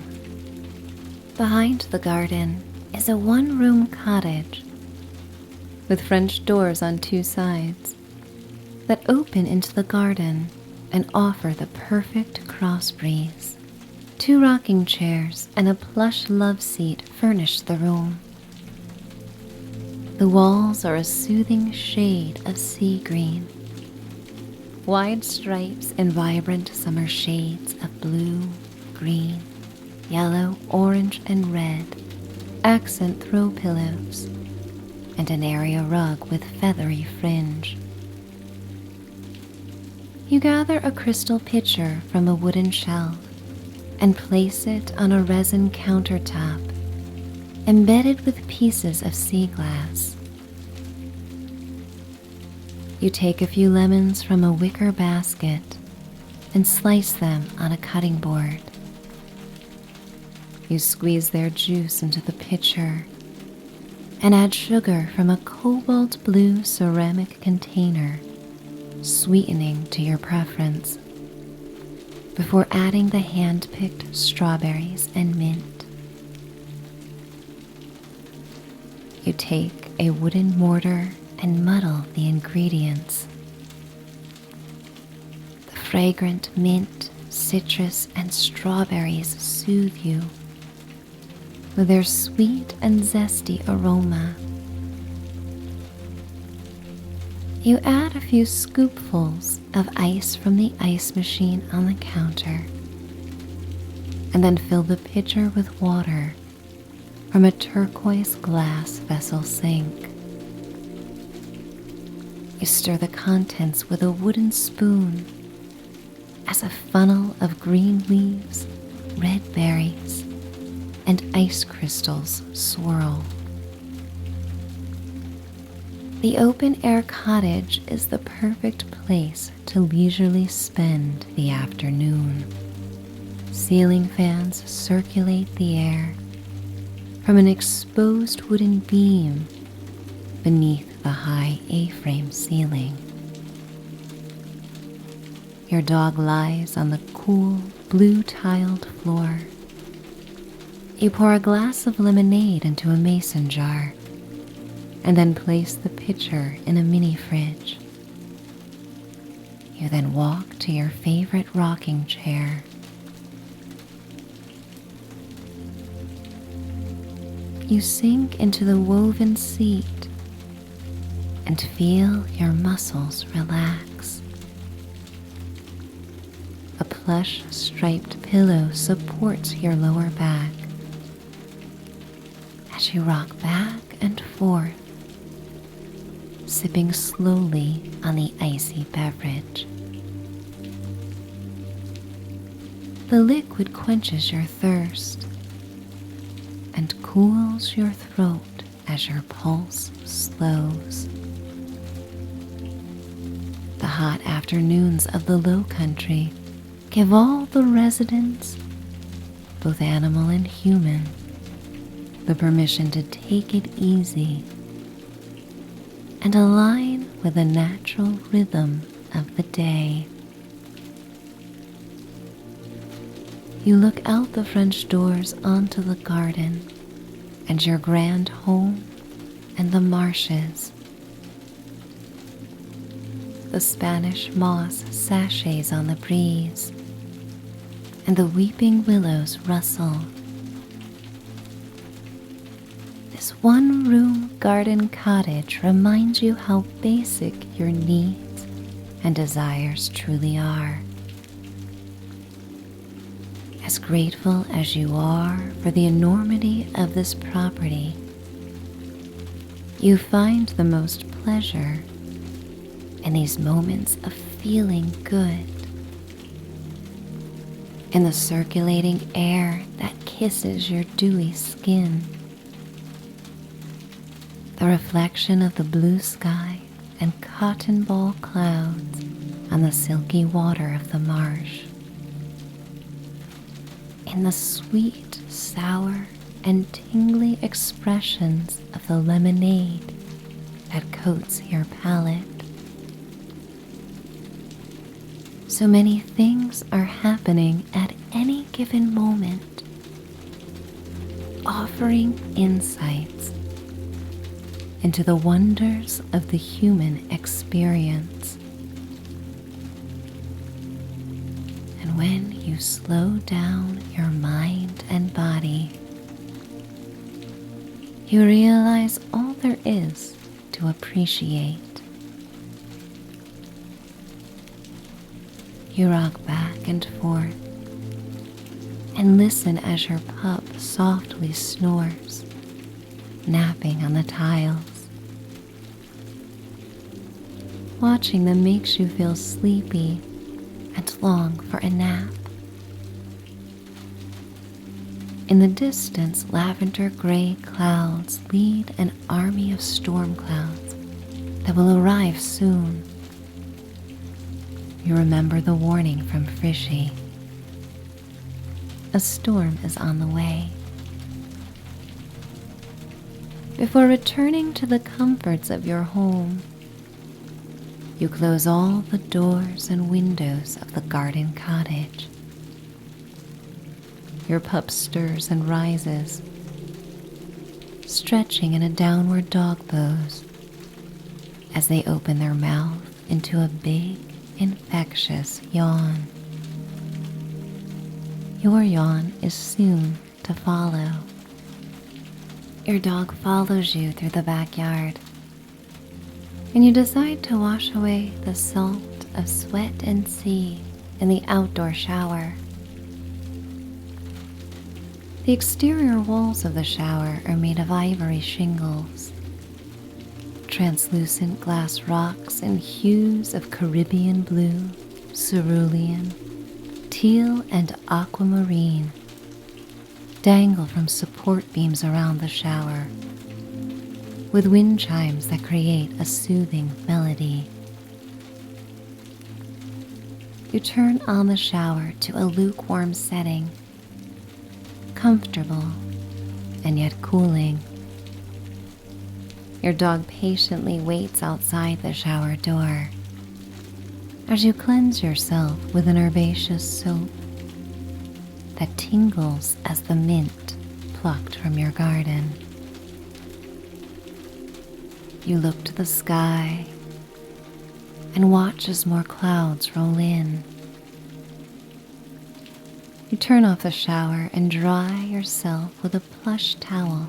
Behind the garden is a one-room cottage with French doors on two sides that open into the garden and offer the perfect cross breeze. 2 rocking chairs and a plush love seat furnish the room. The walls are a soothing shade of sea green. Wide stripes and vibrant summer shades of blue, green, yellow, orange, and red accent throw pillows and an area rug with feathery fringe. You gather a crystal pitcher from a wooden shelf and place it on a resin countertop embedded with pieces of sea glass. You take a few lemons from a wicker basket and slice them on a cutting board. You squeeze their juice into the pitcher and add sugar from a cobalt blue ceramic container, sweetening to your preference, before adding the hand-picked strawberries and mint. You take a wooden mortar and muddle the ingredients. The fragrant mint, citrus, and strawberries soothe you with their sweet and zesty aroma. You add a few scoopfuls of ice from the ice machine on the counter, and then fill the pitcher with water from a turquoise glass vessel sink. You stir the contents with a wooden spoon as a funnel of green leaves, red berries, and ice crystals swirl. The open-air cottage is the perfect place to leisurely spend the afternoon. Ceiling fans circulate the air from an exposed wooden beam beneath the high A-frame ceiling. Your dog lies on the cool, blue-tiled floor. You pour a glass of lemonade into a mason jar and then place the pitcher in a mini fridge. You then walk to your favorite rocking chair. You sink into the woven seat and feel your muscles relax. A plush striped pillow supports your lower back as you rock back and forth, sipping slowly on the icy beverage. The liquid quenches your thirst and cools your throat as your pulse slows. The hot afternoons of the Low Country give all the residents, both animal and human, the permission to take it easy and align with the natural rhythm of the day. You look out the French doors onto the garden and your grand home and the marshes. The Spanish moss sashays on the breeze, and the weeping willows rustle. This one-room garden cottage reminds you how basic your needs and desires truly are. As grateful as you are for the enormity of this property, you find the most pleasure in these moments of feeling good, in the circulating air that kisses your dewy skin, the reflection of the blue sky and cotton ball clouds on the silky water of the marsh, in the sweet, sour, and tingly expressions of the lemonade that coats your palate. So many things are happening at any given moment, offering insights into the wonders of the human experience. And when you slow down your mind and body, you realize all there is to appreciate. You rock back and forth and listen as your pup softly snores, napping on the tiles. Watching them makes you feel sleepy and long for a nap. In the distance, lavender gray clouds lead an army of storm clouds that will arrive soon. You remember the warning from Frishy. A storm is on the way. Before returning to the comforts of your home, you close all the doors and windows of the garden cottage. Your pup stirs and rises, stretching in a downward dog pose as they open their mouth into a big, infectious yawn. Your yawn is soon to follow. Your dog follows you through the backyard, and you decide to wash away the salt of sweat and sea in the outdoor shower. The exterior walls of the shower are made of ivory shingles. Translucent glass rocks in hues of Caribbean blue, cerulean, teal, and aquamarine dangle from support beams around the shower, with wind chimes that create a soothing melody. You turn on the shower to a lukewarm setting, comfortable and yet cooling. Your dog patiently waits outside the shower door as you cleanse yourself with an herbaceous soap that tingles as the mint plucked from your garden. You look to the sky and watch as more clouds roll in. You turn off the shower and dry yourself with a plush towel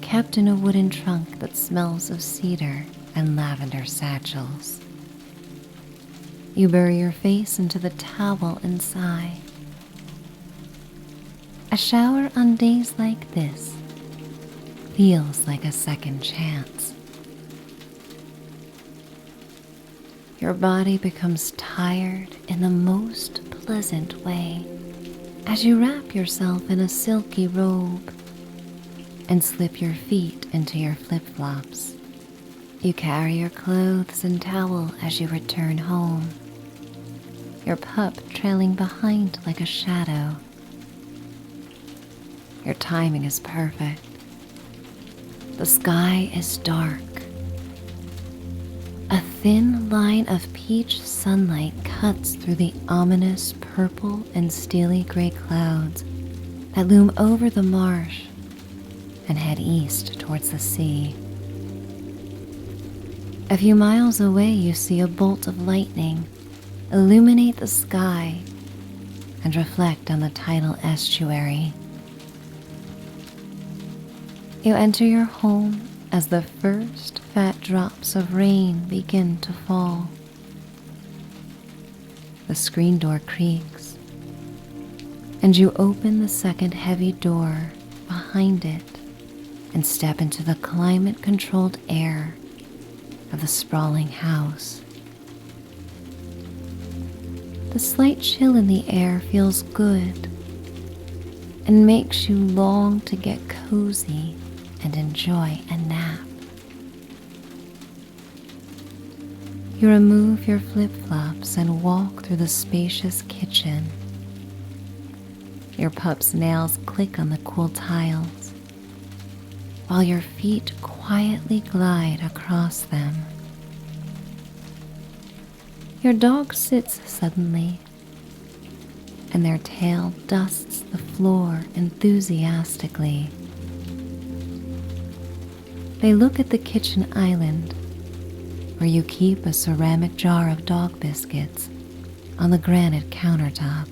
kept in a wooden trunk that smells of cedar and lavender satchels. You bury your face into the towel and sigh. A shower on days like this feels like a second chance. Your body becomes tired in the most pleasant way as you wrap yourself in a silky robe and slip your feet into your flip-flops. You carry your clothes and towel as you return home, your pup trailing behind like a shadow. Your timing is perfect. The sky is dark. A thin line of peach sunlight cuts through the ominous purple and steely gray clouds that loom over the marsh and head east towards the sea. A few miles away, you see a bolt of lightning illuminate the sky and reflect on the tidal estuary. You enter your home as the first fat drops of rain begin to fall. The screen door creaks, and you open the second heavy door behind it and step into the climate-controlled air of the sprawling house. The slight chill in the air feels good and makes you long to get cozy and enjoy a nap. You remove your flip-flops and walk through the spacious kitchen. Your pup's nails click on the cool tiles, while your feet quietly glide across them. Your dog sits suddenly, and their tail dusts the floor enthusiastically. They look at the kitchen island, where you keep a ceramic jar of dog biscuits on the granite countertop.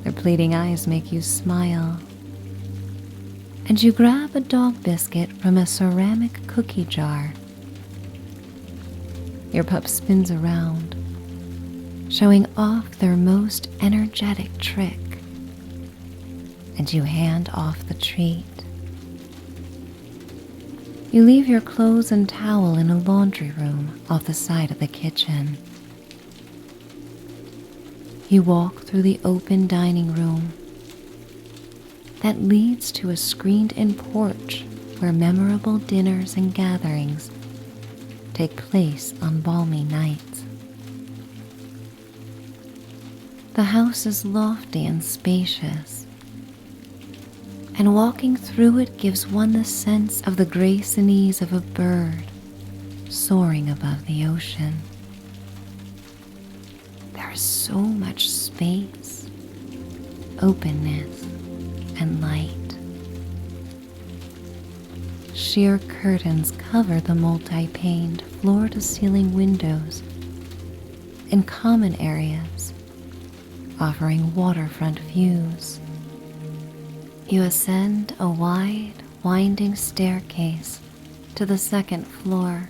Their pleading eyes make you smile, and you grab a dog biscuit from a ceramic cookie jar. Your pup spins around, showing off their most energetic trick, and you hand off the treat. You leave your clothes and towel in a laundry room off the side of the kitchen. You walk through the open dining room that leads to a screened-in porch where memorable dinners and gatherings take place on balmy nights. The house is lofty and spacious, and walking through it gives one the sense of the grace and ease of a bird soaring above the ocean. There is so much space, openness, and light. Sheer curtains cover the multi-paned floor-to-ceiling windows in common areas, offering waterfront views. You ascend a wide, winding staircase to the second floor,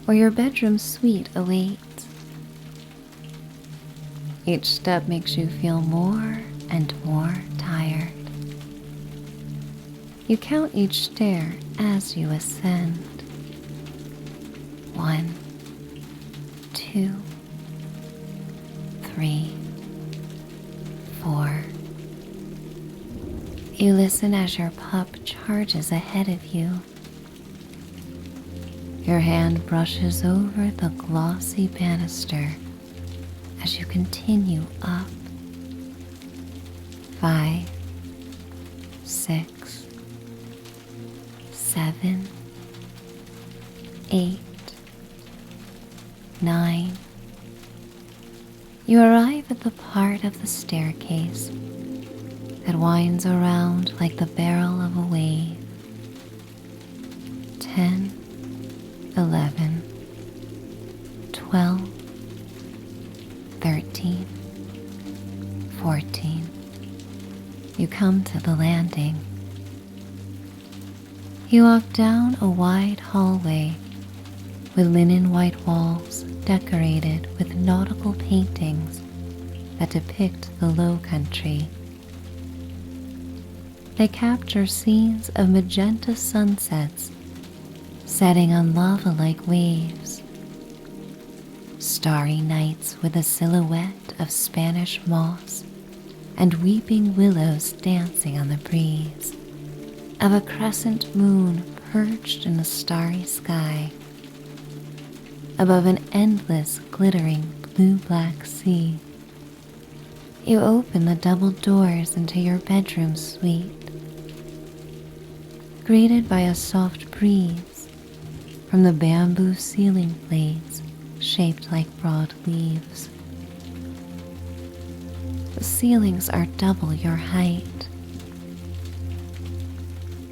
where your bedroom suite awaits. Each step makes you feel more and more tired. You count each stair as you ascend. 1, 2, 3, 4. You listen as your pup charges ahead of you. Your hand brushes over the glossy banister as you continue up. 5, 6, 7, 8, 9. You arrive at the part of the staircase that winds around like the barrel of a wave. 10, 11, 12, 13, 14. You come to the landing. You walk down a wide hallway with linen white walls decorated with nautical paintings that depict the Low Country. They capture scenes of magenta sunsets setting on lava-like waves, starry nights with a silhouette of Spanish moss and weeping willows dancing on the breeze, of a crescent moon perched in a starry sky, above an endless glittering blue-black sea. You open the double doors into your bedroom suite, greeted by a soft breeze from the bamboo ceiling blades shaped like broad leaves. The ceilings are double your height.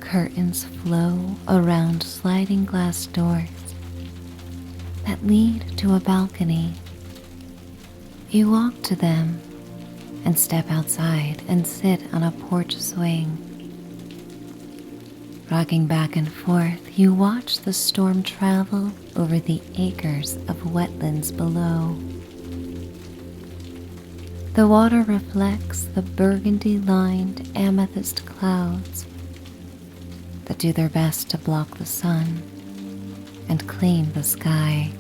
Curtains flow around sliding glass doors that lead to a balcony. You walk to them and step outside and sit on a porch swing. Rocking back and forth, you watch the storm travel over the acres of wetlands below. The water reflects the burgundy-lined amethyst clouds that do their best to block the sun and claim the sky.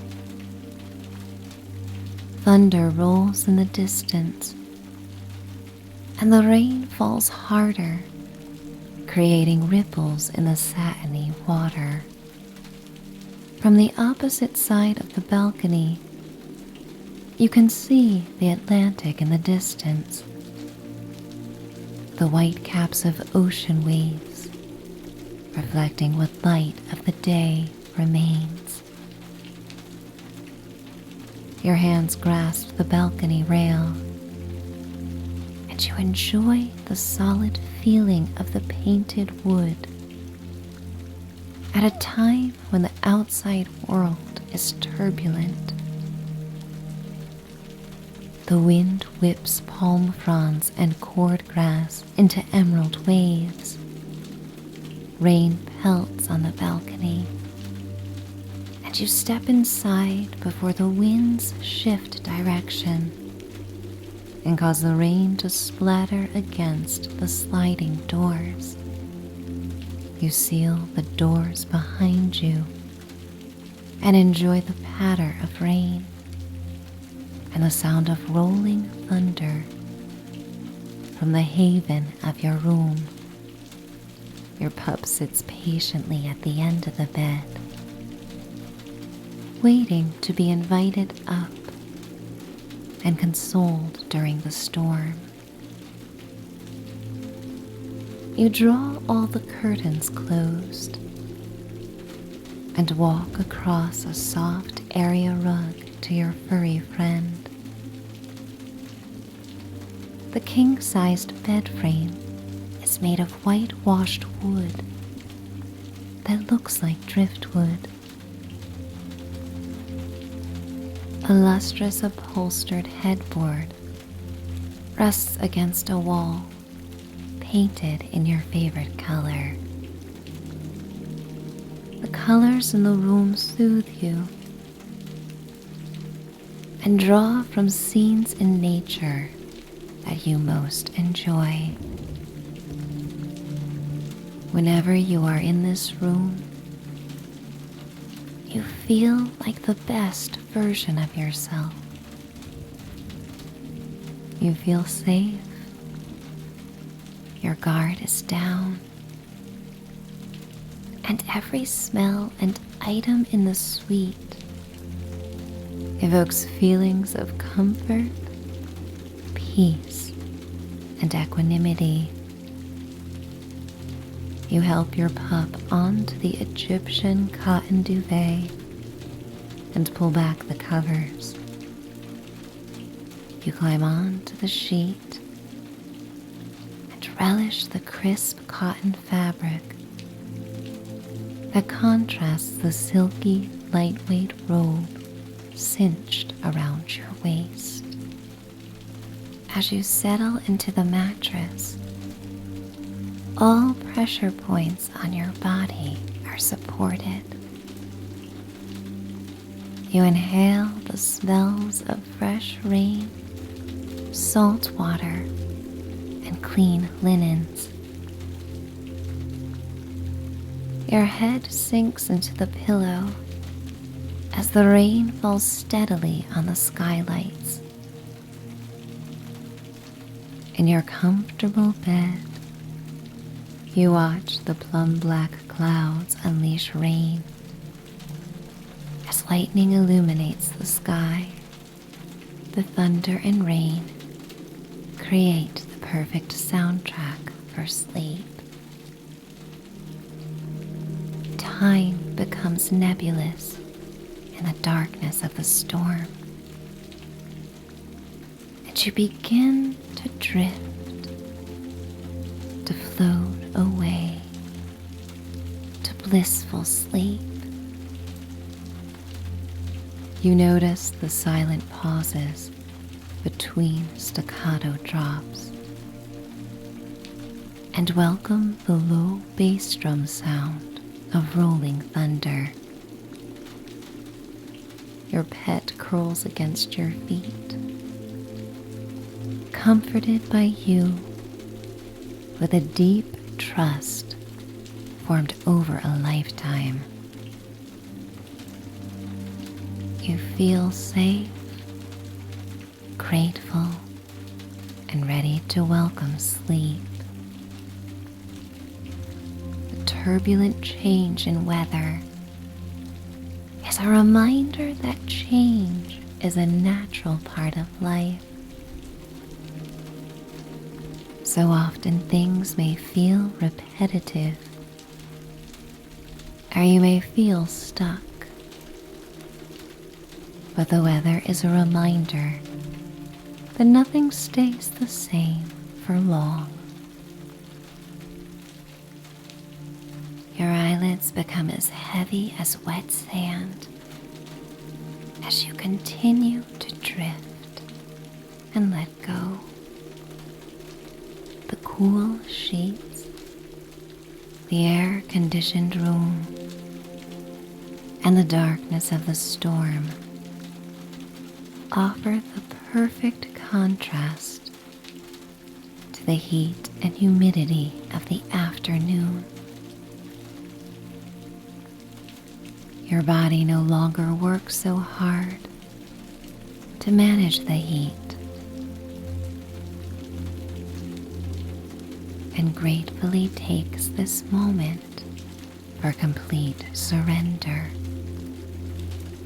Thunder rolls in the distance, and the rain falls harder, creating ripples in the satiny water. From the opposite side of the balcony, you can see the Atlantic in the distance, the white caps of ocean waves, reflecting what light of the day remains. Your hands grasp the balcony rail, and you enjoy the solid feeling of the painted wood at a time when the outside world is turbulent. The wind whips palm fronds and cordgrass into emerald waves. Rain pelts on the balcony, and you step inside before the winds shift direction and cause the rain to splatter against the sliding doors. You seal the doors behind you and enjoy the patter of rain and the sound of rolling thunder from the haven of your room. Your pup sits patiently at the end of the bed, waiting to be invited up and consoled during the storm. You draw all the curtains closed and walk across a soft area rug to your furry friend. The king-sized bed frame is made of whitewashed wood that looks like driftwood. A lustrous upholstered headboard rests against a wall painted in your favorite color. The colors in the room soothe you and draw from scenes in nature that you most enjoy. Whenever you are in this room, you feel like the best version of yourself. You feel safe. Your guard is down. And every smell and item in the suite evokes feelings of comfort, peace, and equanimity. You help your pup onto the Egyptian cotton duvet and pull back the covers. You climb onto the sheet and relish the crisp cotton fabric that contrasts the silky, lightweight robe cinched around your waist. As you settle into the mattress, all pressure points on your body are supported. You inhale the smells of fresh rain, salt water, and clean linens. Your head sinks into the pillow as the rain falls steadily on the skylights. In your comfortable bed, you watch the plum-black clouds unleash rain as lightning illuminates the sky. The thunder and rain create the perfect soundtrack for sleep. Time becomes nebulous in the darkness of the storm, and you begin to drift, to float away to blissful sleep. You notice the silent pauses between staccato drops and welcome the low bass drum sound of rolling thunder. Your pet curls against your feet, comforted by you with a deep trust formed over a lifetime. You feel safe, grateful, and ready to welcome sleep. The turbulent change in weather is a reminder that change is a natural part of life. So often things may feel repetitive, or you may feel stuck. But the weather is a reminder that nothing stays the same for long. Your eyelids become as heavy as wet sand as you continue to drift and let go. The cool sheets, the air-conditioned room, and the darkness of the storm offer the perfect contrast to the heat and humidity of the afternoon. Your body no longer works so hard to manage the heat, and gratefully takes this moment for complete surrender,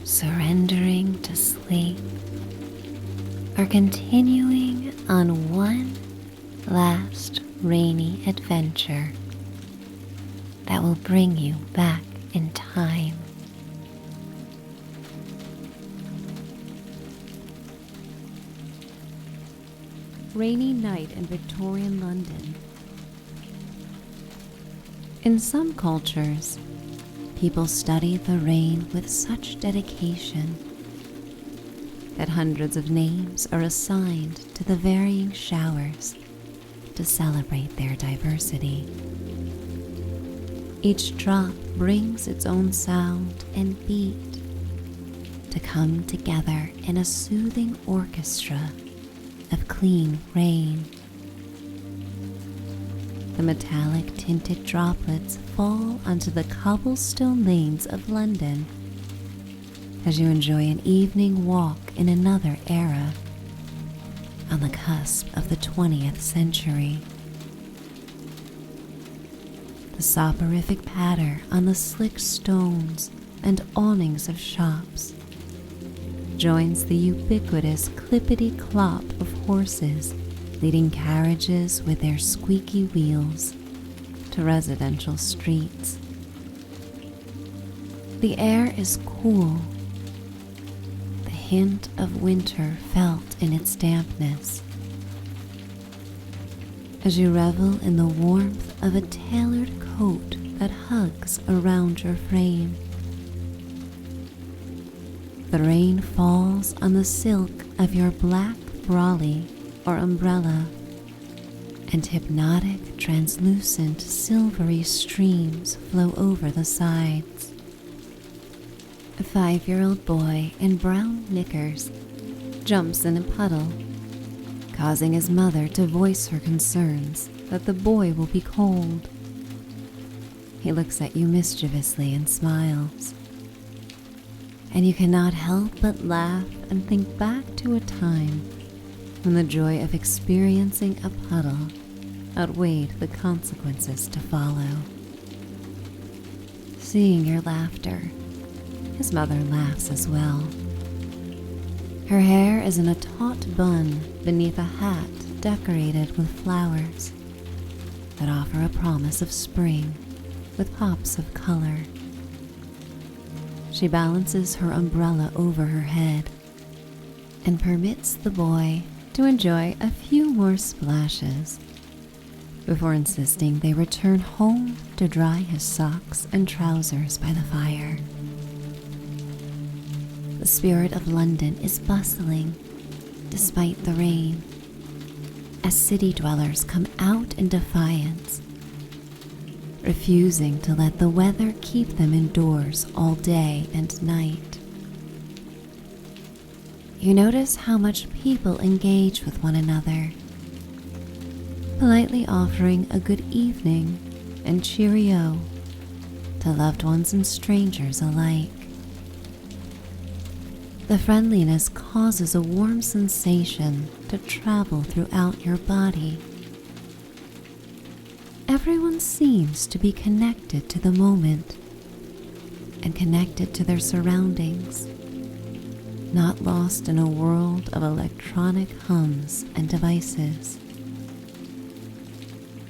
surrendering to sleep, or continuing on one last rainy adventure that will bring you back in time. Rainy night in Victorian London. In some cultures, people study the rain with such dedication that hundreds of names are assigned to the varying showers to celebrate their diversity. Each drop brings its own sound and beat to come together in a soothing orchestra of clean rain. The metallic tinted droplets fall onto the cobblestone lanes of London as you enjoy an evening walk in another era on the cusp of the 20th century. The soporific patter on the slick stones and awnings of shops joins the ubiquitous clippity-clop of horses leading carriages with their squeaky wheels to residential streets. The air is cool, the hint of winter felt in its dampness. As you revel in the warmth of a tailored coat that hugs around your frame, the rain falls on the silk of your black brolly or umbrella, and hypnotic, translucent, silvery streams flow over the sides. A 5-year-old boy in brown knickers jumps in a puddle, causing his mother to voice her concerns that the boy will be cold. He looks at you mischievously and smiles, and you cannot help but laugh and think back to a time when the joy of experiencing a puddle outweighed the consequences to follow. Seeing your laughter, his mother laughs as well. Her hair is in a taut bun beneath a hat decorated with flowers that offer a promise of spring with pops of color. She balances her umbrella over her head and permits the boy to enjoy a few more splashes before insisting they return home to dry his socks and trousers by the fire. The spirit of London is bustling despite the rain, as city dwellers come out in defiance, refusing to let the weather keep them indoors all day and night. You notice how much people engage with one another, politely offering a good evening and cheerio to loved ones and strangers alike. The friendliness causes a warm sensation to travel throughout your body. Everyone seems to be connected to the moment and connected to their surroundings, not lost in a world of electronic hums and devices.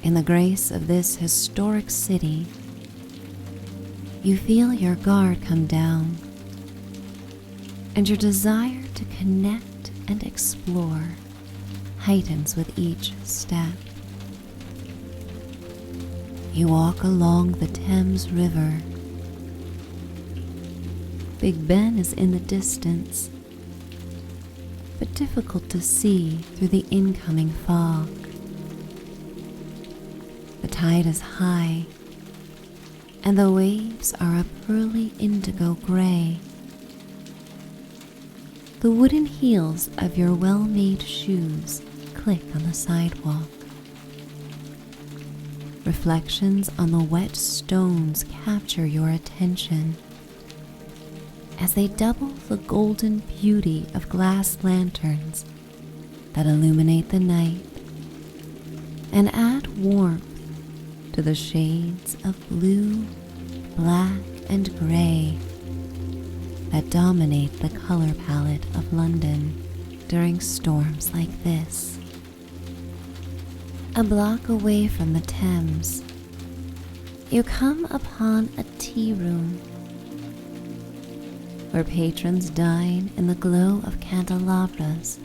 In the grace of this historic city, you feel your guard come down, and your desire to connect and explore heightens with each step. You walk along the Thames River. Big Ben is in the distance, but difficult to see through the incoming fog. The tide is high, and the waves are a pearly indigo gray. The wooden heels of your well-made shoes click on the sidewalk. Reflections on the wet stones capture your attention as they double the golden beauty of glass lanterns that illuminate the night and add warmth to the shades of blue, black, and gray that dominate the color palette of London during storms like this. A block away from the Thames, you come upon a tea room where patrons dine in the glow of candelabras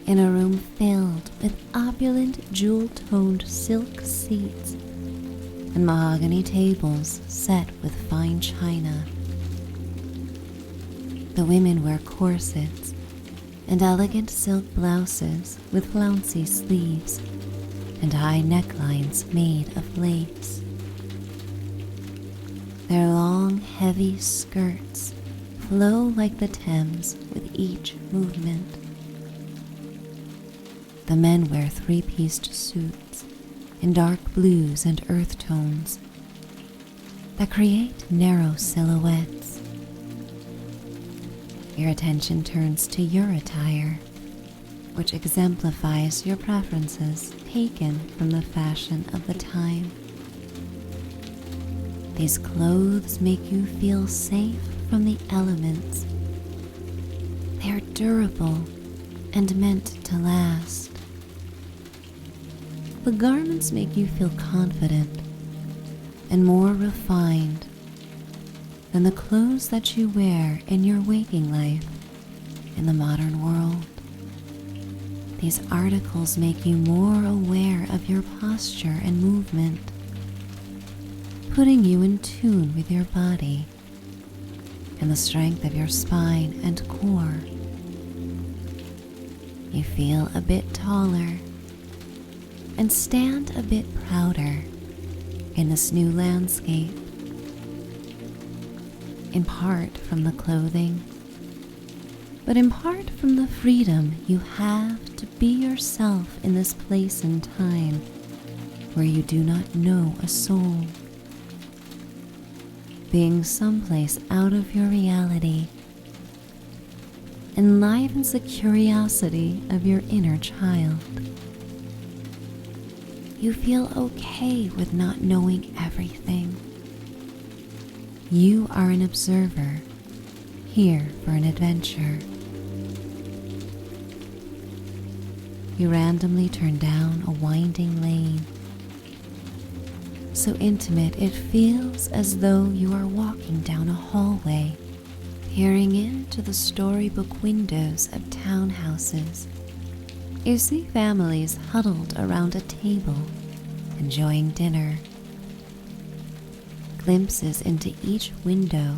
in a room filled with opulent jewel-toned silk seats and mahogany tables set with fine china. The women wear corsets and elegant silk blouses with flouncy sleeves and high necklines made of lace. Their long, heavy skirts flow like the Thames with each movement. The men wear three-pieced suits in dark blues and earth tones that create narrow silhouettes. Your attention turns to your attire, which exemplifies your preferences taken from the fashion of the time. These clothes make you feel safe from the elements. They are durable and meant to last. The garments make you feel confident and more refined than the clothes that you wear in your waking life in the modern world. These articles make you more aware of your posture and movement, putting you in tune with your body and the strength of your spine and core. You feel a bit taller and stand a bit prouder in this new landscape, in part from the clothing, but in part from the freedom you have to be yourself in this place and time where you do not know a soul. Being someplace out of your reality enlivens the curiosity of your inner child. You feel okay with not knowing everything. You are an observer, here for an adventure. You randomly turn down a winding lane, so intimate it feels as though you are walking down a hallway, peering into the storybook windows of townhouses. You see families huddled around a table, enjoying dinner. Glimpses into each window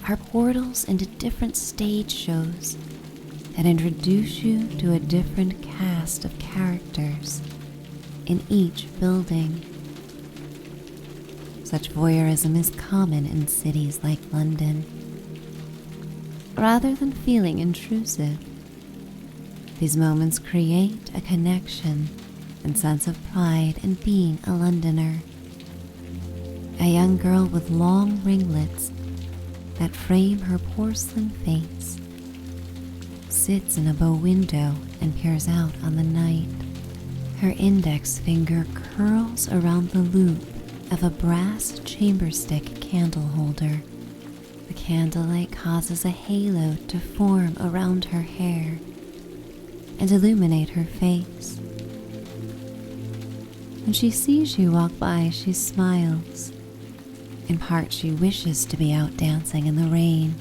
are portals into different stage shows that introduce you to a different cast of characters in each building. Such voyeurism is common in cities like London. Rather than feeling intrusive, these moments create a connection and sense of pride in being a Londoner. A young girl with long ringlets that frame her porcelain face sits in a bow window and peers out on the night. Her index finger curls around the loop of a brass chamber stick candle holder. The candlelight causes a halo to form around her hair and illuminate her face. When she sees you walk by, she smiles. In part, she wishes to be out dancing in the rain.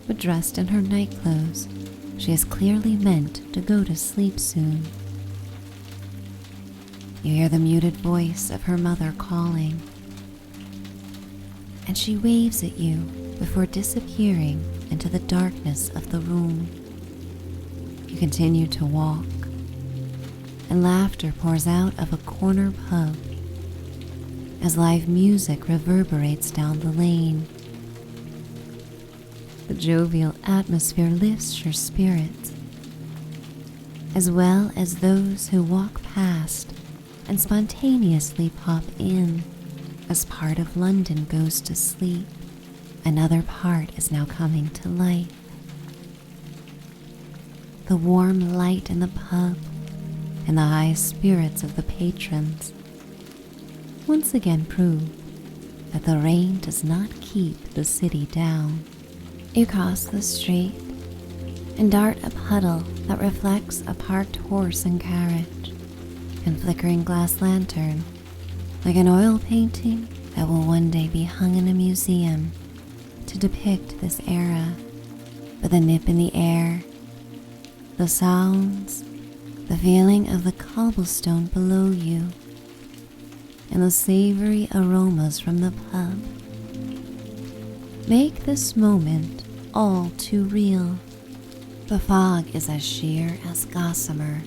But dressed in her nightclothes, she is clearly meant to go to sleep soon. You hear the muted voice of her mother calling, and she waves at you before disappearing into the darkness of the room. You continue to walk, and laughter pours out of a corner pub as live music reverberates down the lane. The jovial atmosphere lifts your spirits, as well as those who walk past and spontaneously pop in. As part of London goes to sleep, another part is now coming to life. The warm light in the pub and the high spirits of the patrons once again prove that the rain does not keep the city down. You cross the street and dart a puddle that reflects a parked horse and carriage and flickering glass lantern, like an oil painting that will one day be hung in a museum to depict this era. But the nip in the air, the sounds, the feeling of the cobblestone below you, and the savory aromas from the pub make this moment all too real. The fog is as sheer as gossamer.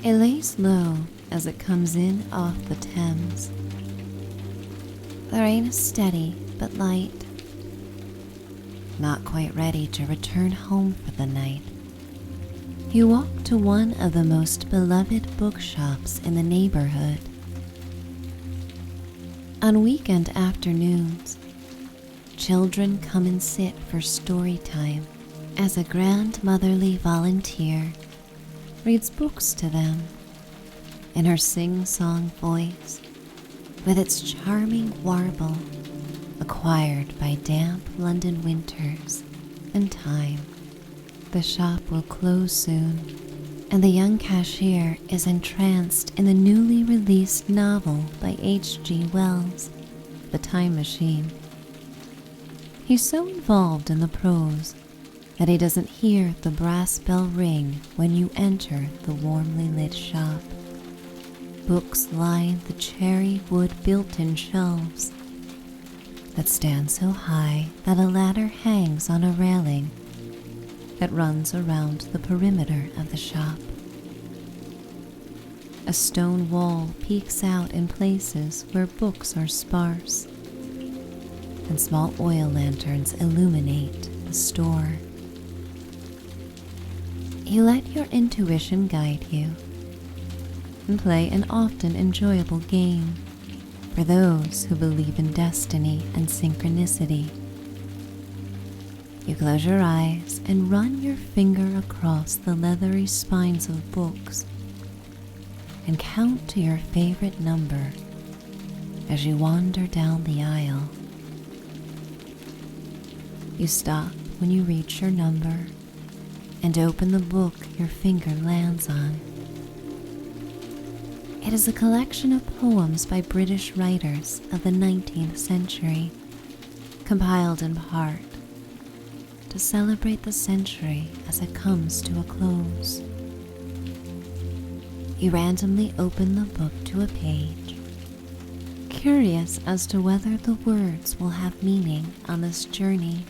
It lays low as it comes in off the Thames. The rain is steady but light. Not quite ready to return home for the night, you walk to one of the most beloved bookshops in the neighborhood. On weekend afternoons, children come and sit for story time as a grandmotherly volunteer reads books to them in her sing-song voice with its charming warble acquired by damp London winters and time. The shop will close soon, and the young cashier is entranced in the newly released novel by H.G. Wells, The Time Machine. He's so involved in the prose that he doesn't hear the brass bell ring when you enter the warmly lit shop. Books line the cherry wood built-in shelves that stand so high that a ladder hangs on a railing that runs around the perimeter of the shop. A stone wall peeks out in places where books are sparse, and small oil lanterns illuminate the store. You let your intuition guide you and play an often enjoyable game for those who believe in destiny and synchronicity. You close your eyes and run your finger across the leathery spines of books and count to your favorite number as you wander down the aisle. You stop when you reach your number and open the book your finger lands on. It is a collection of poems by British writers of the 19th century, compiled in part to celebrate the century as it comes to a close. You randomly open the book to a page, curious as to whether the words will have meaning on this journey.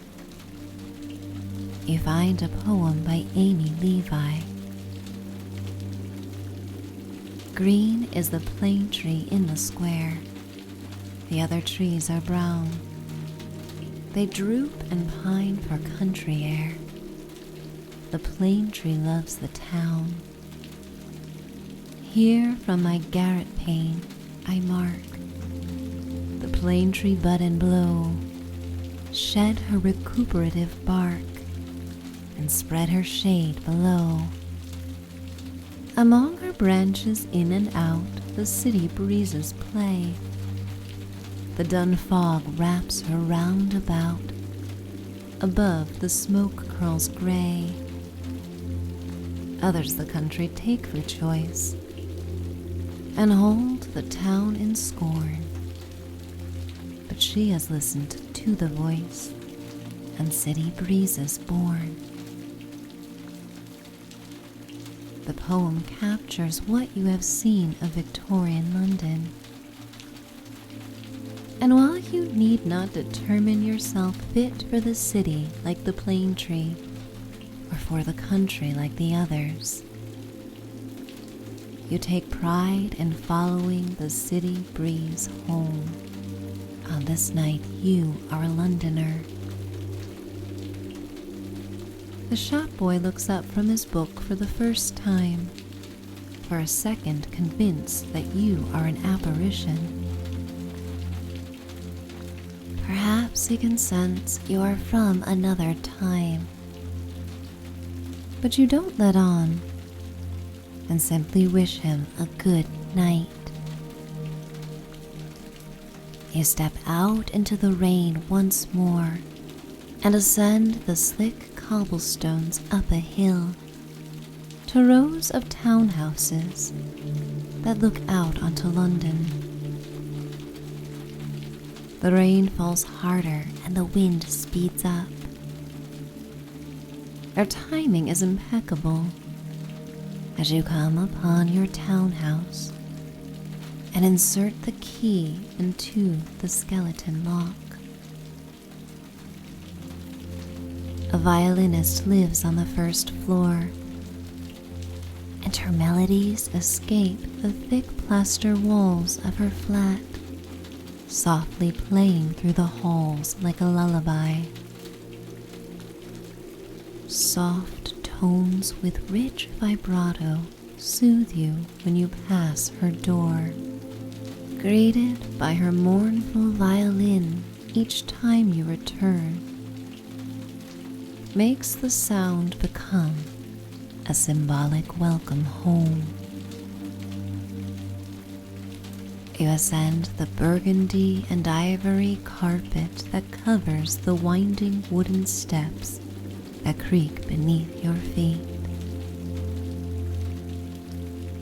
You find a poem by Amy Levi. Green is the plane tree in the square. The other trees are brown. They droop and pine for country air. The plane tree loves the town. Here from my garret pane I mark the plane tree bud and blow, shed her recuperative bark, and spread her shade below. Among her branches in and out the city breezes play. The dun fog wraps her round about. Above the smoke curls gray. Others the country take for choice and hold the town in scorn. But she has listened to the voice and city breezes born. The poem captures what you have seen of Victorian London. And while you need not determine yourself fit for the city like the plane tree, or for the country like the others, you take pride in following the city breeze home. On this night you are a Londoner. The shop boy looks up from his book for the first time, for a second convinced that you are an apparition. Perhaps he can sense you are from another time, but you don't let on and simply wish him a good night. You step out into the rain once more and ascend the slick cobblestones up a hill to rows of townhouses that look out onto London. The rain falls harder and the wind speeds up. Their timing is impeccable as you come upon your townhouse and insert the key into the skeleton lock. A violinist lives on the first floor, and her melodies escape the thick plaster walls of her flat, softly playing through the halls like a lullaby. Soft tones with rich vibrato soothe you when you pass her door, greeted by her mournful violin each time you return. Makes the sound become a symbolic welcome home. You ascend the burgundy and ivory carpet that covers the winding wooden steps that creak beneath your feet.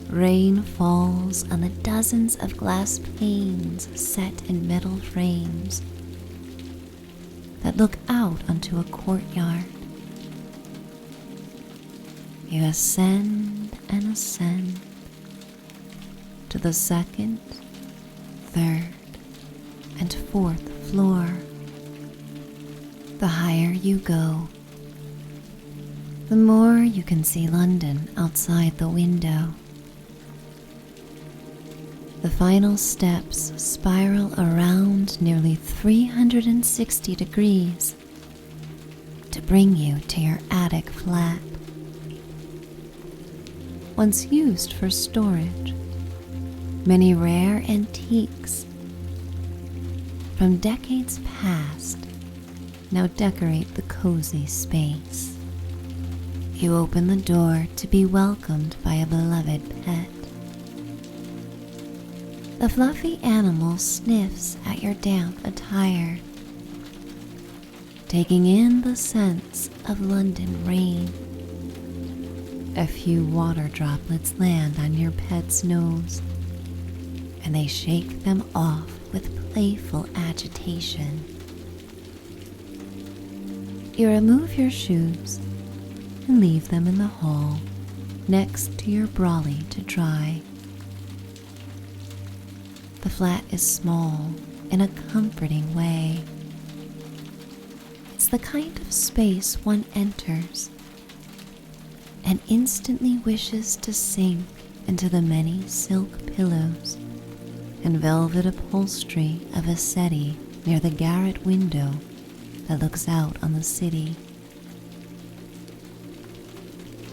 Rain falls on the dozens of glass panes set in metal frames that look out onto a courtyard. You ascend and ascend to the second, third, and fourth floor. The higher you go, the more you can see London outside the window. The final steps spiral around nearly 360 degrees to bring you to your attic flat. Once used for storage, many rare antiques from decades past now decorate the cozy space. You open the door to be welcomed by a beloved pet. The fluffy animal sniffs at your damp attire, taking in the scents of London rain. A few water droplets land on your pet's nose, and they shake them off with playful agitation. You remove your shoes and leave them in the hall next to your brolly to dry. The flat is small in a comforting way. It's the kind of space one enters and instantly wishes to sink into the many silk pillows and velvet upholstery of a settee near the garret window that looks out on the city.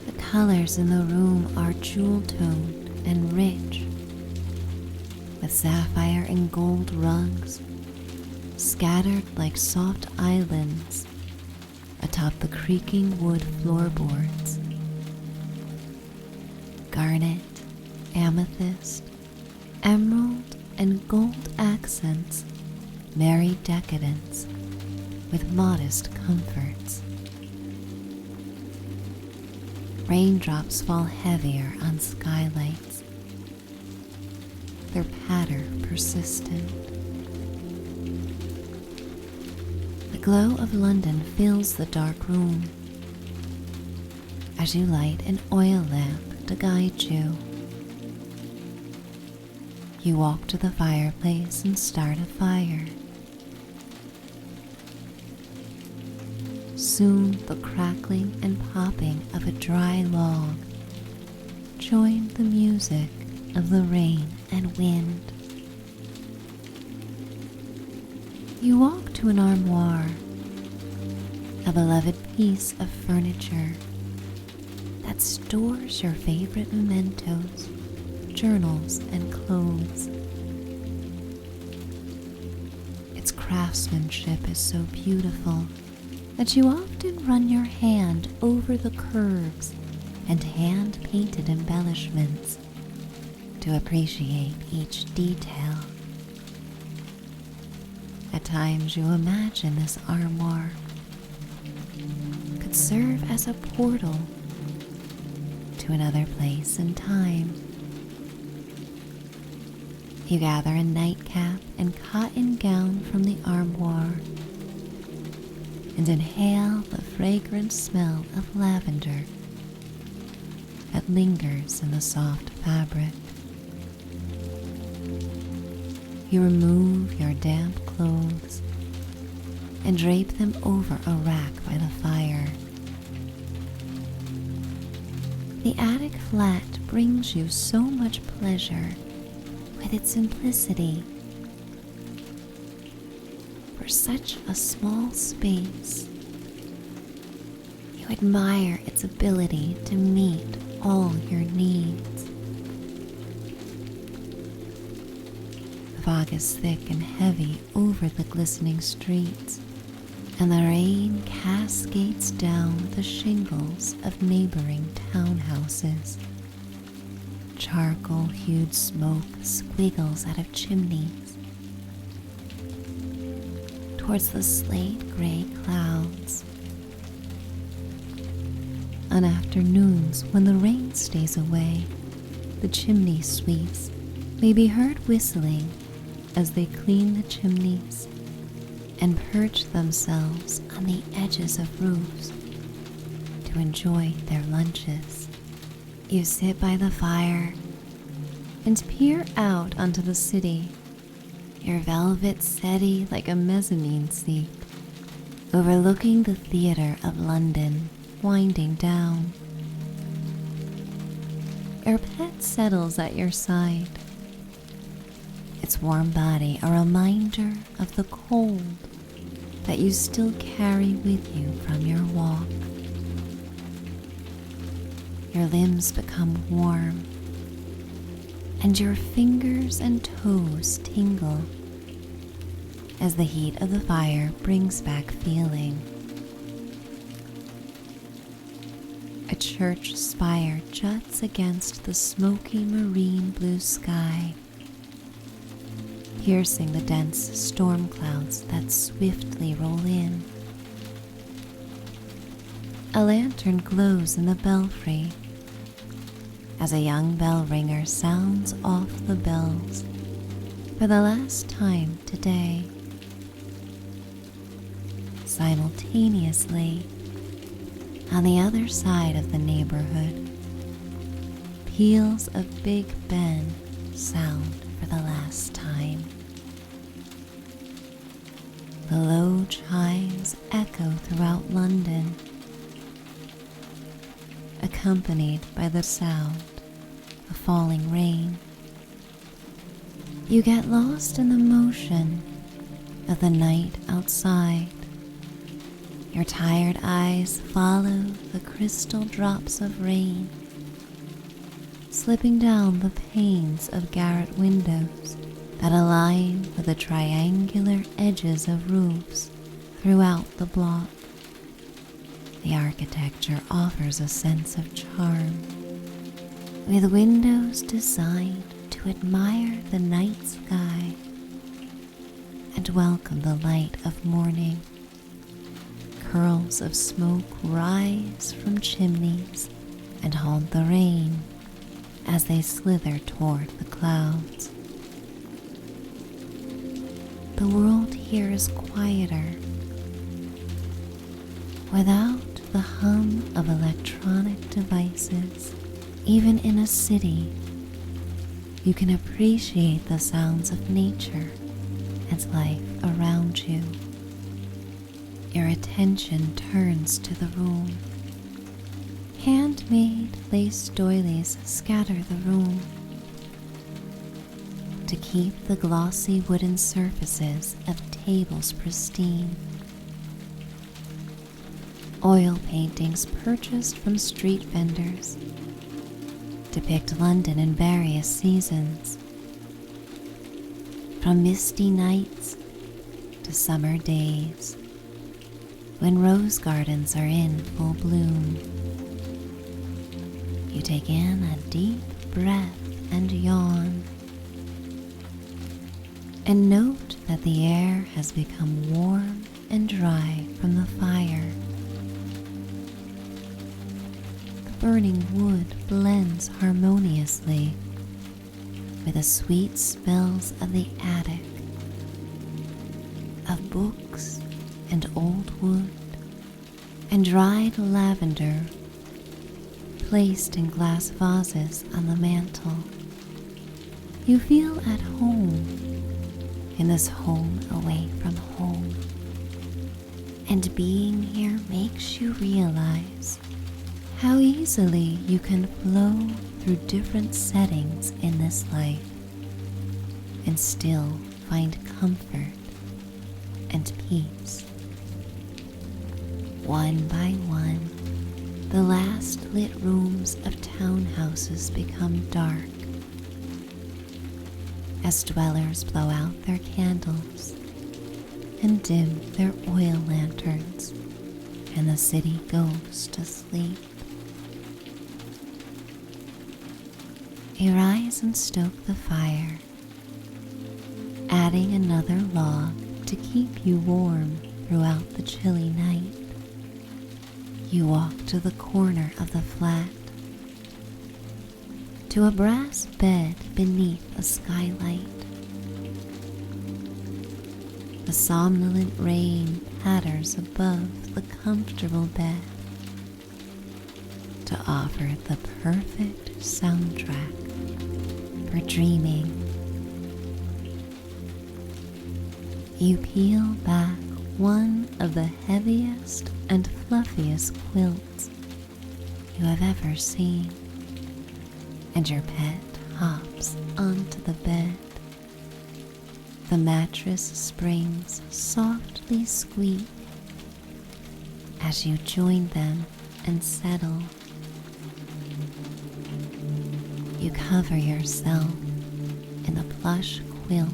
The colors in the room are jewel-toned and rich, with sapphire and gold rugs scattered like soft islands atop the creaking wood floorboards. Garnet, amethyst, emerald, and gold accents marry decadence with modest comforts. Raindrops fall heavier on skylights, their patter persistent. The glow of London fills the dark room as you light an oil lamp to guide you. You walk to the fireplace and start a fire. Soon the crackling and popping of a dry log join the music of the rain and wind. You walk to an armoire, a beloved piece of furniture that stores your favorite mementos, journals, and clothes. Its craftsmanship is so beautiful that you often run your hand over the curves and hand-painted embellishments to appreciate each detail. At times you imagine this armoire could serve as a portal to another place and time. You gather a nightcap and cotton gown from the armoire and inhale the fragrant smell of lavender that lingers in the soft fabric. You remove your damp clothes and drape them over a rack by the fire. The attic flat brings you so much pleasure with its simplicity. for such a small space. You admire its ability to meet all your needs. The fog is thick and heavy over the glistening streets, and the rain cascades down the shingles of neighboring townhouses. Charcoal-hued smoke squiggles out of chimneys towards the slate-gray clouds. On afternoons when the rain stays away, the chimney sweeps may be heard whistling as they clean the chimneys and perch themselves on the edges of roofs to enjoy their lunches. You sit by the fire and peer out onto the city, your velvet settee like a mezzanine seat, overlooking the theatre of London winding down. Your pet settles at your side, its warm body a reminder of the cold that you still carry with you from your walk. Your limbs become warm, and your fingers and toes tingle as the heat of the fire brings back feeling. A church spire juts against the smoky marine blue sky, piercing the dense storm clouds that swiftly roll in. A lantern glows in the belfry as a young bell ringer sounds off the bells for the last time today. Simultaneously, on the other side of the neighborhood, peals of Big Ben sound for the last time. The low chimes echo throughout London, accompanied by the sound of falling rain. You get lost in the motion of the night outside. Your tired eyes follow the crystal drops of rain slipping down the panes of garret windows that align with the triangular edges of roofs throughout the block. The architecture offers a sense of charm, with windows designed to admire the night sky and welcome the light of morning. Curls of smoke rise from chimneys and haunt the rain as they slither toward the clouds. The world here is quieter, without the hum of electronic devices. Even in a city, you can appreciate the sounds of nature and life around you. Your attention turns to the room. Handmade lace doilies scatter the room to keep the glossy wooden surfaces of tables pristine. Oil paintings purchased from street vendors depict London in various seasons, from misty nights to summer days when rose gardens are in full bloom. You take in a deep breath and yawn, and note that the air has become warm and dry from the fire. The burning wood blends harmoniously with the sweet smells of the attic, of books and old wood and dried lavender placed in glass vases on the mantel. You feel at home in this home away from home, and being here makes you realize how easily you can flow through different settings in this life and still find comfort and peace. One by one, the last lit rooms of townhouses become dark as dwellers blow out their candles and dim their oil lanterns, and the city goes to sleep. You rise and stoke the fire, adding another log to keep you warm throughout the chilly night. You walk to the corner of the flat, to a brass bed beneath a skylight. The somnolent rain patters above the comfortable bed to offer the perfect soundtrack for dreaming. You peel back one of the heaviest and fluffiest quilts you have ever seen, and your pet hops onto the bed. The mattress springs softly squeak as you join them and settle. You cover yourself in the plush quilt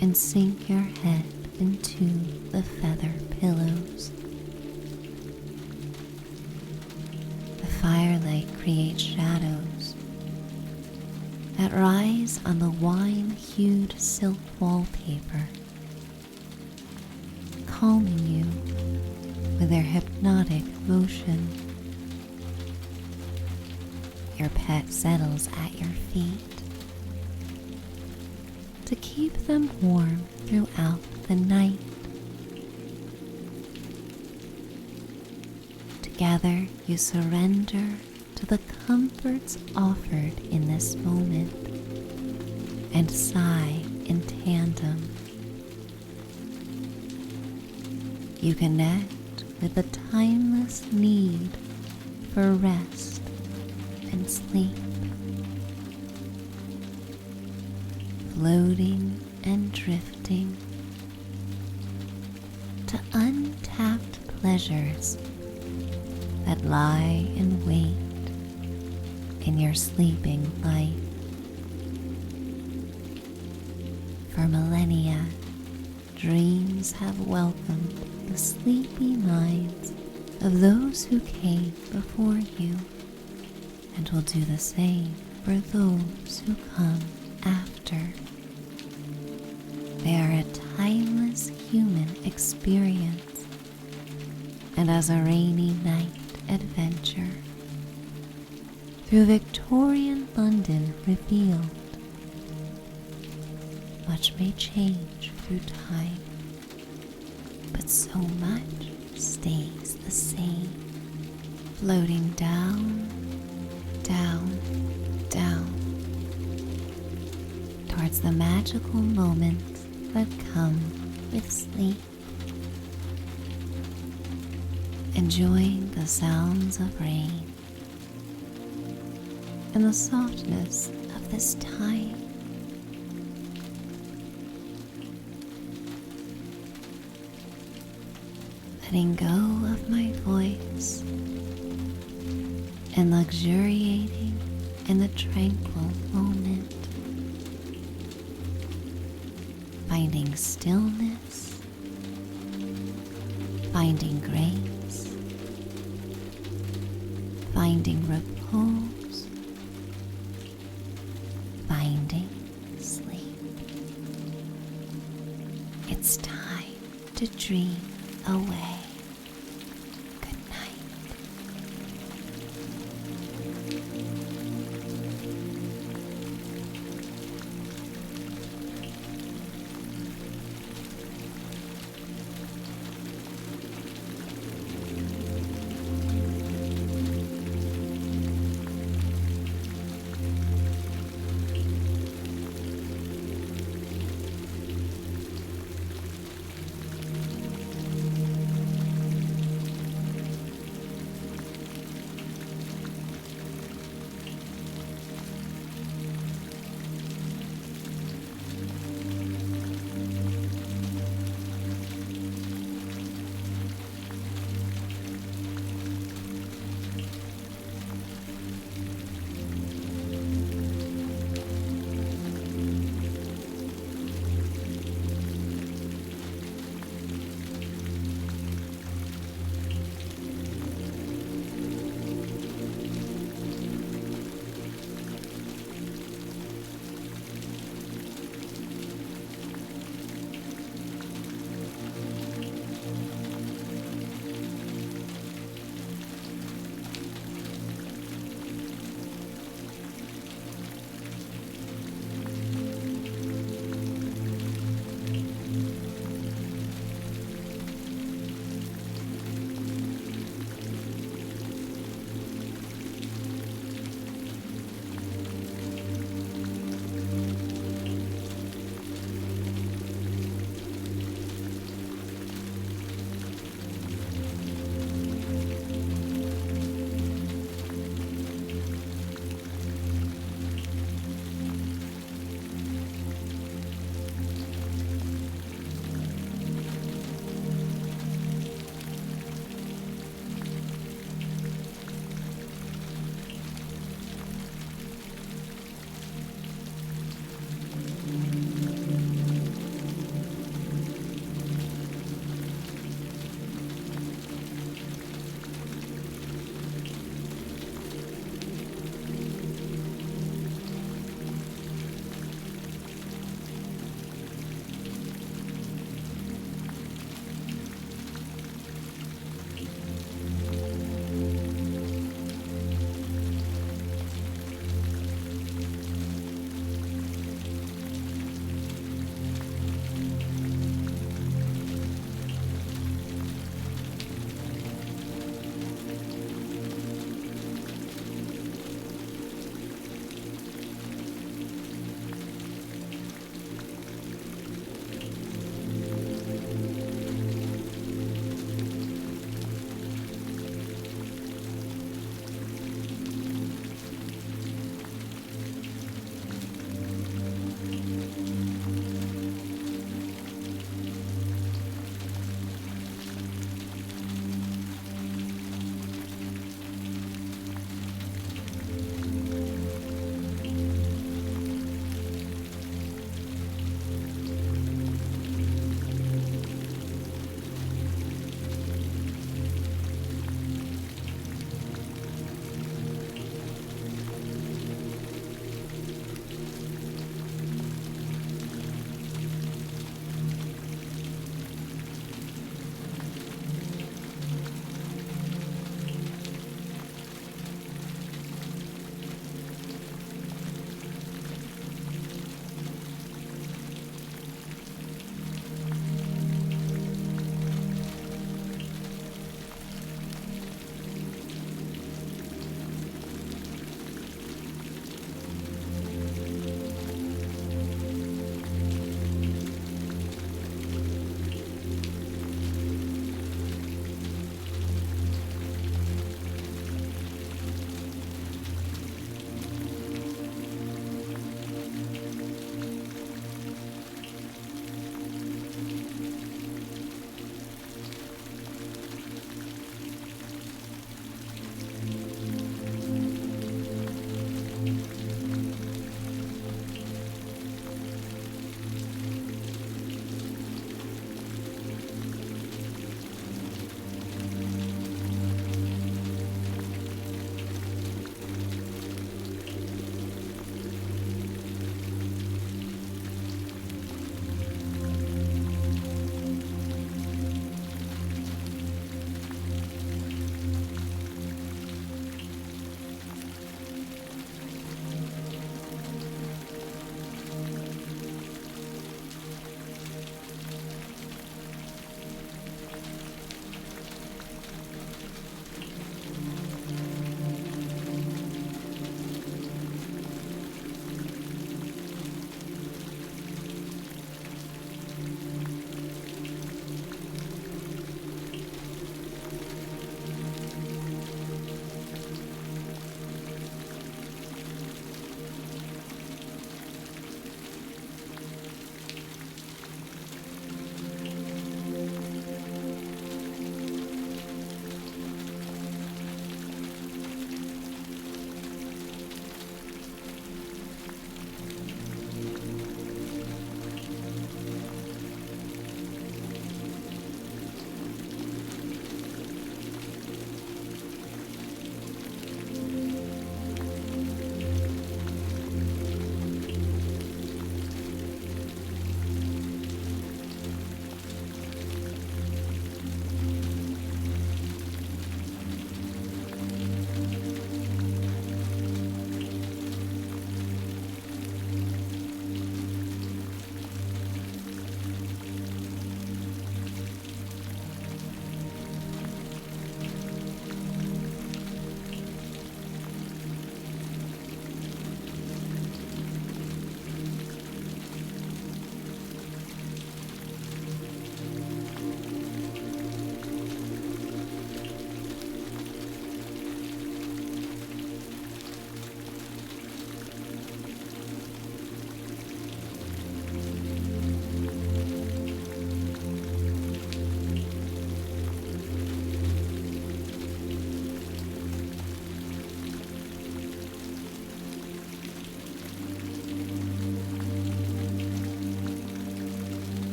and sink your head into the feather pillows. The firelight creates shadows that rise on the wine-hued silk wallpaper, calming you with their hypnotic motion. Your pet settles at your feet to keep them warm throughout the night. Together you surrender to the comforts offered in this moment and sigh in tandem. You connect with the timeless need for rest and sleep, floating and drifting to untapped pleasures that lie in wait in your sleeping life. For millennia, dreams have welcomed the sleepy minds of those who came before you, and will do the same for those who come after. They are a timeless human experience, and as a rainy night adventure through Victorian London revealed, much may change through time, but so much stays the same, floating down, down, down, towards the magical moments that come with sleep. Enjoying the sounds of rain and the softness of this time. Letting go of my voice and luxuriating in the tranquil moment. Finding stillness, finding grace, finding repose, finding sleep. It's time to dream away.